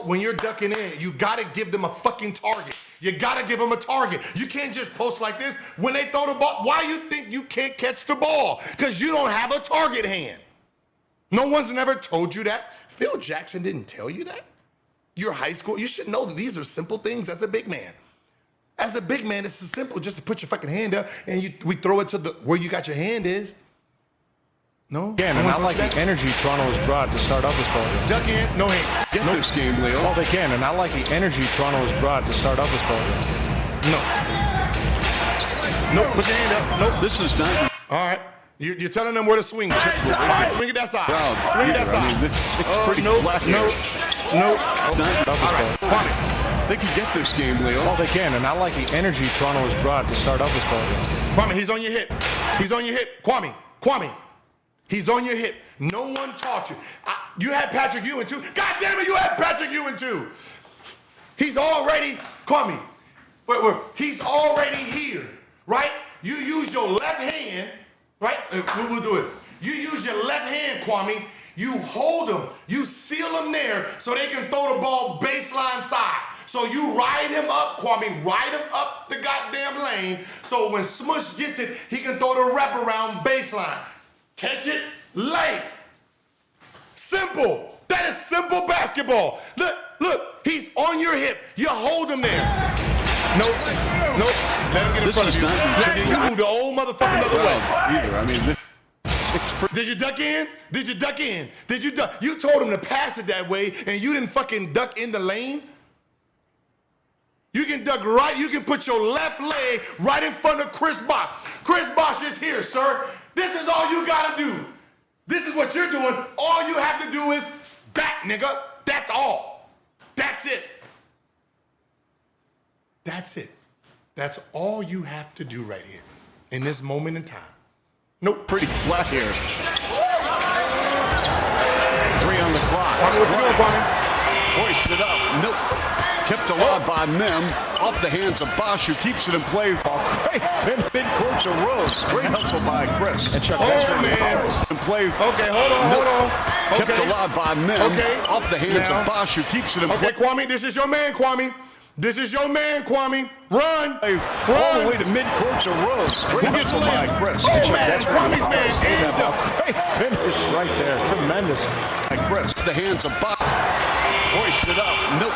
when you're ducking in, you got to give them a fucking target. You got to give them a target. You can't just post like this. When they throw the ball, why you think you can't catch the ball? Because you don't have a target hand. No one's never told you that. Phil Jackson didn't tell you that. You're high school. You should know that these are simple things as a big man. As a big man, it's simple just to put your fucking hand up and we throw it to where you got your hand is. No? Again, No and one I told like you the that? energy Toronto has brought to start off this ball game. Duck in, no hand. Get this game, Leo. Oh, they can, and I like the energy Toronto has brought to start off this ball game. No, put your hand up. Nope. This is not. All right. You're telling them where to swing. All right, swing it that side. Swing it that I mean, side. it's pretty no, flat no, here. no. Not- All right, Kwame. They can get this game, Leo. Oh, they can, and I like the energy Toronto has brought to start off this ball game. Kwame, he's on your hip. He's on your hip. Kwame. He's on your hip. No one taught you. You had Patrick Ewing too. God damn it, you had Patrick Ewing too. He's already, Kwame, wait. He's already here, right? You use your left hand, right? We'll do it. You use your left hand, Kwame. You hold them. You seal them there so they can throw the ball baseline side. So you ride him up, Kwame, ride him up the goddamn lane so when Smush gets it, he can throw the wraparound baseline. Catch it, lay. Simple. That is simple basketball. Look, he's on your hip. You hold him there. Nope. Let him get in This front is of you. not- You move the old motherfucker the other way. Either. I mean, Did you duck in? Did you duck in? Did you duck? You told him to pass it that way, and you didn't fucking duck in the lane? You can duck right. You can put your left leg right in front of Chris Bosh. Chris Bosh is here, sir. This is all you gotta do. This is what you're doing. All you have to do is back, nigga. That's all. That's it. That's it. That's all you have to do right here in this moment in time. Nope. Pretty flat here. 3 on the clock. Kwame, what you doing, Kwame? Hoisted up. Nope. Kept alive by Mim. Off the hands of Bosch, who keeps it in play. Great fin midcourt to Rose. Great hustle by Chris. And Chuck, man. In play. Okay, hold on. Kept Okay. alive by Mim. Okay. Off the hands of Bosch, who keeps it in play. Okay, Kwame, this is your man, Kwame. This is your man, Kwame. Run. All the way to midcourt to Rose. Great hustle by Chris. Oh, man, Kwame's man. Great finish right there. Tremendous. By Chris. The hands of Bosch. Hoisted up. Nope.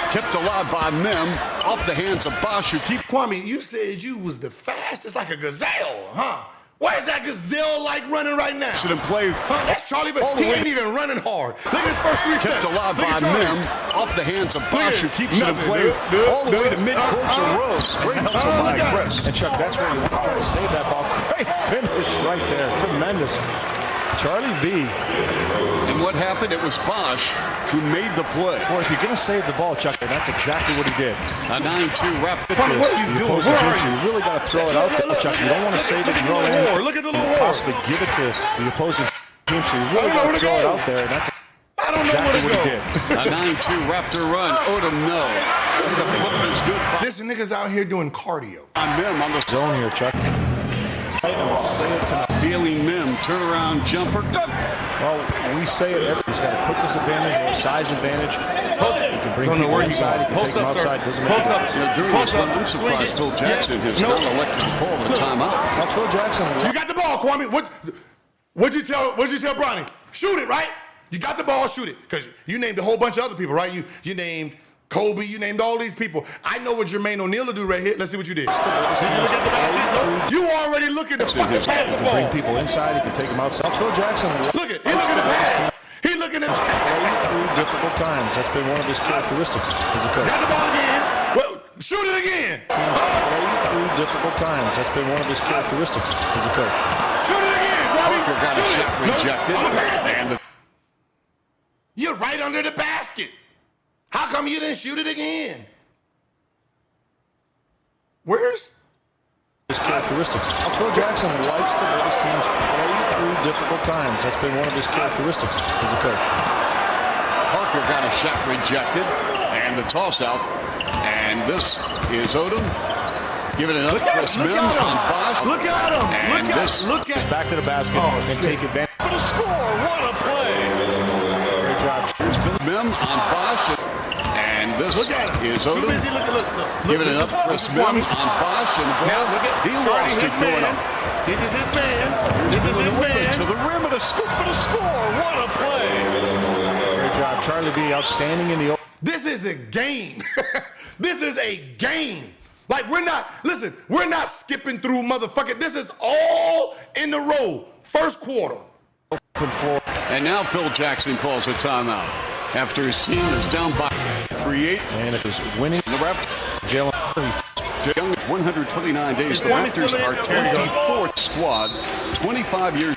Kept alive by Mim. Off the hands of Bosch, who keep... Kwame, you said you was the fastest like a gazelle, huh? Where's that gazelle like running right now? Sit and play. Huh? That's Charlie, but he ain't even running hard. Look at his first 3 steps. Kept alive Look by at Charlie. Mim. Off the hands of Bosch, who keeps it in Nothing, play. All the way to midcourt to Rose. Great hustle by Chris. And Chuck, that's where you want to save that ball. Great finish right there. Tremendous. Charlie V. And what happened? It was Bosch who made the play. Well, if you're going to save the ball, Chuck, that's exactly what he did. A 9-2 wrap. What are you doing? Where are you? You really got to throw it out there, Chuck. You don't want to save it and roll in. Look at the little and whore. possibly give it to the opposing team, so you really got to throw it out there. And that's exactly what he did. A 9-2 Raptor run. Odom, no. The Clippers good. This nigga's out here doing cardio. On Mim on the zone here, Chuck. I'll say it tonight. Feeling Mim, turnaround jumper. Good. Well, we say it. He's got a quickness advantage or a size advantage. You can bring people inside. You can take them outside. Doesn't make a difference. During this one, I'm surprised Phil Jackson has not elected to call the timeout. Well, Phil Jackson. You got the ball, Kwame. What'd you tell Bronny? Shoot it, right? You got the ball, shoot it. Because you named a whole bunch of other people, right? You named Kobe, you named all these people. I know what Jermaine O'Neal will do right here. Let's see what you did. Did you look at the basket? You already looking to fucking pass the ball. Bring people inside. You can take them outside. Phil Jackson. Look at, he looking to pass. He looking at play through difficult times. That's been one of his characteristics as a coach. Got the ball again. Well, shoot it again. Play through difficult times. That's been one of his characteristics as a coach. Shoot it again, Robbie. Parker got a shot rejected. I'm a pass it. And You're right under the basket. How come you didn't shoot it again? Where's his characteristics? Phil Jackson likes to let his teams play through difficult times. That's been one of his characteristics as a coach. Parker got a shot rejected, and the toss out. And this is Odom. Giving it up to Mim on Bosch. Look at him. Look at him. Back to the basket and take advantage. For the score, what a play. Great job. Here's Mim on Bosch. And this is Odom. Giving it up to Mim on Bosch. And now look at he lost it going up. This is his man. This is his man. To the rim and a scoop for the score. What a play. Great job. Charlie B. Outstanding in the... This is a game. This is a game. Like, we're not skipping through, motherfucker. This is all in a row. First quarter. Open floor. And now Phil Jackson calls a timeout after his team is down by 3-8. And it is winning. The rep. Jalen. Young is 129 days. The Raptors are 24th squad. 25 years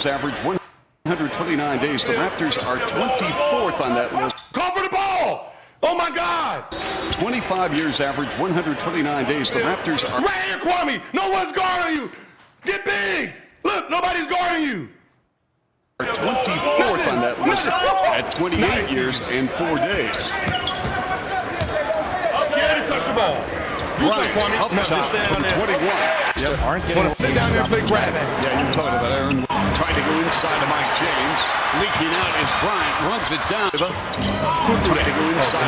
average. 129 days. The Raptors are 24th on that list. Call for the ball. Oh, my God. 25 years average, 129 days. The Raptors are... Right here, Kwame. No one's guarding you. Get big. Look, nobody's guarding you. 24th on that list at 28 years and 4 days. Scared to touch the ball. You say, Kwame. Up top from 21. Yep. Want to sit down there and play grab bag. Yeah, you're talking about Aaron trying to go inside to Mike James. Leaking out as Bryant runs it down. Trying to go inside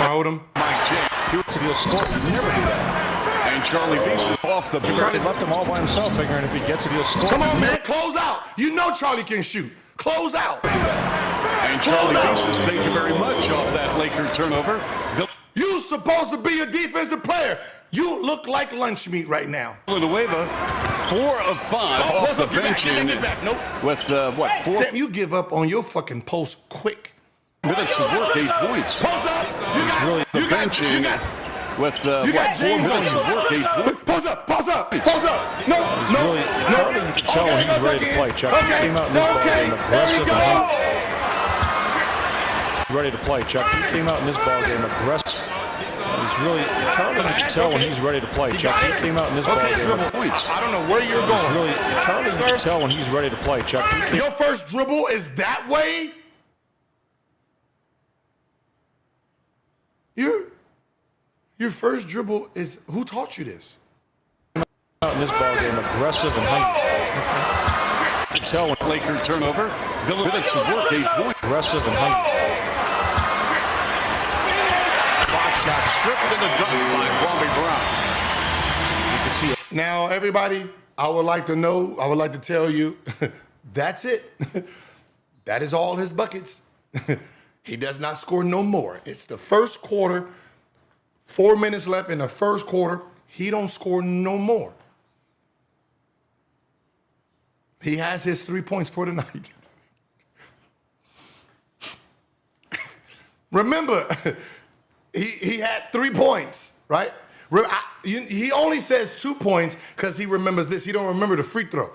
Mike James. He wants to be a score. You never do that. And Charlie Beason off the... Charlie left him all by himself, figuring if he gets it, he'll score. Come on, man. Close out. You know Charlie can shoot. Close out. And Charlie Beason, thank you very much, off that Laker turnover. You supposed to be a defensive player. You look like lunch meat right now. Villanueva, 4 of 5 off the bench. Get back. Nope. With, 4? Damn, you give up on your fucking post quick. Minutes of work, 8 points. Post up. You got with 4 James minutes of work, 8 points. Pause up. No. Charlie, you can tell when he's ready to play. Chuck, he came out in this ball game aggressive. Ready to play, Chuck. He came out in this ball game aggressive. He's really Charlie can tell when he's ready to play. Chuck, he came out in this ball game. I don't know where you're going. Charlie can tell when he's ready to play. Chuck, your first dribble is that way? Your first dribble is, who taught you this? Out in this ball game, aggressive and hungry. Tell when Laker turnover. Minutes of work, 8 points. Aggressive and hungry. Fox got stripped in the dunk by Kwame Brown. You can see it. Now, everybody, I would like to tell you, that's it. That is all his buckets. He does not score no more. It's the first quarter, 4 minutes left in the first quarter. He don't score no more. He has his 3 points for the night. Remember, he had 3 points, right? He only says 2 points because he remembers this. He don't remember the free throw.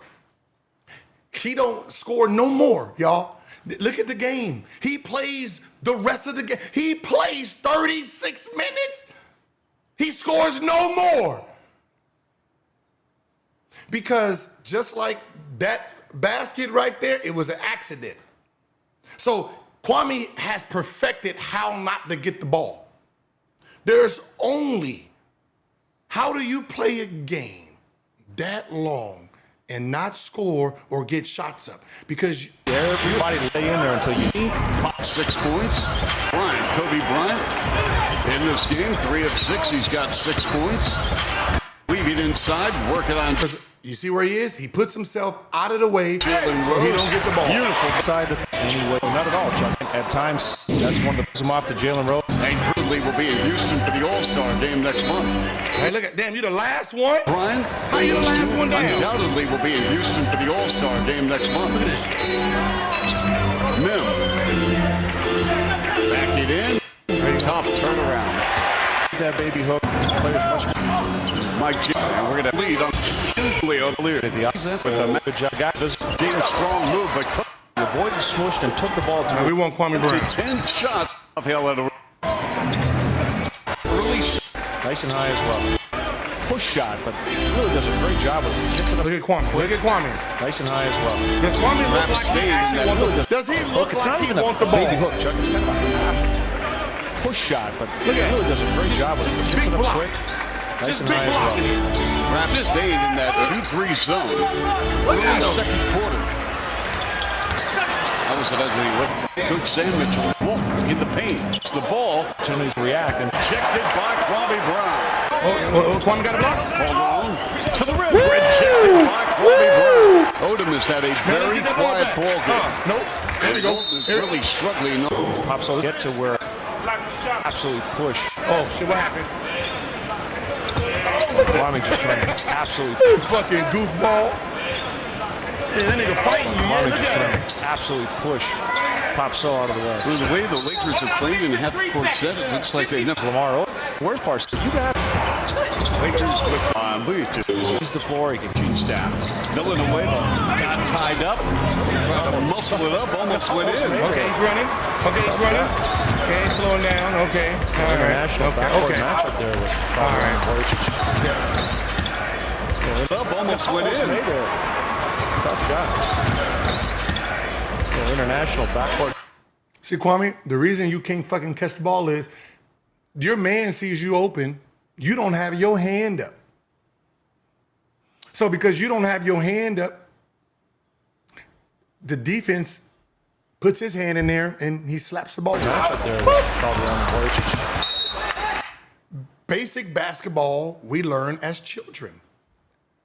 He don't score no more, y'all. Look at the game. He plays the rest of the game. He plays 36 minutes. He scores no more. Because just like that basket right there, it was an accident. So Kwame has perfected how not to get the ball. There's only, how do you play a game that long and not score or get shots up? Because everybody lay in there until you eat. 6 points. Kobe Bryant in this game, 3 of 6. He's got 6 points. Weaving inside, working on. You see where he is? He puts himself out of the way so he don't get the ball. Beautiful side of anyway. Not at all, Chuck. At times, that's one that puts him off to Jalen Rose. And Crudley will be in Houston for the All-Star game next month. Hey, look at, damn, you the last one? Brian, how you the last one down? Undoubtedly will be in Houston for the All-Star game next month. Look at this. Mim. Back it in. Tough turnaround. That baby hook. Players much. Mike James. And we're going to lead on Leo Lear. With a good job. James strong move, but avoided smushed and took the ball to. We want Kwame Brown. 10 shots of hell at a release. Nice and high as well. Push shot, but really does a great job with it. Gets it up. Look at Kwame. Look at Kwame. Nice and high as well. Does Kwame look like he actually wants the ball? Does he look like he wants the ball? Baby hook, Chuck. It's kind of a half push shot, but look at really does a great job with it. Gets it up quick. Nice and high as well. Raps stayed in that 2-3 zone. Early second quarter. That was an ugly look. Coach Sandwich in the paint. It's the ball. Opportunities to react and checked it by Kwame Brown. Kwame got a block. Hold on. To the rim. Checked by Kwame Brown. Odom has had a very quiet ball game. Nope. There we go. Is really struggling. Pops so get to where absolutely push. Oh shit! What happened? Kwame just trying to absolutely fucking goofball. Yeah, that nigga fighting you. Kwame just trying to absolutely push. Pop so out of the way. Well, the way the Lakers are playing in half court set, it looks like they never. Lamar, where's Parsons? You got Lakers with he's the floor. He can staff. Villanueva got tied up. Tried to muscle it up, almost went in. Okay, he's running. Okay, he's running. Okay, he's slowing down. Okay. All right. International Okay. matchup there with all right. Up, almost went in. Tough shot. International backcourt. See, Kwame, the reason you can't fucking catch the ball is your man sees you open. You don't have your hand up. So because you don't have your hand up, the defense puts his hand in there and he slaps the ball. Basic basketball we learn as children.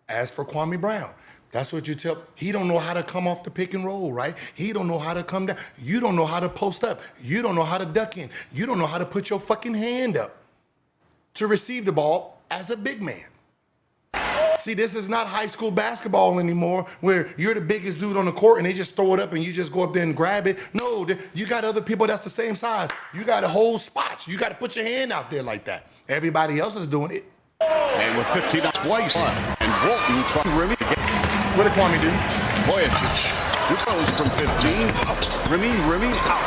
As for Kwame Brown, that's what you tell. He don't know how to come off the pick and roll, right? He don't know how to come down. You don't know how to post up. You don't know how to duck in. You don't know how to put your fucking hand up to receive the ball as a big man. See, this is not high school basketball anymore where you're the biggest dude on the court and they just throw it up and you just go up there and grab it. No, you got other people that's the same size. You got to hold spots. You got to put your hand out there like that. Everybody else is doing it. And with 15 twice, and Walton trying Remy again. What did Kwame do? Boyacic, who goes from 15. Remy out.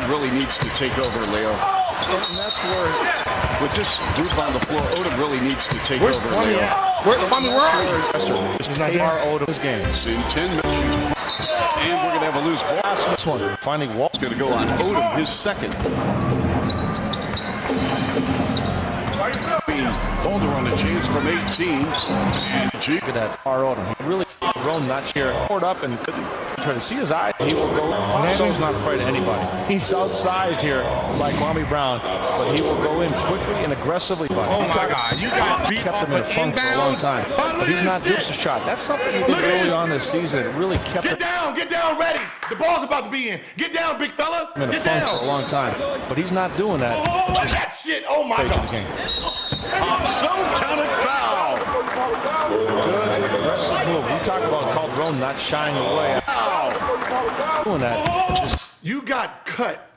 Really needs to take over, Leo. And that's where, with this dude on the floor, Odom really needs to take Where's over. Kwame at? Kwame, where are you? Just take our Odom's games. In 10 minutes. And we're going to have a loose ball. This one, finding Wall. It's going to go on Odom, his second. Boulder on a chance from 18. And Look at that, our Odom. He really grown that chair poured up and try to see his eye. He will go. Ponso's not afraid of anybody. He's outsized here by Kwame Brown, but he will go in quickly and aggressively. Oh my God, you got beat kept off him in a of funk for a long time, but he's not duped a shot. That's something he did early on this season. It really kept him Get down, ready. The ball's about to be in. Get down, big fella. in a Get funk down. for a long time, but he's not doing that. Oh, that shit. Oh my Stage of God. the game. So counted foul. Good aggressive move. We talk about Calderon not shying away. Doing that. Just You got cut.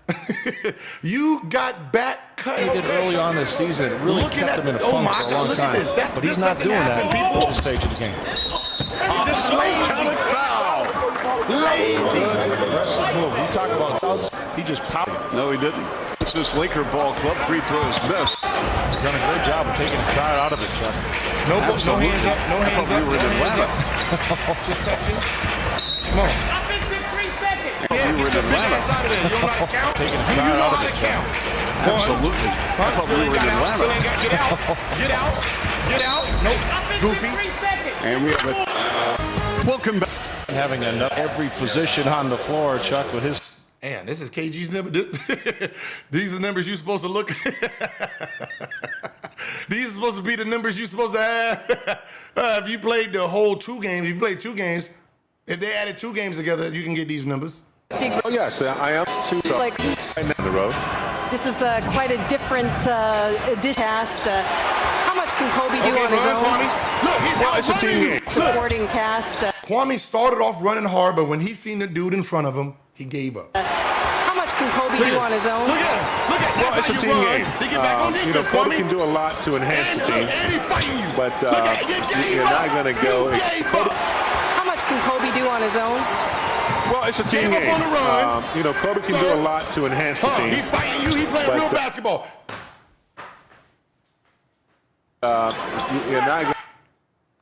You got back cut. he did early on this season. It really Looking kept at him in a the- oh funk my for a God, long look at time, this. That's- but this he's not doesn't doing happen, that people. at this stage of the game. Just So counted foul. lazy. Good aggressive move. We talk about outs. He just popped. No, he didn't. It's this Laker ball club. Free throws missed. He's done a great job of taking the crowd out of it, Chuck. No hands up. No I hands thought up. we were in No hands Atlanta. up. Just touching. Come on. Yeah, we were get in your big Atlanta. ass out of there. You don't know how to count? Taking the Do you crowd know out how of to it, count? Absolutely. I thought Still we ain't were in got out. Still Atlanta. ain't got. Get out. Get out. Get out. Nope. Goofy. And we have a welcome back. Having every position on the floor, Chuck, with his. Man, this is KG's number. These are numbers you're supposed to look. These are supposed to be the numbers you're supposed to have. If you played the whole 2 games, if you played 2 games, if they added 2 games together, you can get these numbers. Oh, yes, I am too. Like, down the road. this is quite a different edition cast. How much can Kobe do on his own? Kwame. Look, he's Well, it's a team game. Supporting cast. Kwame started off running hard, but when he seen the dude in front of him, he gave up. How much can Kobe do on his own? Look at him. Look at Well, that's it's a how team you run. game. They get back on defense, Kobe Kwame. can do a lot to enhance the team, And he fighting you. but you're not going to go. How much can Kobe do on his own? Well, it's a team Gave up game. on the run. Kobe can do a lot to enhance the team. He fighting you. He playing But, real basketball. You're not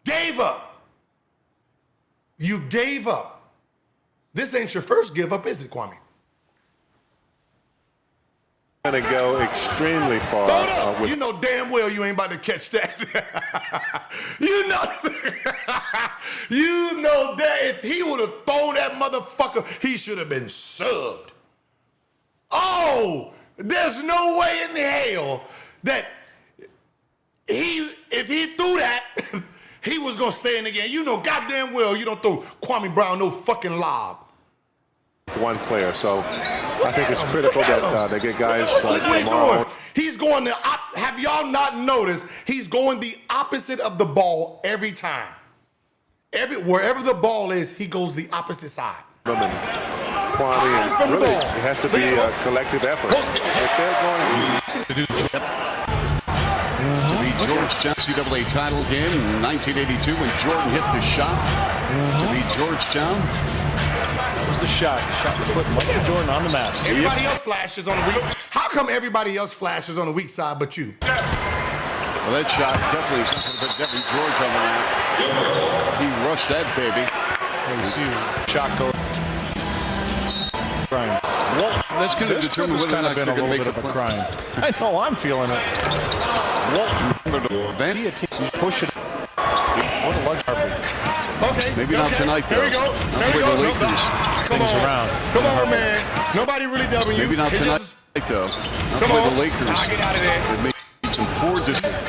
Gave up. You gave up. This ain't your first give up, is it, Kwame? going to go extremely far. Hold up. You know damn well you ain't about to catch that. you know that if he would have thrown that motherfucker, he should have been subbed. Oh, there's no way in hell that if he threw that, he was going to stay in the game. You know goddamn well you don't throw Kwame Brown no fucking lob. one player, so I think it's critical that they get guys like Look what he's Lamar. doing. He's going the have y'all not noticed? He's going the opposite of the ball every time. Wherever the ball is, he goes the opposite side. Kwame, and really, it has to be a collective effort. If they're going to do to be Georgetown NCAA title game in 1982 when Jordan hit the shot. To be Georgetown. Was the shot to put Michael Jordan on the map. Everybody else flashes on the weak. How come everybody else flashes on the weak side but you? Well, that shot definitely is something to put Debbie George on the map. He rushed that baby. You see shot go. Crime. Well, that's going to determine whether or not been they're a going to little make bit the of a crime. I know, I'm feeling it. Push it. What a large carpet. Okay. Maybe not tonight, though. Here we go. Not Here we for go. the Lakers. Come on. Around. Come on, man. Nobody really dubbing you. Maybe not It tonight, just- though. Not Come for on. the Lakers. I'll get out of there. They made some poor decisions.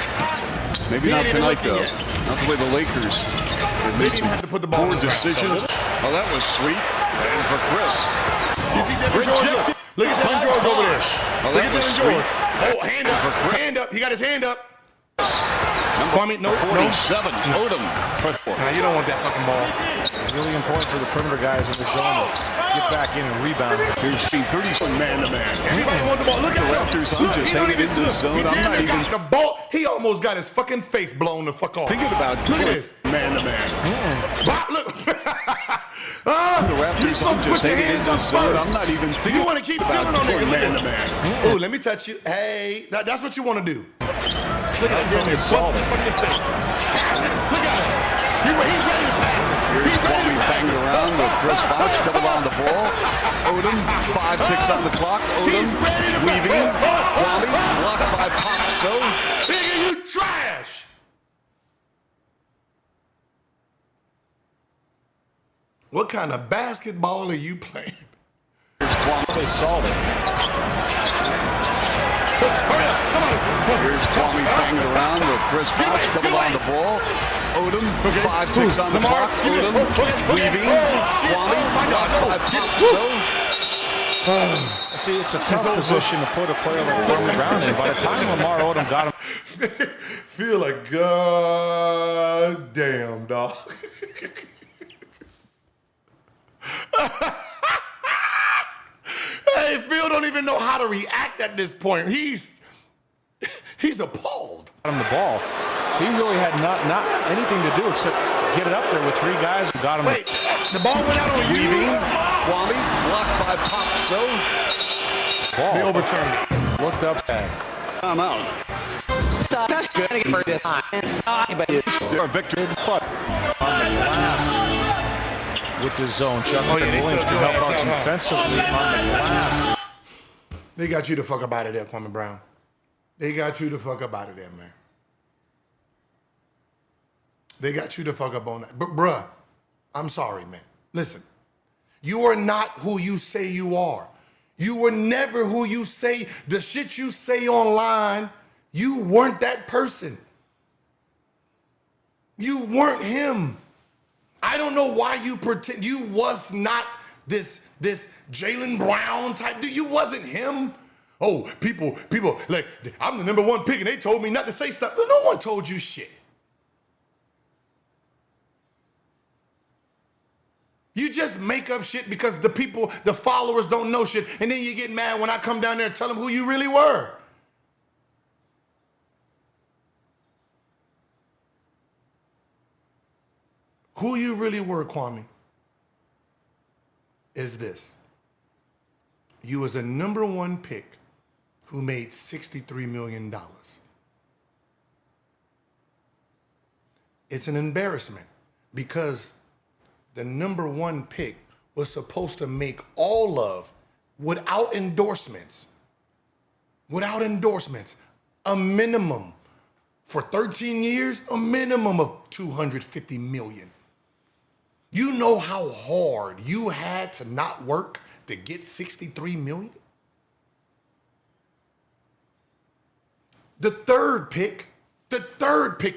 Maybe He not ain't even tonight, looking though. yet. Not the way the Lakers. They made didn't some have to put the ball poor on the ground, decisions. Oh, that was sweet. And for Chris. You see Devin George? Look at Devin George over there. Oh, Look that at was Devin sweet. George. Oh, hand up. Hand up. He got his hand up. Kwame, no, 47, Odom. Now you don't want that fucking ball. It's really important for the perimeter guys in the zone to get back in and rebound. Here's 30 man-to-man. Everybody want the ball. Look at him. Raptors, I'm Look, just he don't hanging even in the zone. He I'm damn not near even got the ball. He almost got his fucking face blown the fuck off. thinking about Look at this. man-to-man. Bop, look. The Raptors, I'm just hitting in the zone. I'm not even thinking. You want to keep feeling on niggas. man to man. Oh, let me touch you. Hey, that's what you want to do. Look at that damn near bust his fucking face. Pass it. Look at him. He ready to pass it. Here's Kwame banging around with Chris Bosh, double on the ball. Odom, 5 ticks on the clock. Odom weaving. Kwame blocked by Pop. So, nigga, you trash. What kind of basketball are you playing? Here's Kwame. They solved it. Hurry up, somebody. Here's Kwame banging around with Chris Bosh, double on the ball. Odom, 5 ticks on the clock. Odom weaving. Kwame blocked by Pop. So, see, it's a tough position to put a player like Kwame Brown in. By the time Lamar Odom got him, feel like goddamn dog. Hey, Phil don't even know how to react at this point. He's appalled. got him the ball. He really had not anything to do except get it up there with 3 guys who got him. Wait, the ball went out on you. weaving. Kwame blocked by Pop. So, Ball. They overturned it. Looked up at. I'm out. Their victory on the glass with the zone. Chuck Williams can help out defensively on the glass. They got you the fuck up out of there, Kwame Brown. They got you the fuck up out of there, man. They got you the fuck up on that. But bruh, I'm sorry, man. Listen, you are not who you say you are. You were never who you say. The shit you say online, you weren't that person. You weren't him. I don't know why you pretend you was not this Jaylen Brown type dude. You wasn't him. Oh, people, like, I'm the #1 pick and they told me not to say stuff. No one told you shit. You just make up shit because the followers don't know shit, and then you get mad when I come down there and tell them who you really were. Who you really were, Kwame, is this. You was a #1 pick who made $63 million. It's an embarrassment because the #1 pick was supposed to make all of, without endorsements, a minimum for 13 years, a minimum of $250 million. You know how hard you had to not work to get $63 million? The third pick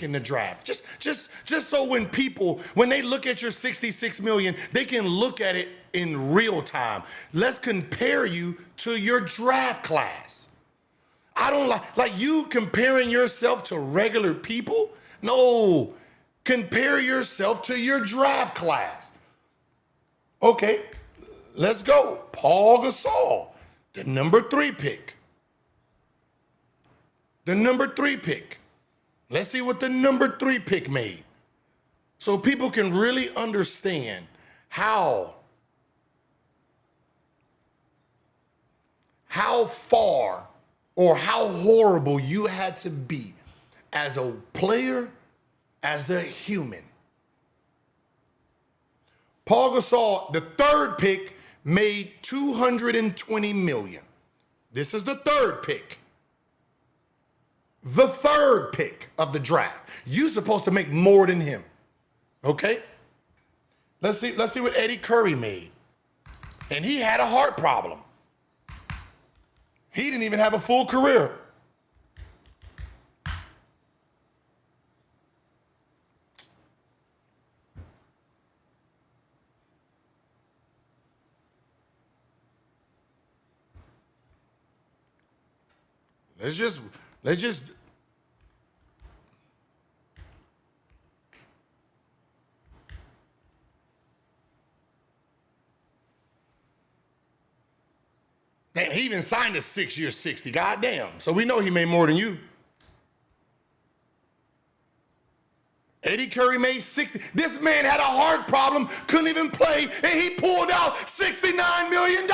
in the draft. Just so when they look at your $66 million, they can look at it in real time. Let's compare you to your draft class. I don't like you comparing yourself to regular people. No, compare yourself to your draft class. Okay, let's go. Paul Gasol, the #3 pick. The #3 pick. Let's see what the #3 pick made. So people can really understand how far or how horrible you had to be as a player, as a human. Paul Gasol, the 3rd pick, made $220 million. This is the 3rd pick. The 3rd pick of the draft. You're supposed to make more than him. Okay? Let's see what Eddie Curry made. And he had a heart problem. He didn't even have a full career. Let's just Damn, he even signed a 6-year 60. Goddamn. So we know he made more than you. Eddie Curry made 60. This man had a heart problem, couldn't even play, and he pulled out $69 million.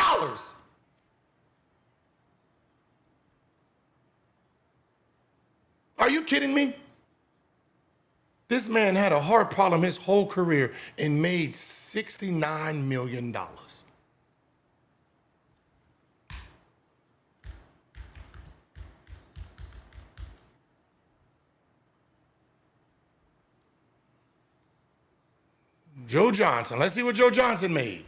Are you kidding me? This man had a heart problem his whole career and made $69 million. Joe Johnson. Let's see what Joe Johnson made.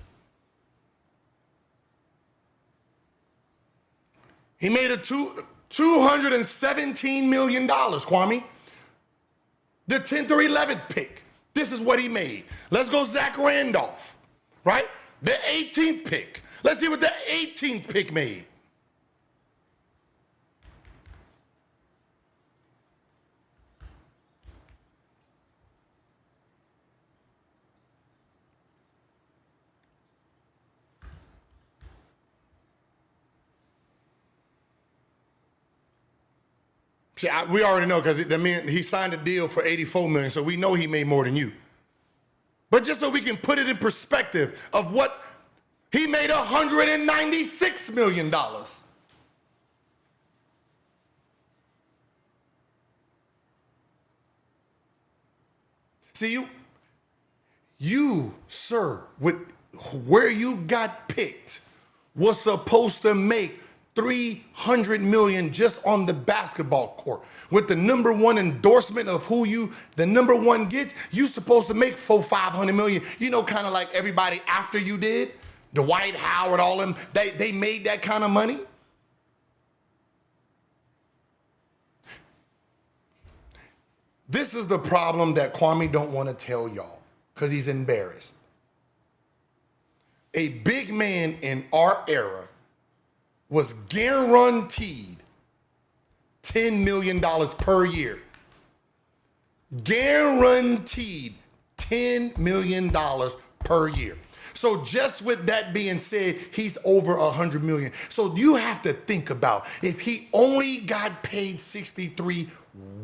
He made $217 million, Kwame. The 10th or 11th pick. This is what he made. Let's go Zach Randolph, right? The 18th pick. Let's see what the 18th pick made. See, we already know because he signed a deal for $84 million, so we know he made more than you. But just so we can put it in perspective of what he made, $196 million. See, you, sir, with where you got picked, was supposed to make $300 million just on the basketball court. With the number one endorsement of who the number one gets, you supposed to make $500 million. You know, kind of like everybody after you did. Dwight Howard, all them, they made that kind of money. This is the problem that Kwame don't want to tell y'all because he's embarrassed. A big man in our era was guaranteed $10 million per year. Guaranteed $10 million per year. So just with that being said, he's over $100 million. So you have to think about if he only got paid 63,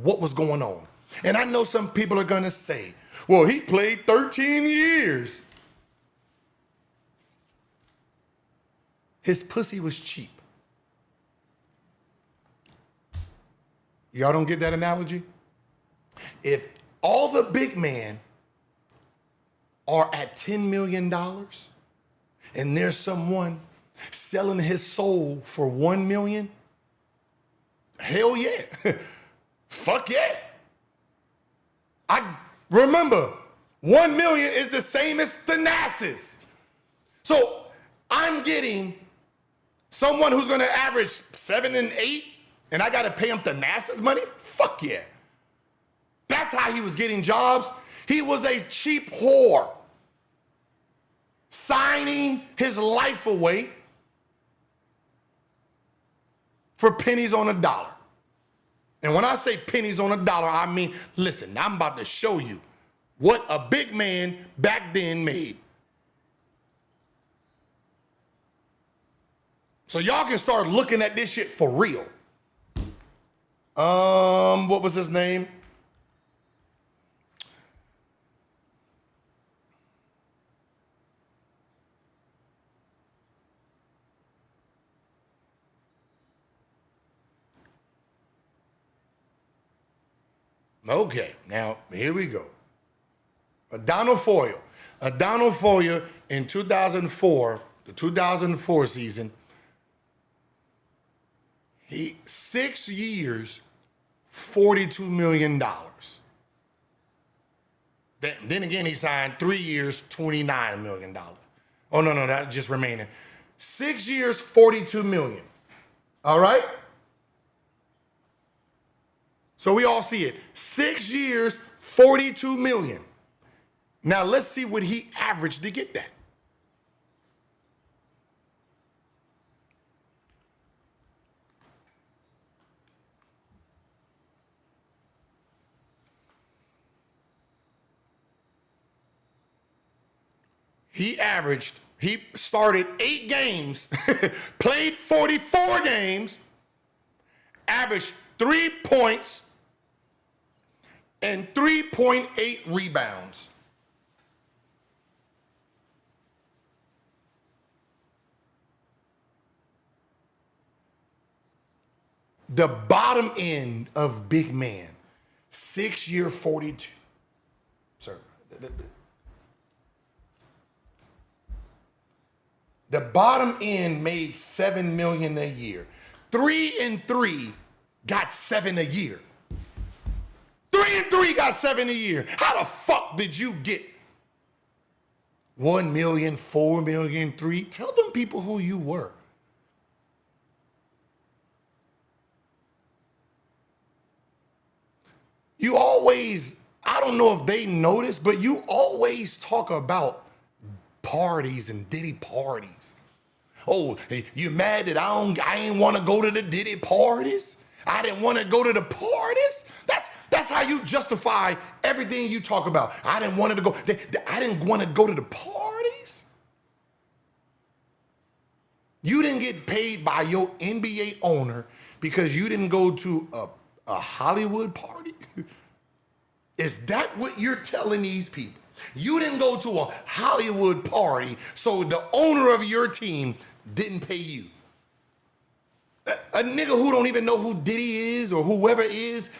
what was going on? And I know some people are gonna say, well, he played 13 years. His pussy was cheap. Y'all don't get that analogy? If all the big men are at $10 million and there's someone selling his soul for $1 million, hell yeah. Fuck yeah. I remember, $1 million is the same as Thanasis. So I'm getting someone who's gonna average 7 and 8, and I gotta pay him Thanasis money? Fuck yeah. That's how he was getting jobs. He was a cheap whore, signing his life away for pennies on a dollar. And when I say pennies on a dollar, I mean, listen, I'm about to show you what a big man back then made. So y'all can start looking at this shit for real. What was his name? Okay, now here we go. Adonal Foyle. Adonal Foyle in 2004, the 2004 season, 6 years, $42 million. Then again, he signed 3 years, $29 million. Oh, no, that's just remaining. 6 years, $42 million. All right? So we all see it. 6 years, $42 million. Now let's see what he averaged to get that. He started 8 games, played 44 games, averaged 3 points, and 3.8 rebounds. The bottom end of big man, 6-year 42. Sir. The bottom end made $7 million a year. 3 and 3 got 7 a year. 3 and 3 got 7 a year. How the fuck did you get 1 million, 4 million, 3? Tell them people who you were. You always, I don't know if they notice, but you always talk about parties and Diddy parties. Oh, you mad that I ain't want to go to the Diddy parties? I didn't want to go to the parties? That's how you justify everything you talk about. I didn't want to go to the parties. You didn't get paid by your NBA owner because you didn't go to a Hollywood party? Is that what you're telling these people? You didn't go to a Hollywood party, so the owner of your team didn't pay you. A nigga who don't even know who Diddy is or whoever is,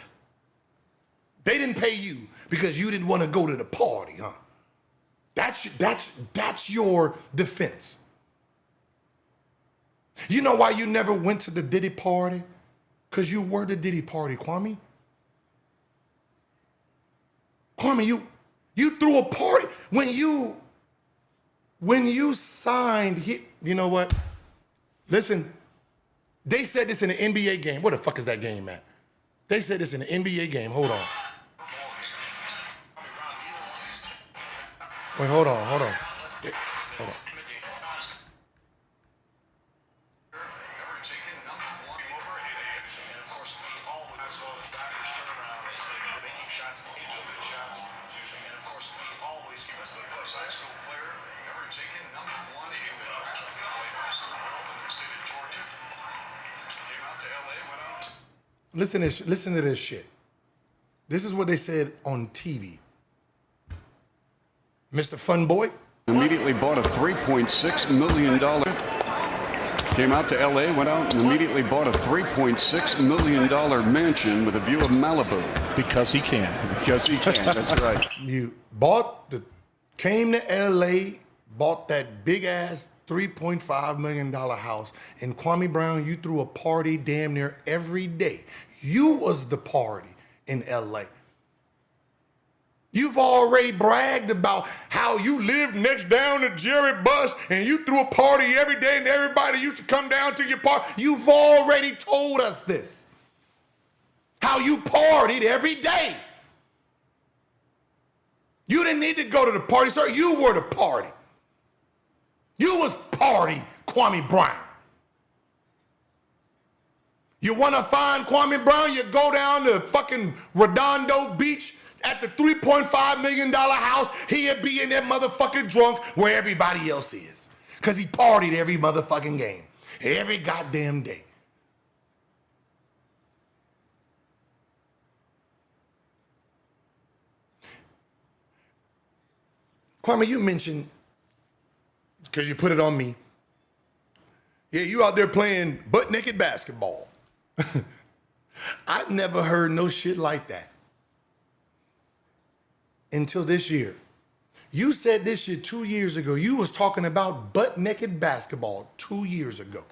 they didn't pay you because you didn't want to go to the party, huh? That's your defense. You know why you never went to the Diddy party? Because you were the Diddy party, Kwame. Kwame, you threw a party when you signed. You know what? Listen, they said this in an NBA game. Where the fuck is that game at? They said this in an NBA game. Hold on. Wait, hold on. Hold on. Listen to this shit. This is what they said on TV. Mr. Fun Boy immediately bought a $3.6 million. Came out to LA, went out and immediately bought a $3.6 million mansion with a view of Malibu. Because he can. Because he can, that's right. You came to LA, bought that big ass $3.5 million house. And Kwame Brown, you threw a party damn near every day. You was the party in LA. You've already bragged about how you lived next down to Jerry Buss and you threw a party every day and everybody used to come down to your party. You've already told us this. How you partied every day. You didn't need to go to the party, sir. You were the party. You was party Kwame Brown. You want to find Kwame Brown, you go down to fucking Redondo Beach at the $3.5 million house. He'll be in that motherfucking drunk where everybody else is. Because he partied every motherfucking game. Every goddamn day. Kwame, you mentioned, because you put it on me, yeah, you out there playing butt-naked basketball. I've never heard no shit like that until this year. You said this shit 2 years ago. You was talking about butt-naked basketball 2 years ago.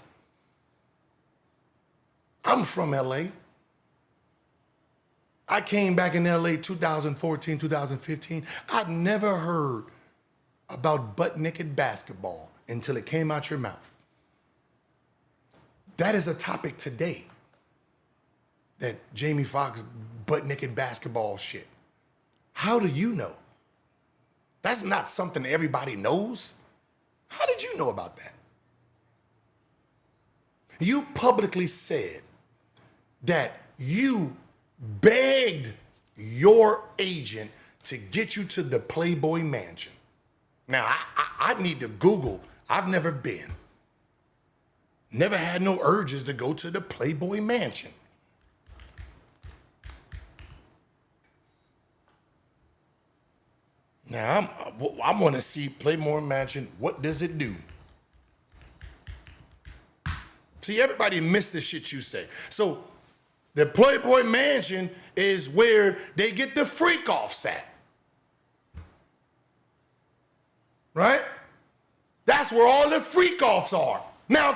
I'm from LA. I came back in LA 2014, 2015. I'd never heard about butt-naked basketball until it came out your mouth. That is a topic today. That Jamie Foxx butt-naked basketball shit. How do you know? That's not something everybody knows. How did you know about that? You publicly said that you begged your agent to get you to the Playboy Mansion. Now, I need to Google. I've never been. Never had no urges to go to the Playboy Mansion. Now, I want to see Playboy Mansion. What does it do? See, everybody missed the shit you say. So, the Playboy Mansion is where they get the freak offs at. Right? That's where all the freak offs are. Now,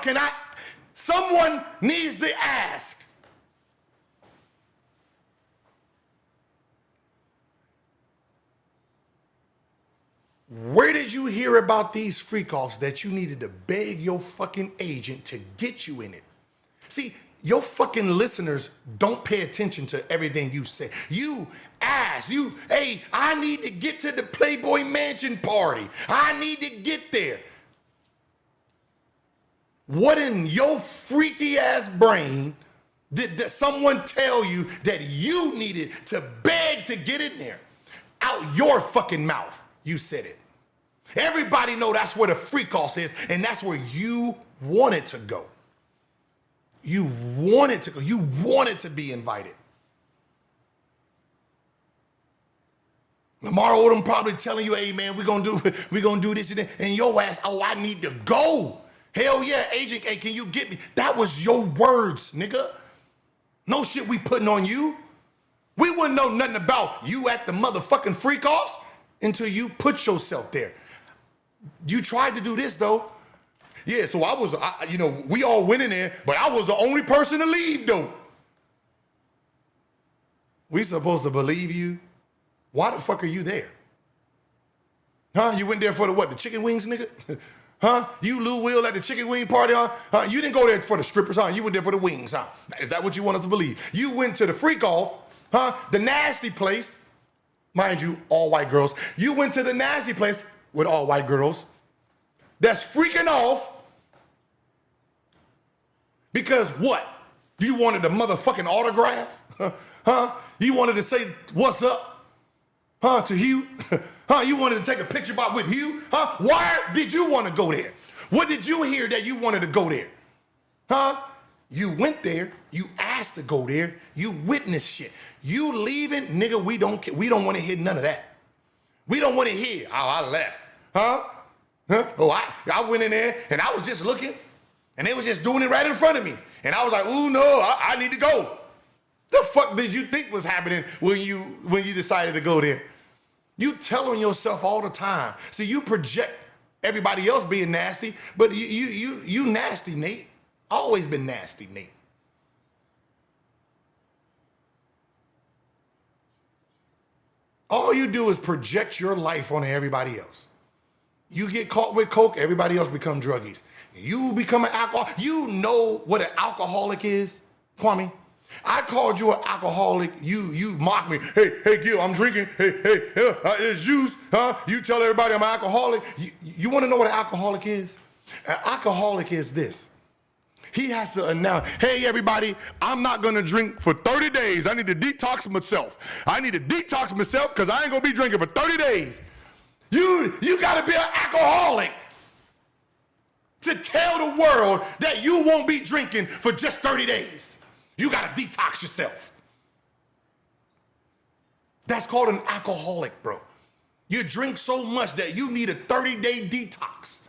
someone needs to ask. Where did you hear about these freak offs that you needed to beg your fucking agent to get you in it? See, your fucking listeners don't pay attention to everything you say. You ask, hey, I need to get to the Playboy Mansion party. I need to get there. What in your freaky ass brain did someone tell you that you needed to beg to get in there? Out your fucking mouth, you said it. Everybody know that's where the freak offs is, and that's where you wanted to go. You wanted to go. You wanted to be invited. Lamar Odom probably telling you, hey man, we're gonna do this and that, and your ass, oh, I need to go. Hell yeah, agent, hey, can you get me? That was your words, nigga. No shit we putting on you. We wouldn't know nothing about you at the motherfucking freak offs until you put yourself there. You tried to do this though. Yeah, so we all went in there, but I was the only person to leave though. We supposed to believe you? Why the fuck are you there? Huh? You went there for the what? The chicken wings, nigga? Huh? You Lou Will at the chicken wing party, huh? You didn't go there for the strippers, huh? You went there for the wings, huh? Is that what you want us to believe? You went to the freak off, huh? The nasty place. Mind you, all white girls. You went to the nasty place with all white girls that's freaking off because what? You wanted a motherfucking autograph? Huh? You wanted to say what's up? Huh? To Hugh? Huh? You wanted to take a picture with Hugh? Huh? Why did you want to go there? What did you hear that you wanted to go there? Huh? You went there, you asked to go there, you witnessed shit. You leaving, nigga, we don't want to hear none of that. We don't want to hear, oh, I left. Huh? Oh, I went in there and I was just looking and they was just doing it right in front of me. And I was like, ooh, no, I need to go. The fuck did you think was happening when you decided to go there? You tell on yourself all the time. See, you project everybody else being nasty, but you nasty, Nate. Always been nasty, Nate. All you do is project your life on everybody else. You get caught with coke, everybody else become druggies. You become an alcoholic. You know what an alcoholic is, Kwame? I called you an alcoholic. You mock me. Hey, Gil, I'm drinking. Hey, it's juice. Huh? You tell everybody I'm an alcoholic. You want to know what an alcoholic is? An alcoholic is this. He has to announce, hey, everybody, I'm not going to drink for 30 days. I need to detox myself. I need to detox myself because I ain't going to be drinking for 30 days. You got to be an alcoholic to tell the world that you won't be drinking for just 30 days. You got to detox yourself. That's called an alcoholic, bro. You drink so much that you need a 30-day detox.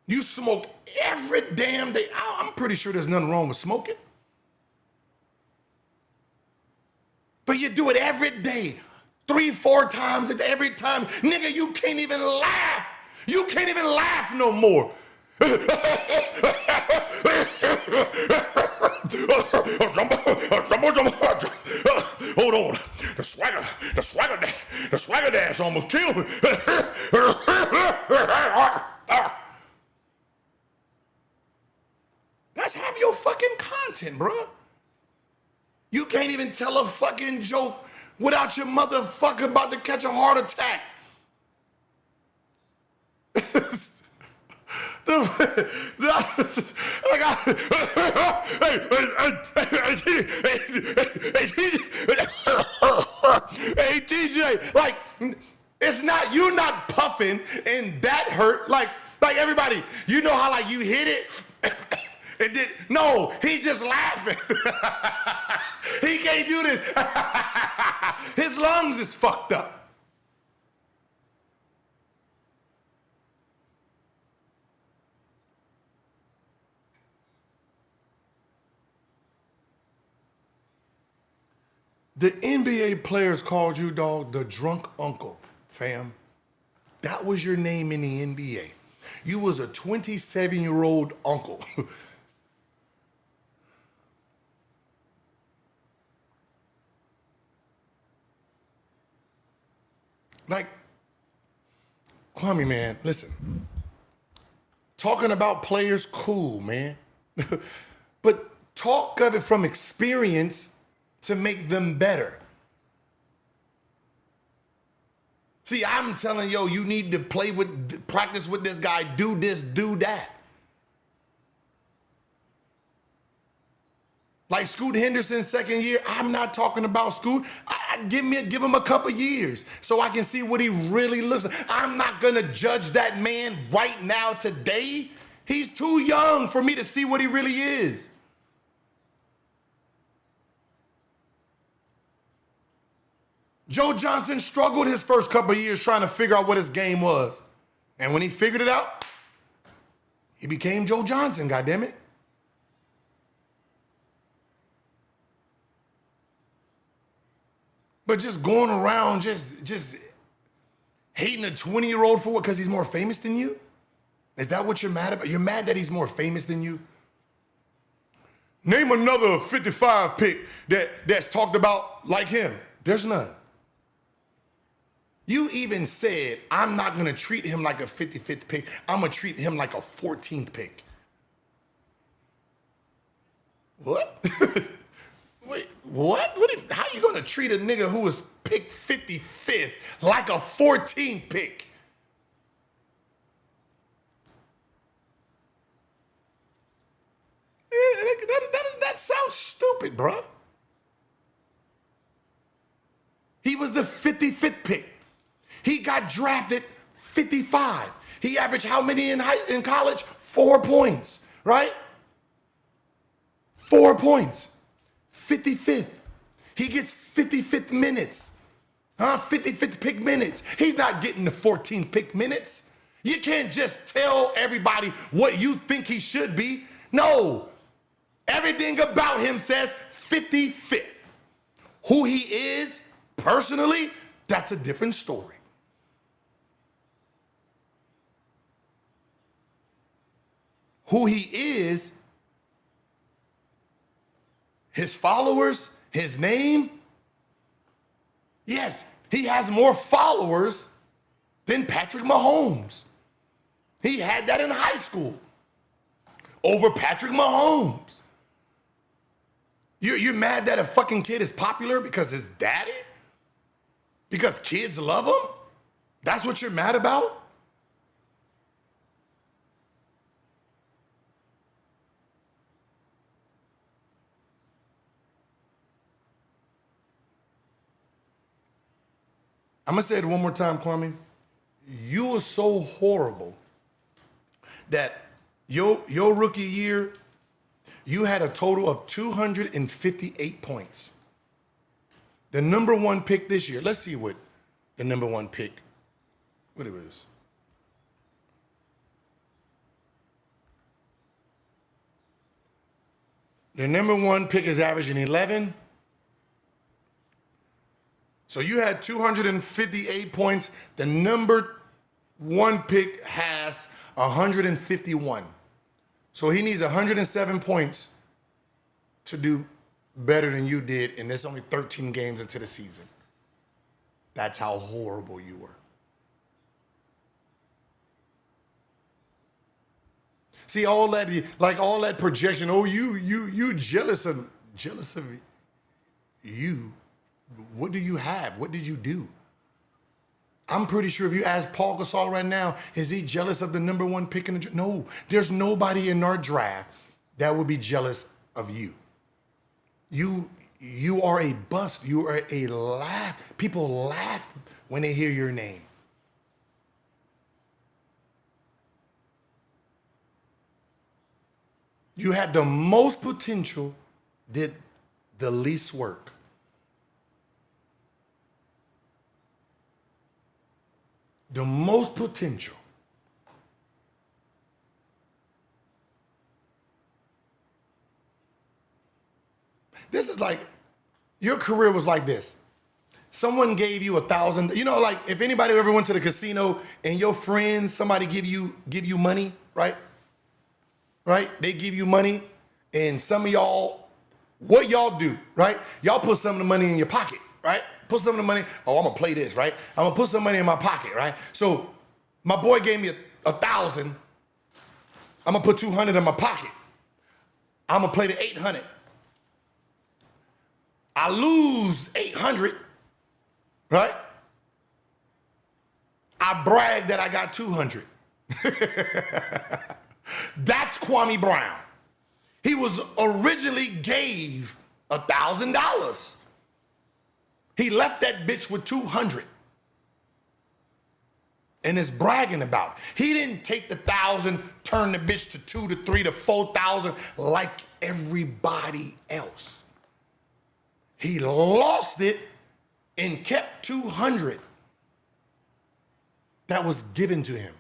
You smoke every damn day. I'm pretty sure there's nothing wrong with smoking. But you do it every day, 3-4 times every time. Nigga, you can't even laugh. You can't even laugh no more. Hold on. The swagger dance almost killed me. Let's have your fucking content, bro. You can't even tell a fucking joke without your motherfucker about to catch a heart attack. Hey, TJ, like, it's not, you're not puffing and that hurt. Like everybody, you know how like you hit it And then, no, he just laughing. He can't do this. His lungs is fucked up. The NBA players called you, dog, the drunk uncle, fam. That was your name in the NBA. You was a 27-year-old uncle. Like, Kwame, man, listen. Talking about players, cool, man. But talk of it from experience to make them better. See, I'm telling yo, you need to practice with this guy, do this, do that. Like Scoot Henderson's second year, I'm not talking about Scoot. Give him a couple years so I can see what he really looks like. I'm not gonna judge that man right now today. He's too young for me to see what he really is. Joe Johnson struggled his first couple of years trying to figure out what his game was. And when he figured it out, he became Joe Johnson, goddammit. But just going around just hating a 20-year-old for what? Because he's more famous than you? Is that what you're mad about? You're mad that he's more famous than you? Name another 55 pick that's talked about like him. There's none. You even said, I'm not going to treat him like a 55th pick. I'm going to treat him like a 14th pick. What? Wait, what? How you going to treat a nigga who was picked 55th like a 14th pick? That sounds stupid, bruh. He was the 55th pick. He got drafted 55. He averaged how many in college? 4 points, right? 4 points. 55th. He gets 55th minutes. 55th pick minutes. He's not getting the 14th pick minutes. You can't just tell everybody what you think he should be. No. Everything about him says 55th. Who he is, personally, that's a different story. Who he is, his followers, his name, yes, he has more followers than Patrick Mahomes. He had that in high school over Patrick Mahomes. You're mad that a fucking kid is popular because his daddy? Because kids love him? That's what you're mad about? I'm gonna say it one more time, Kwame. You were so horrible that your rookie year, you had a total of 258 points. The number one pick this year, let's see what the number one pick, what it was. The number one pick is averaging 11. So you had 258 points. The number one pick has 151. So he needs 107 points to do better than you did, and there's only 13 games into the season. That's how horrible you were. See, all that projection, oh, you jealous of you. What do you have? What did you do? I'm pretty sure if you ask Paul Gasol right now, is he jealous of the number one pick in the draft? No, there's nobody in our draft that would be jealous of you. You are a bust. You are a laugh. People laugh when they hear your name. You had the most potential, did the least work. The most potential. This is like, your career was like this. Someone gave you $1,000. You know, like if anybody ever went to the casino and your friends, somebody give you money, right? Right? They give you money, and some of y'all, what y'all do, right? Y'all put some of the money in your pocket, right? Put some of the money, oh, I'm gonna play this, right? I'm gonna put some money in my pocket, right? So my boy gave me $1,000. I'm gonna put 200 in my pocket. I'm gonna play the 800. I lose 800, right? I brag that I got 200. That's Kwame Brown. He was originally gave $1,000. He left that bitch with 200 and is bragging about it. He didn't take the 1,000, turn the bitch to 2 to 3 to 4,000 like everybody else. He lost it and kept 200 that was given to him.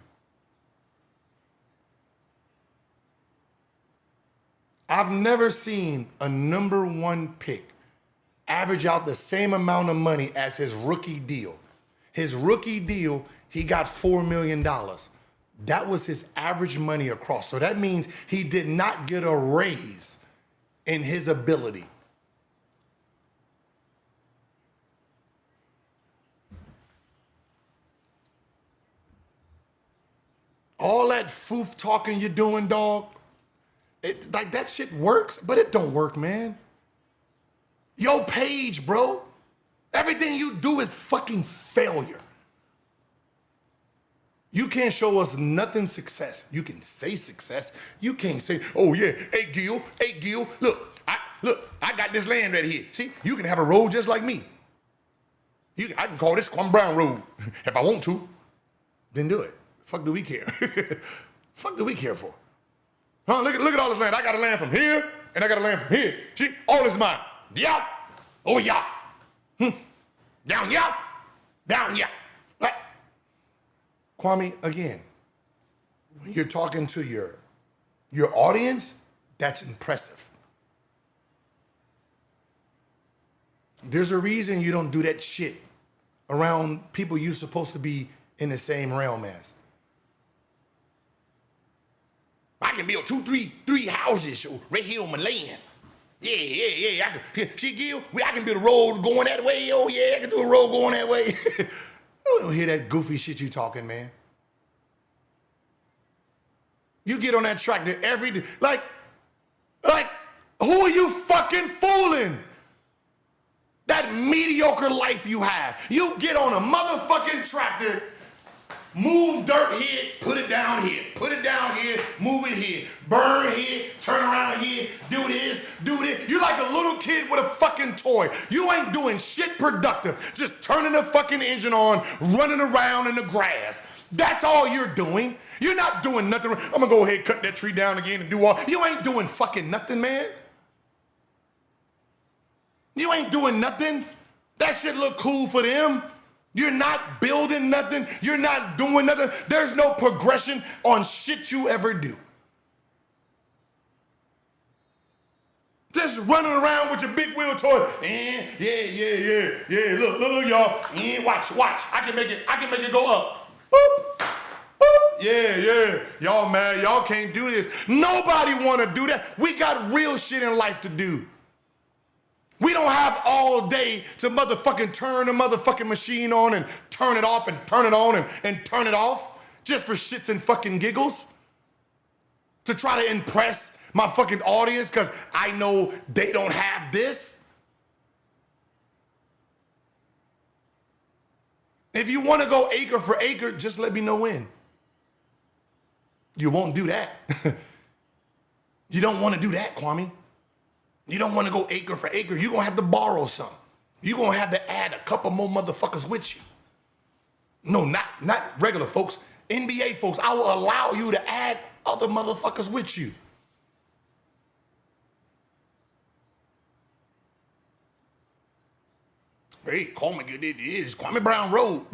I've never seen a #1 pick average out the same amount of money as his rookie deal. His rookie deal, he got $4 million. That was his average money across. So that means he did not get a raise in his ability. All that foof talking you're doing, dog, like that shit works, but it don't work, man. Your page, bro, everything you do is fucking failure. You can't show us nothing success. You can say success. You can't say, oh yeah, hey Gil, look, I got this land right here. See, you can have a road just like me. I can call this Kwame Brown Road if I want to. Then do it. Fuck do we care? Fuck do we care for? Huh? Look at all this land. I got a land from here, and I got a land from here. See, all is mine. Yeah. Oh yeah. Down yeah. Down yeah. Right. Kwame, again, when you're talking to your audience, that's impressive. There's a reason you don't do that shit around people you're supposed to be in the same realm as. I can build 2, 3 houses right here on my land. Yeah. See, Gil, I can build a road going that way. Oh, yeah, I can do a road going that way. I don't hear that goofy shit you talking, man. You get on that tractor every day. Like, who are you fucking fooling? That mediocre life you have. You get on a motherfucking tractor, move dirt here, put it down here, move it here, burn here, turn around here, do this. You're like a little kid with a fucking toy. You ain't doing shit productive, just turning the fucking engine on, running around in the grass. That's all you're doing. You're not doing nothing. I'm gonna go ahead, cut that tree down again and do all. You ain't doing fucking nothing, man. You ain't doing nothing. That shit look cool for them. You're not building nothing. You're not doing nothing. There's no progression on shit you ever do. Just running around with your big wheel toy. Yeah. Look, y'all. Watch. I can make it go up. Boop. Boop. Yeah. Y'all mad. Y'all can't do this. Nobody want to do that. We got real shit in life to do. We don't have all day to motherfucking turn the motherfucking machine on and turn it off and turn it on and turn it off just for shits and fucking giggles. To try to impress my fucking audience because I know they don't have this. If you want to go acre for acre, just let me know when. You won't do that. You don't want to do that, Kwame. You don't want to go acre for acre. You're going to have to borrow some. You're going to have to add a couple more motherfuckers with you. No, not regular folks. NBA folks, I will allow you to add other motherfuckers with you. hey, it is Kwame Brown Road.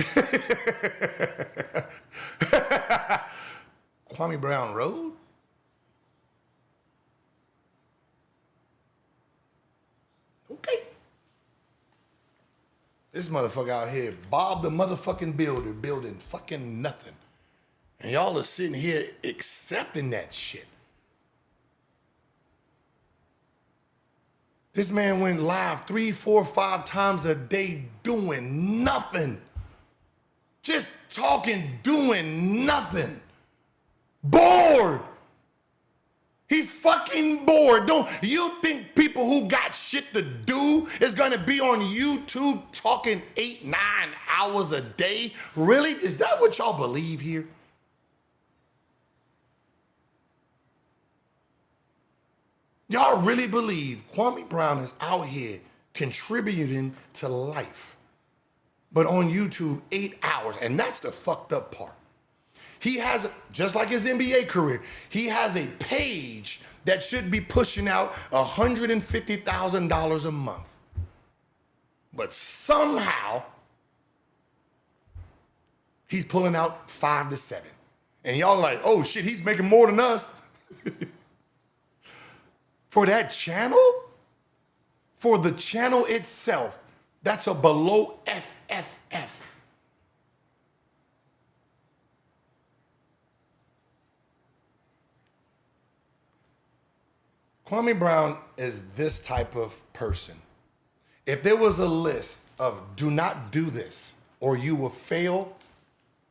Kwame Brown Road? Okay. This motherfucker out here, Bob the motherfucking builder, building fucking nothing. And y'all are sitting here accepting that shit. This man went live 3, 4, 5 times a day doing nothing. Just talking, doing nothing. Bored. He's fucking bored. Don't you think people who got shit to do is gonna be on YouTube talking 8, 9 hours a day? Really? Is that what y'all believe here? Y'all really believe Kwame Brown is out here contributing to life, but on YouTube 8 hours, and that's the fucked up part. He has, just like his NBA career, he has a page that should be pushing out $150,000 a month. But somehow, he's pulling out 5 to 7. And y'all like, oh shit, he's making more than us. For that channel? For the channel itself, that's a below FFF. Kwame Brown is this type of person. If there was a list of do not do this or you will fail,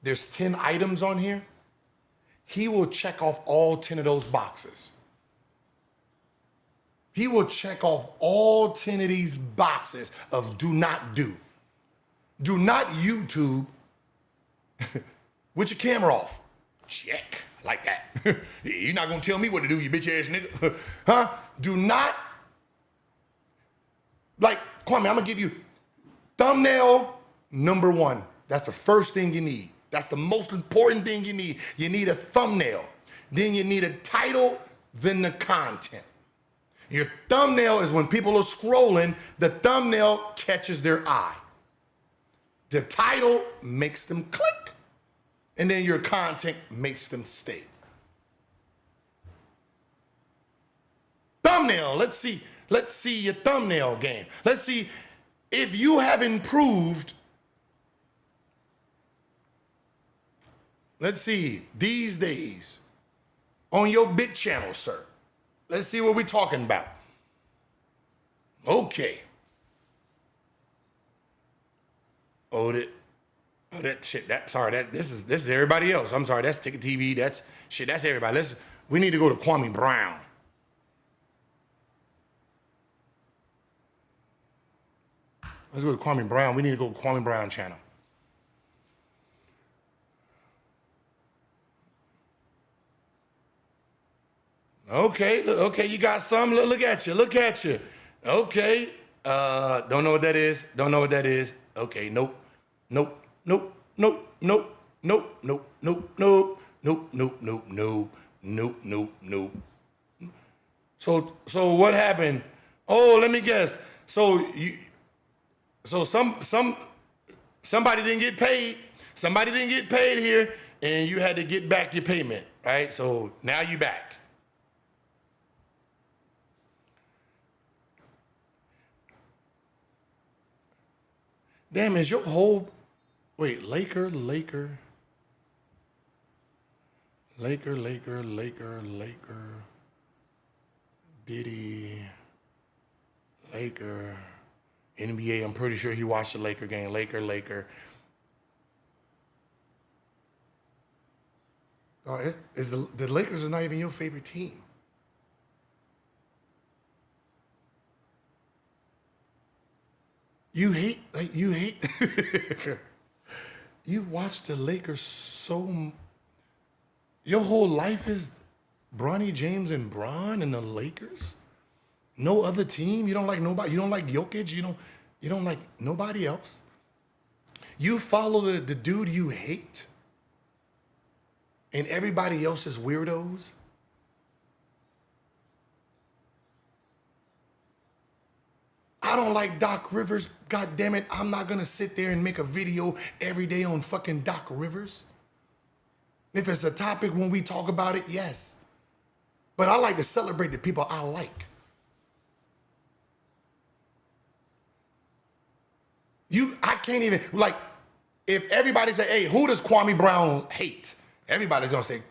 there's 10 items on here, he will check off all 10 of those boxes. He will check off all 10 of these boxes of do not do. Do not YouTube with your camera off. Check. Like that. You're not gonna tell me what to do, you bitch ass nigga. Huh? Do not, like, Kwame, I'm gonna give you thumbnail number 1. That's the first thing you need. That's the most important thing you need. You need a thumbnail. Then you need a title, then the content. Your thumbnail is when people are scrolling, the thumbnail catches their eye. The title makes them click. And then your content makes them stay. Thumbnail, let's see your thumbnail game. Let's see if you have improved. Let's see, these days, on your big channel, sir. Let's see what we're talking about. Okay. That shit. This is everybody else. I'm sorry. That's Ticket TV. That's everybody. We need to go to Kwame Brown. Let's go to Kwame Brown. We need to go to Kwame Brown channel. Okay, you got some. Look at you. Okay. Don't know what that is. Okay, nope. So what happened? Oh, let me guess. Somebody didn't get paid. Somebody didn't get paid here, and you had to get back your payment, right? So now you back. Damn, is your whole Laker, Diddy, Laker, NBA, I'm pretty sure he watched the Laker game, Laker. Oh, the Lakers are not even your favorite team. You hate. You watch the Lakers so. Your whole life is Bronny James and Bron and the Lakers? No other team? You don't like nobody? You don't like Jokic? You don't like nobody else? You follow the dude you hate? And everybody else is weirdos? I don't like Doc Rivers, God damn it, I'm not gonna sit there and make a video every day on fucking Doc Rivers. If it's a topic when we talk about it, yes. But I like to celebrate the people I like. I can't even, like, if everybody say, hey, who does Kwame Brown hate? Everybody's gonna say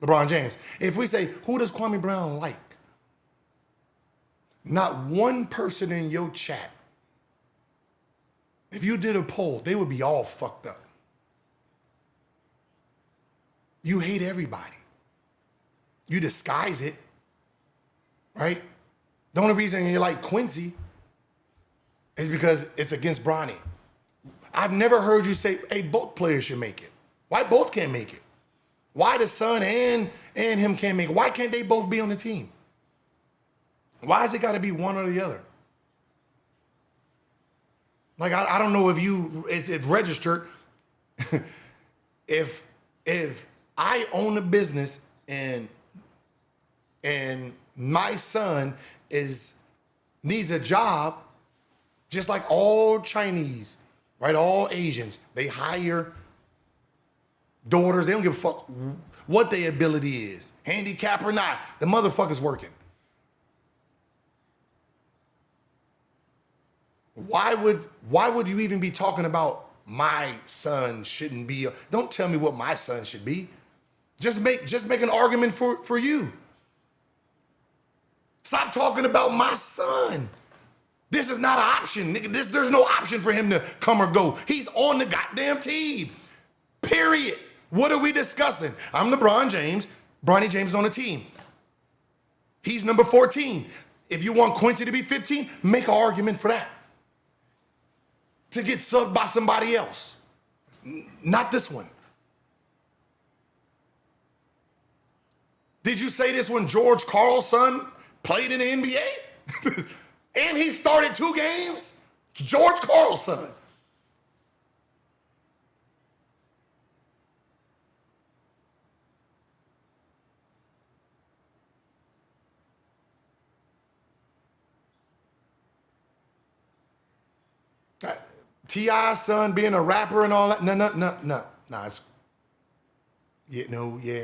LeBron James. If we say, who does Kwame Brown like? Not one person in your chat, if you did a poll, they would be all fucked up. You hate everybody. You disguise it, right? The only reason you like Quincy is because it's against Bronny. I've never heard you say, hey, both players should make it. Why both can't make it? Why the son and him can't make it? Why can't they both be on the team? Why has it got to be one or the other? Like, I don't know if is it registered? if I own a business and my son needs a job, just like all Chinese, right? All Asians, they hire daughters. They don't give a fuck what their ability is, handicap or not. The motherfucker's working. Why would you even be talking about my son shouldn't be? Don't tell me what my son should be. Just make an argument for you. Stop talking about my son. This is not an option, nigga. There's no option for him to come or go. He's on the goddamn team. Period. What are we discussing? I'm LeBron James. Bronny James is on the team. He's number 14. If you want Quincy to be 15, make an argument for that. To get subbed by somebody else. Not this one. Did you say this when George Karl's son played in the NBA? And he started 2 games? George Karl's son. T.I.'s son being a rapper and all that. No. It's, yeah.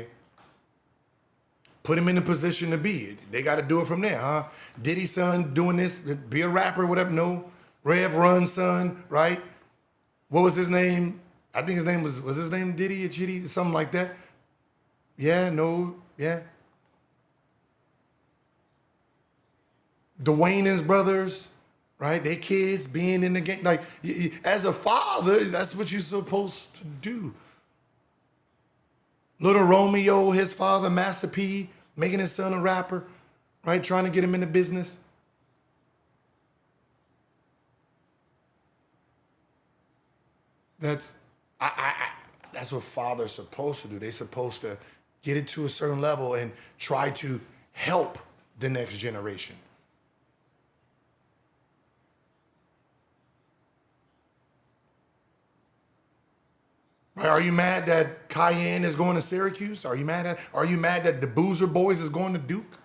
Put him in the position to be. They got to do it from there, huh? Diddy's son doing this, be a rapper, whatever. No. Rev Run's son, right? What was his name? I think his name was his name Diddy or Chitty, something like that. Yeah, no, yeah. Dwayne and his brothers, right? They kids being in the game. Like, as a father, that's what you're supposed to do. Little Romeo, his father, Master P, making his son a rapper, right? Trying to get him into business. That's what fathers are supposed to do. They're supposed to get it to a certain level and try to help the next generation. Are you mad that Cayenne is going to Syracuse? Are you mad that the Boozer boys is going to Duke?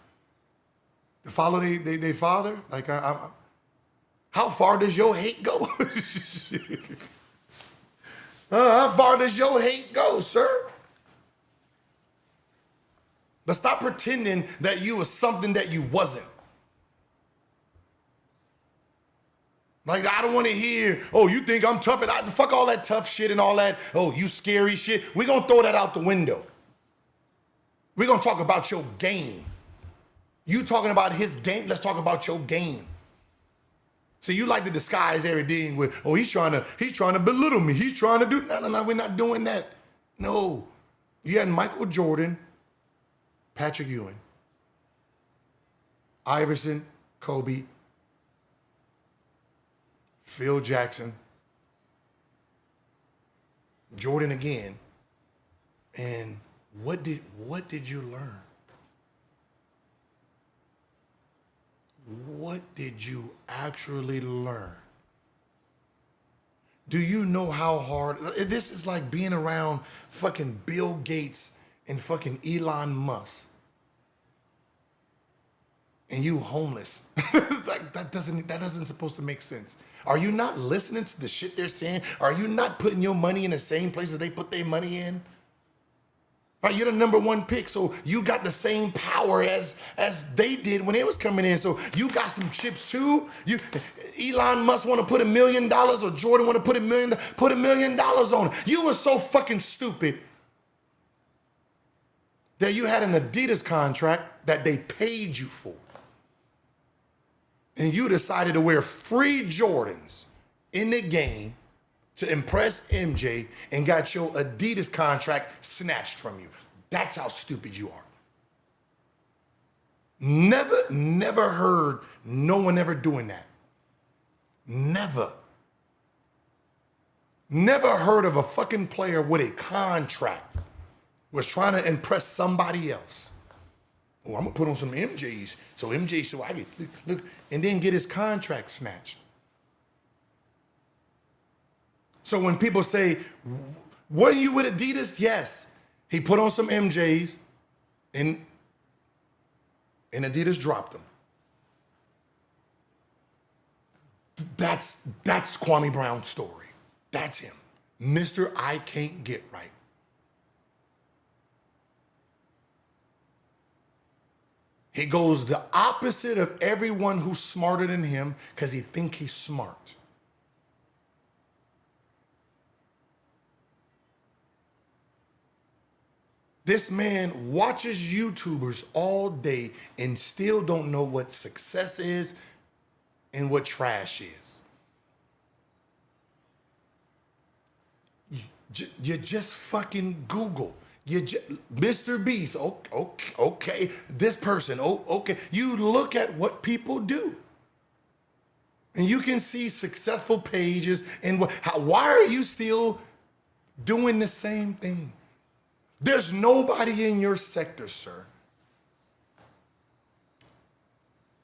To follow their father? Like, how far does your hate go? How far does your hate go, sir? But stop pretending that you was something that you wasn't. Like, I don't want to hear, oh, you think I'm tough? Fuck all that tough shit and all that, oh, you scary shit. We're going to throw that out the window. We're going to talk about your game. You talking about his game, let's talk about your game. So you like to disguise everything with, oh, he's trying to belittle me. He's trying to do, no, we're not doing that. No. You had Michael Jordan, Patrick Ewing, Iverson, Kobe, Phil Jackson, Jordan again. And what did you learn? What did you actually learn? Do you know how hard, this is like being around fucking Bill Gates and fucking Elon Musk. and you homeless. Like that doesn't supposed to make sense. Are you not listening to the shit they're saying? Are you not putting your money in the same places they put their money in? Right, you're the number one pick, so you got the same power as they did when they was coming in. So you got some chips too. Elon Musk want to put $1 million, or Jordan want to put $1 million on it. You were so fucking stupid that you had an Adidas contract that they paid you for. And you decided to wear free Jordans in the game to impress MJ and got your Adidas contract snatched from you. That's how stupid you are. Never heard no one ever doing that. Never heard of a fucking player with a contract was trying to impress somebody else. Oh, I'm gonna put on some MJs so I get look, and then get his contract snatched. So when people say, were you with Adidas? Yes. He put on some MJs and Adidas dropped them. That's Kwame Brown's story. That's him. Mr. I can't get right. He goes the opposite of everyone who's smarter than him because he thinks he's smart. This man watches YouTubers all day and still don't know what success is and what trash is. You just fucking Google. Mr. Beast, okay. This person, okay. You look at what people do. And you can see successful pages and why are you still doing the same thing? There's nobody in your sector, sir,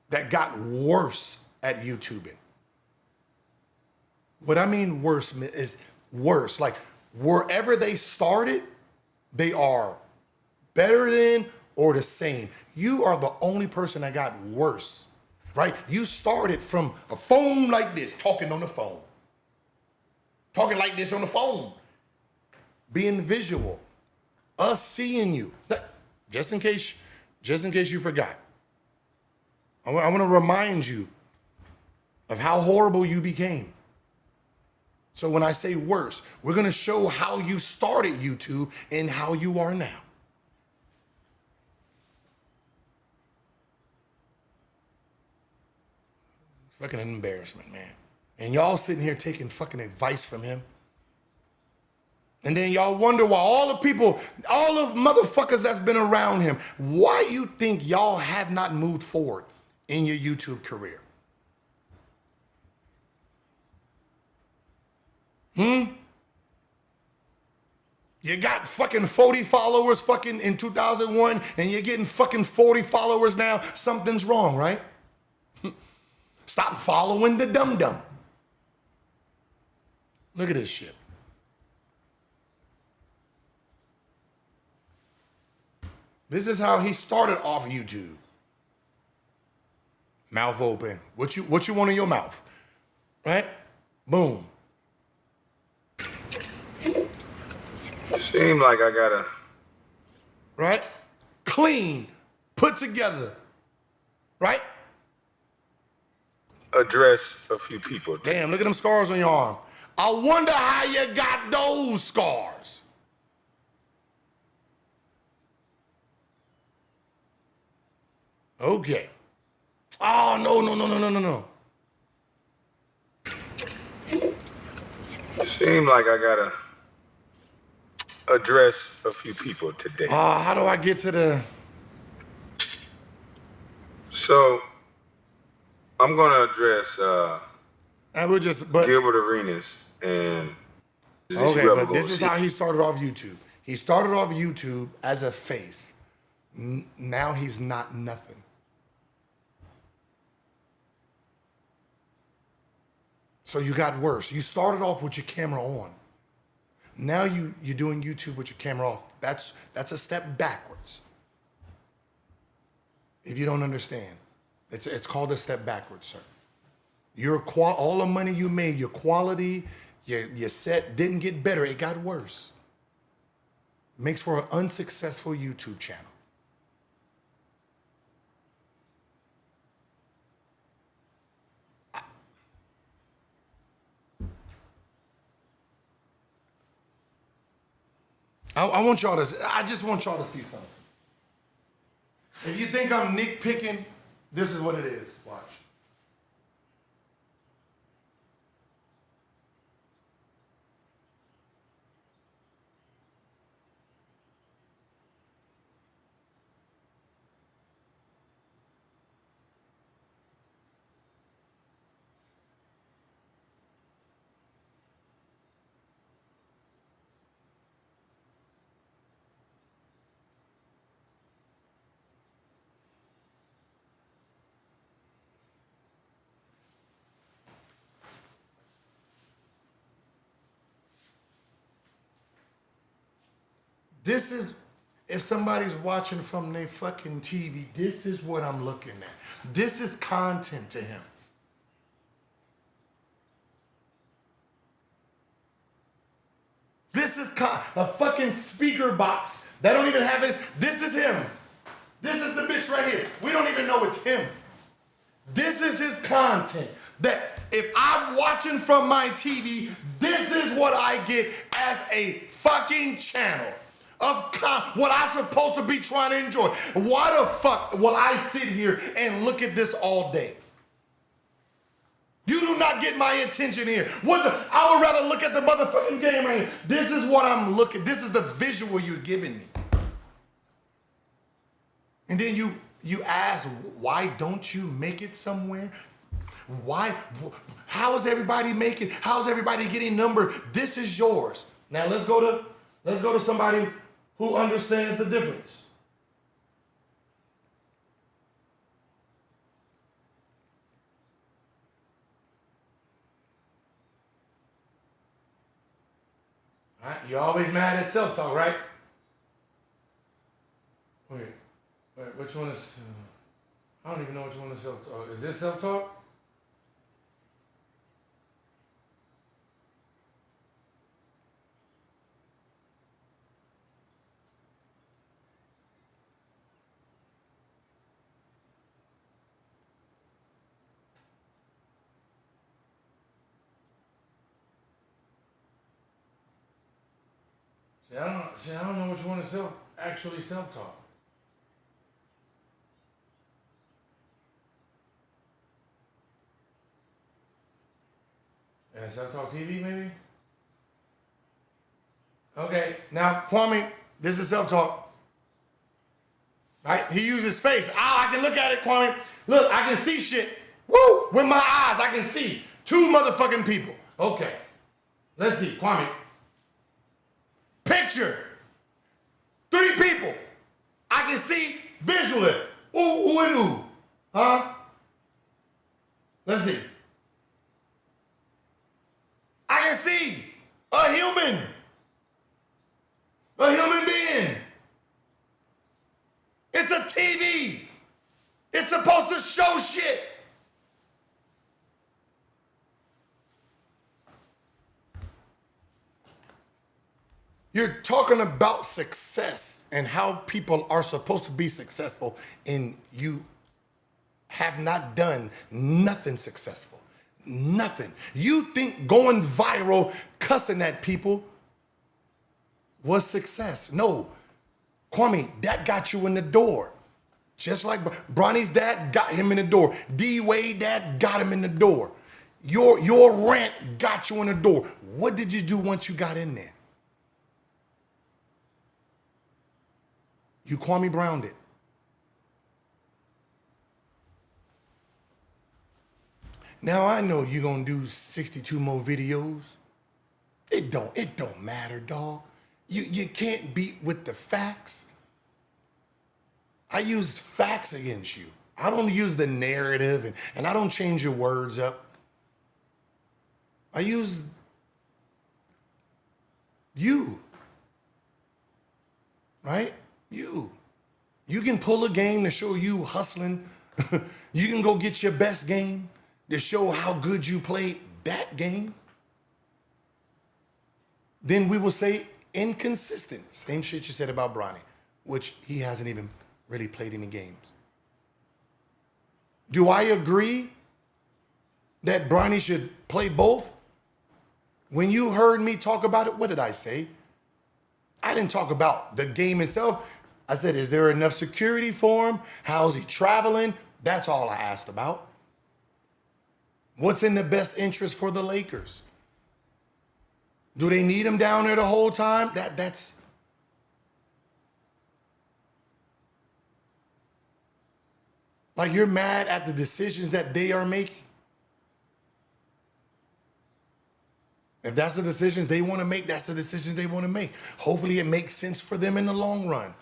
that got worse at YouTubing. What I mean worse is worse. Like wherever they started, they are better than or the same. You are the only person that got worse, right? You started from a phone like this, talking on the phone. Talking like this on the phone. Being visual. Us seeing you. Just in case you forgot. I want to remind you of how horrible you became. So when I say worse, we're going to show how you started YouTube and how you are now. Fucking an embarrassment, man. And y'all sitting here taking fucking advice from him. And then y'all wonder why all of motherfuckers that's been around him, why you think y'all have not moved forward in your YouTube career? You got fucking 40 followers fucking in 2001 and you're getting fucking 40 followers now. Something's wrong, right? Stop following the dum-dum. Look at this shit. This is how he started off YouTube. Mouth open. What you want in your mouth? Right? Boom. Seem like I gotta. Right? Clean. Put together. Right? Address a few people. Damn, look at them scars on your arm. I wonder how you got those scars. Okay. Oh, no. Seem like I gotta address a few people today. How do I get to the... So, I'm gonna address Gilbert Arenas and... Okay, but this is how he started off YouTube. He started off YouTube as a face. Now he's not nothing. So you got worse. You started off with your camera on. Now you're doing YouTube with your camera off. That's a step backwards. If you don't understand. It's called a step backwards, sir. All the money you made, your quality, your set didn't get better. It got worse. Makes for an unsuccessful YouTube channel. I just want y'all to see something. If you think I'm nitpicking, this is what it is. Watch. This is, if somebody's watching from their fucking TV, this is what I'm looking at. This is content to him. This is a fucking speaker box that don't even have his, this is him. This is the bitch right here. We don't even know it's him. This is his content. That if I'm watching from my TV, this is what I get as a fucking channel of what I'm supposed to be trying to enjoy. Why the fuck will I sit here and look at this all day? You do not get my attention here. I would rather look at the motherfucking game right here. This is what I'm looking. This is the visual you're giving me. And then you ask, why don't you make it somewhere? Why? How is everybody making? How's everybody getting numbers? This is yours. Now let's go to somebody who understands the difference. All right, you're always mad at self-talk, right? Wait, which one is? I don't even know which one is self-talk. Is this self-talk? See, I don't know which one is actually self-talk. And self-talk TV, maybe? Okay, now, Kwame, this is self-talk. Right? He used his face. I can look at it, Kwame. Look, I can see shit. Woo! With my eyes, I can see 2 motherfucking people. Okay. Let's see, Kwame. Picture 3 people. I can see visually. Ooh and ooh. Huh? Let's see. I can see a human being. It's a TV. It's supposed to show shit. You're talking about success and how people are supposed to be successful, and you have not done nothing successful. Nothing. You think going viral, cussing at people was success. No. Kwame, that got you in the door. Just like Bronny's dad got him in the door. D-Wade dad got him in the door. Your rant got you in the door. What did you do once you got in there? You Kwame Browned it. Now I know you're gonna do 62 more videos. It don't matter, dog. You can't beat with the facts. I use facts against you. I don't use the narrative and I don't change your words up. I use you. Right? You can pull a game to show you hustling You can go get your best game to show how good you played that game. Then we will say inconsistent. Same shit you said about Bronny, which he hasn't even really played any games. Do I agree that Bronny should play both? When you heard me talk about it, what did I say? I didn't talk about the game itself. I said, is there enough security for him? How's he traveling? That's all I asked about. What's in the best interest for the Lakers? Do they need him down there the whole time? That's like you're mad at the decisions that they are making. If that's the decisions they want to make, that's the decisions they want to make. Hopefully it makes sense for them in the long run.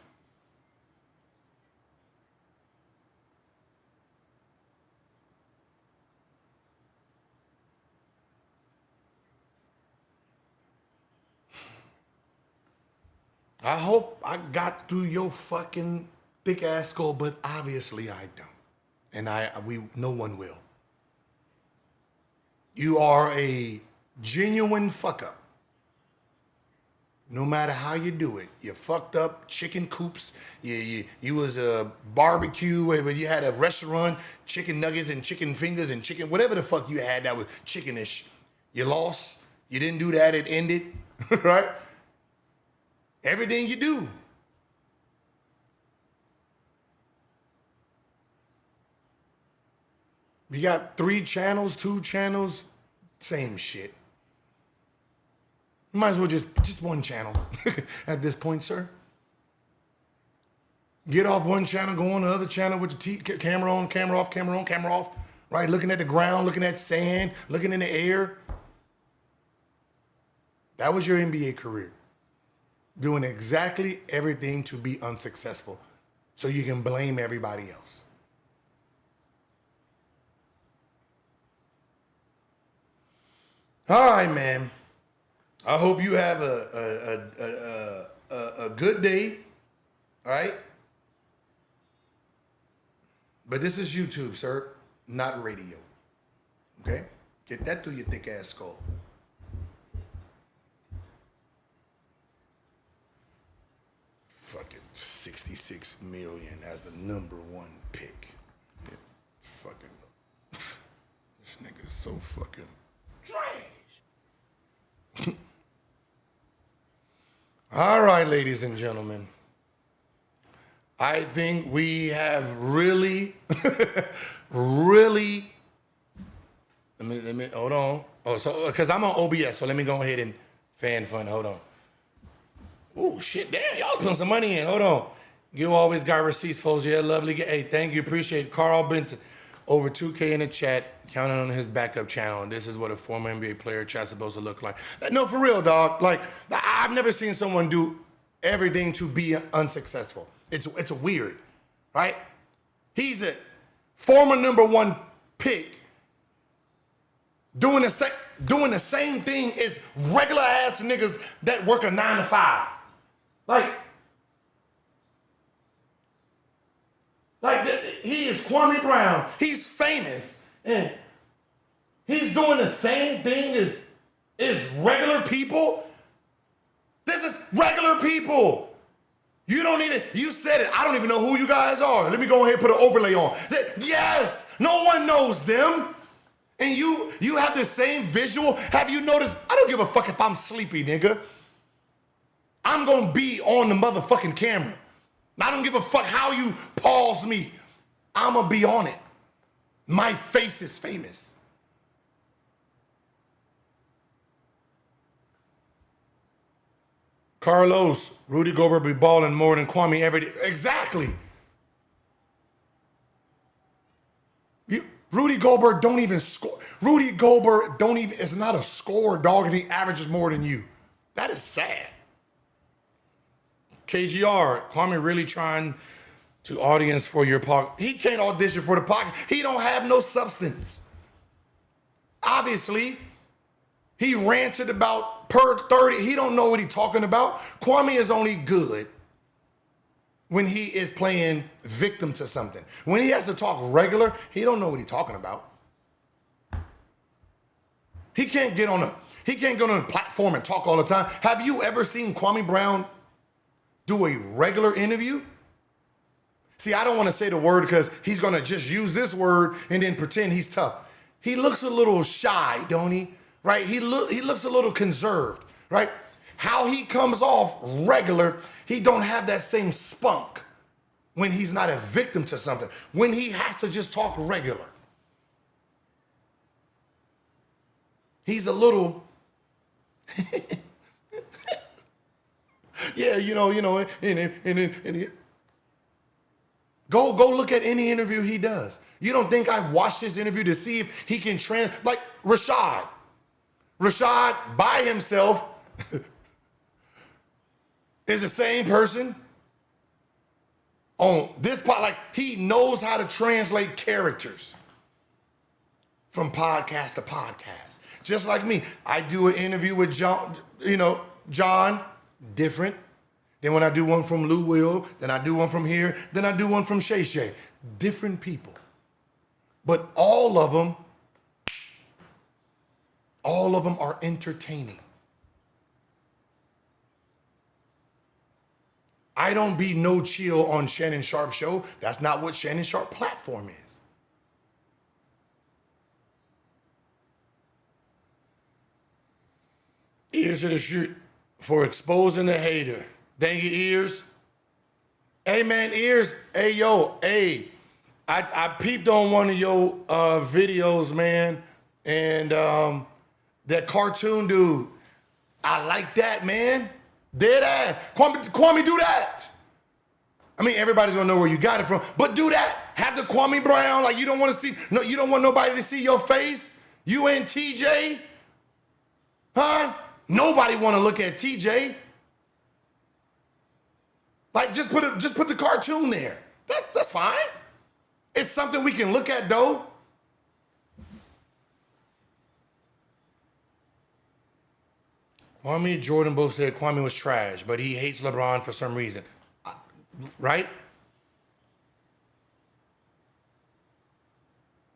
I hope I got through your fucking thick ass skull, but obviously I don't. And no one will. You are a genuine fuck up. No matter how you do it. You fucked up chicken coops. You was a barbecue where you had a restaurant, chicken nuggets and chicken fingers and chicken, whatever the fuck you had that was chickenish. You lost. You didn't do that. It ended. Right? Everything you do. You got 3 channels, 2 channels, same shit. You might as well just one channel at this point, sir. Get off one channel, go on the other channel with the camera on, camera off, camera on, camera off. Right? Looking at the ground, looking at sand, looking in the air. That was your NBA career. Doing exactly everything to be unsuccessful so you can blame everybody else. All right, man. I hope you have a good day, all right? But this is YouTube, sir, not radio, okay? Get that through your thick ass skull. Fucking 66 million as the #1 pick. Yeah, fucking, this nigga is so fucking trash. All right, ladies and gentlemen. I think we have really, really, let me, hold on. Oh, so, because I'm on OBS, so let me go ahead and fan fund, hold on. Oh, shit, damn, y'all putting some money in, hold on. You always got receipts, folks, yeah, lovely. Hey, thank you, appreciate it. Carl Benton, over 2K in the chat, counting on his backup channel, and this is what a former NBA player chat's supposed to look like. No, for real, dog. Like, I've never seen someone do everything to be unsuccessful. It's weird, right? He's a former #1 pick doing the same thing as regular ass niggas that work a 9 to 5. Like he is Kwame Brown. He's famous and he's doing the same thing as regular people. This is regular people. You said it. I don't even know who you guys are. Let me go ahead and put an overlay on. Yes, no one knows them. And you have the same visual. Have you noticed? I don't give a fuck if I'm sleepy, nigga. I'm gonna be on the motherfucking camera. I don't give a fuck how you pause me. I'm gonna be on it. My face is famous. Carlos, Rudy Gobert be balling more than Kwame every day. Exactly. Rudy Gobert don't even score. Rudy Gobert is not a scorer, dog, and he averages more than you. That is sad. KGR, Kwame really trying to audience for your pocket. He can't audition for the pocket. He don't have no substance. Obviously, he ranted about per 30. He don't know what he's talking about. Kwame is only good when he is playing victim to something. When he has to talk regular, he don't know what he's talking about. He can't get on a platform and talk all the time. Have you ever seen Kwame Brown do a regular interview? See, I don't want to say the word because he's going to just use this word and then pretend he's tough. He looks a little shy, don't he? Right? He looks a little conserved, right? How he comes off regular, he don't have that same spunk when he's not a victim to something, when he has to just talk regular. He's a little, yeah, and go look at any interview he does. You don't think I watched this interview to see if he can like Rashad by himself is the same person on this part. Like, he knows how to translate characters from podcast to podcast. Just like me, I do an interview with John, different. Then when I do one from Lou Will, then I do one from here, then I do one from Shay Shay. Different people. But all of them are entertaining. I don't be No Chill on Shannon Sharp's show. That's not what Shannon Sharp platform is. Ears to the street for exposing the hater. Dang your ears. Hey man, ears. Hey yo, hey. I peeped on one of your videos, man, and that cartoon dude. I like that, man. Dead ass. Kwame, do that. I mean, everybody's gonna know where you got it from, but do that. Have the Kwame Brown. Like, you don't want to see. No, you don't want nobody to see your face. You and TJ, huh? Nobody want to look at TJ. Like, just put the cartoon there. That's fine. It's something we can look at, though. Kwame and Jordan both said Kwame was trash, but he hates LeBron for some reason. Right?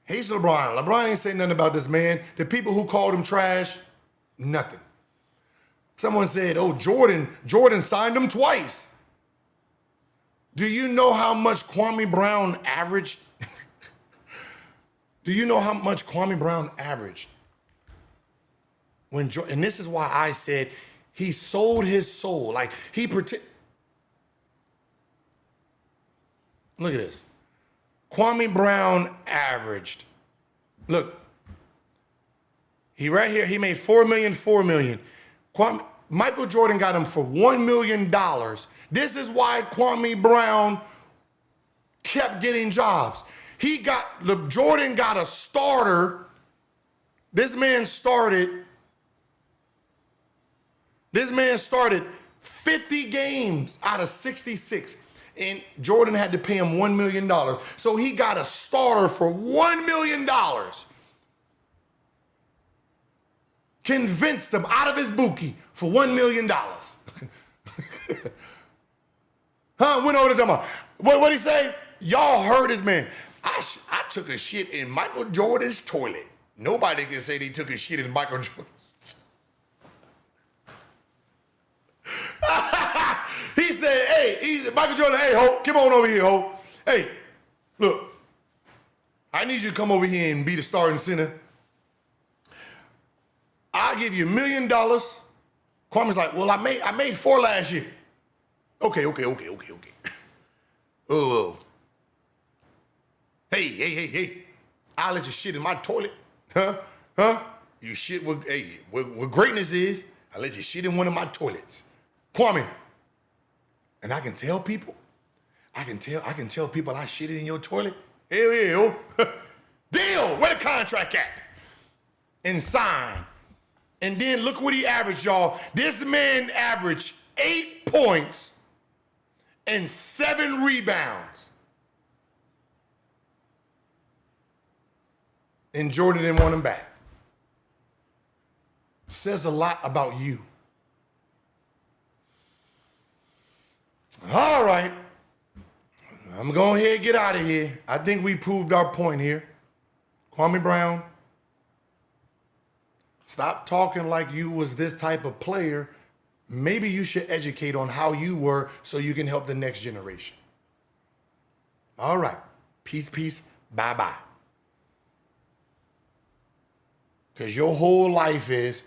Hates LeBron. LeBron ain't saying nothing about this man. The people who called him trash, nothing. Someone said, oh, Jordan signed him twice. Do you know how much Kwame Brown averaged? Do you know how much Kwame Brown averaged? And this is why I said he sold his soul. Like, look at this. Kwame Brown averaged. Look. He right here, he made $4 million. Michael Jordan got him for $1 million. This is why Kwame Brown kept getting jobs. Jordan got a starter. This man started 50 games out of 66. And Jordan had to pay him $1 million. So he got a starter for $1 million. Convinced him out of his bookie for $1 million. Huh? Went over to talking about. What'd he say? Y'all heard his man. I took a shit in Michael Jordan's toilet. Nobody can say they took a shit in Michael Jordan's. He said, Michael Jordan, hey, ho, come on over here, ho. Hey, look, I need you to come over here and be the starting center. I'll give you $1 million. Kwame's like, well, I made 4 last year. Okay. Oh. Hey. I'll let you shit in my toilet. Huh? You shit with greatness is, I let you shit in one of my toilets. Kwame. And I can tell people I shitted in your toilet. Hell yeah, yo. Deal, where the contract at? And sign. And then look what he averaged, y'all. This man averaged 8 points and 7 rebounds. And Jordan didn't want him back. Says a lot about you. All right. I'm going to go ahead and get out of here. I think we proved our point here. Kwame Brown, stop talking like you was this type of player. Maybe you should educate on how you were so you can help the next generation. All right. Peace, peace. Bye-bye. Because your whole life is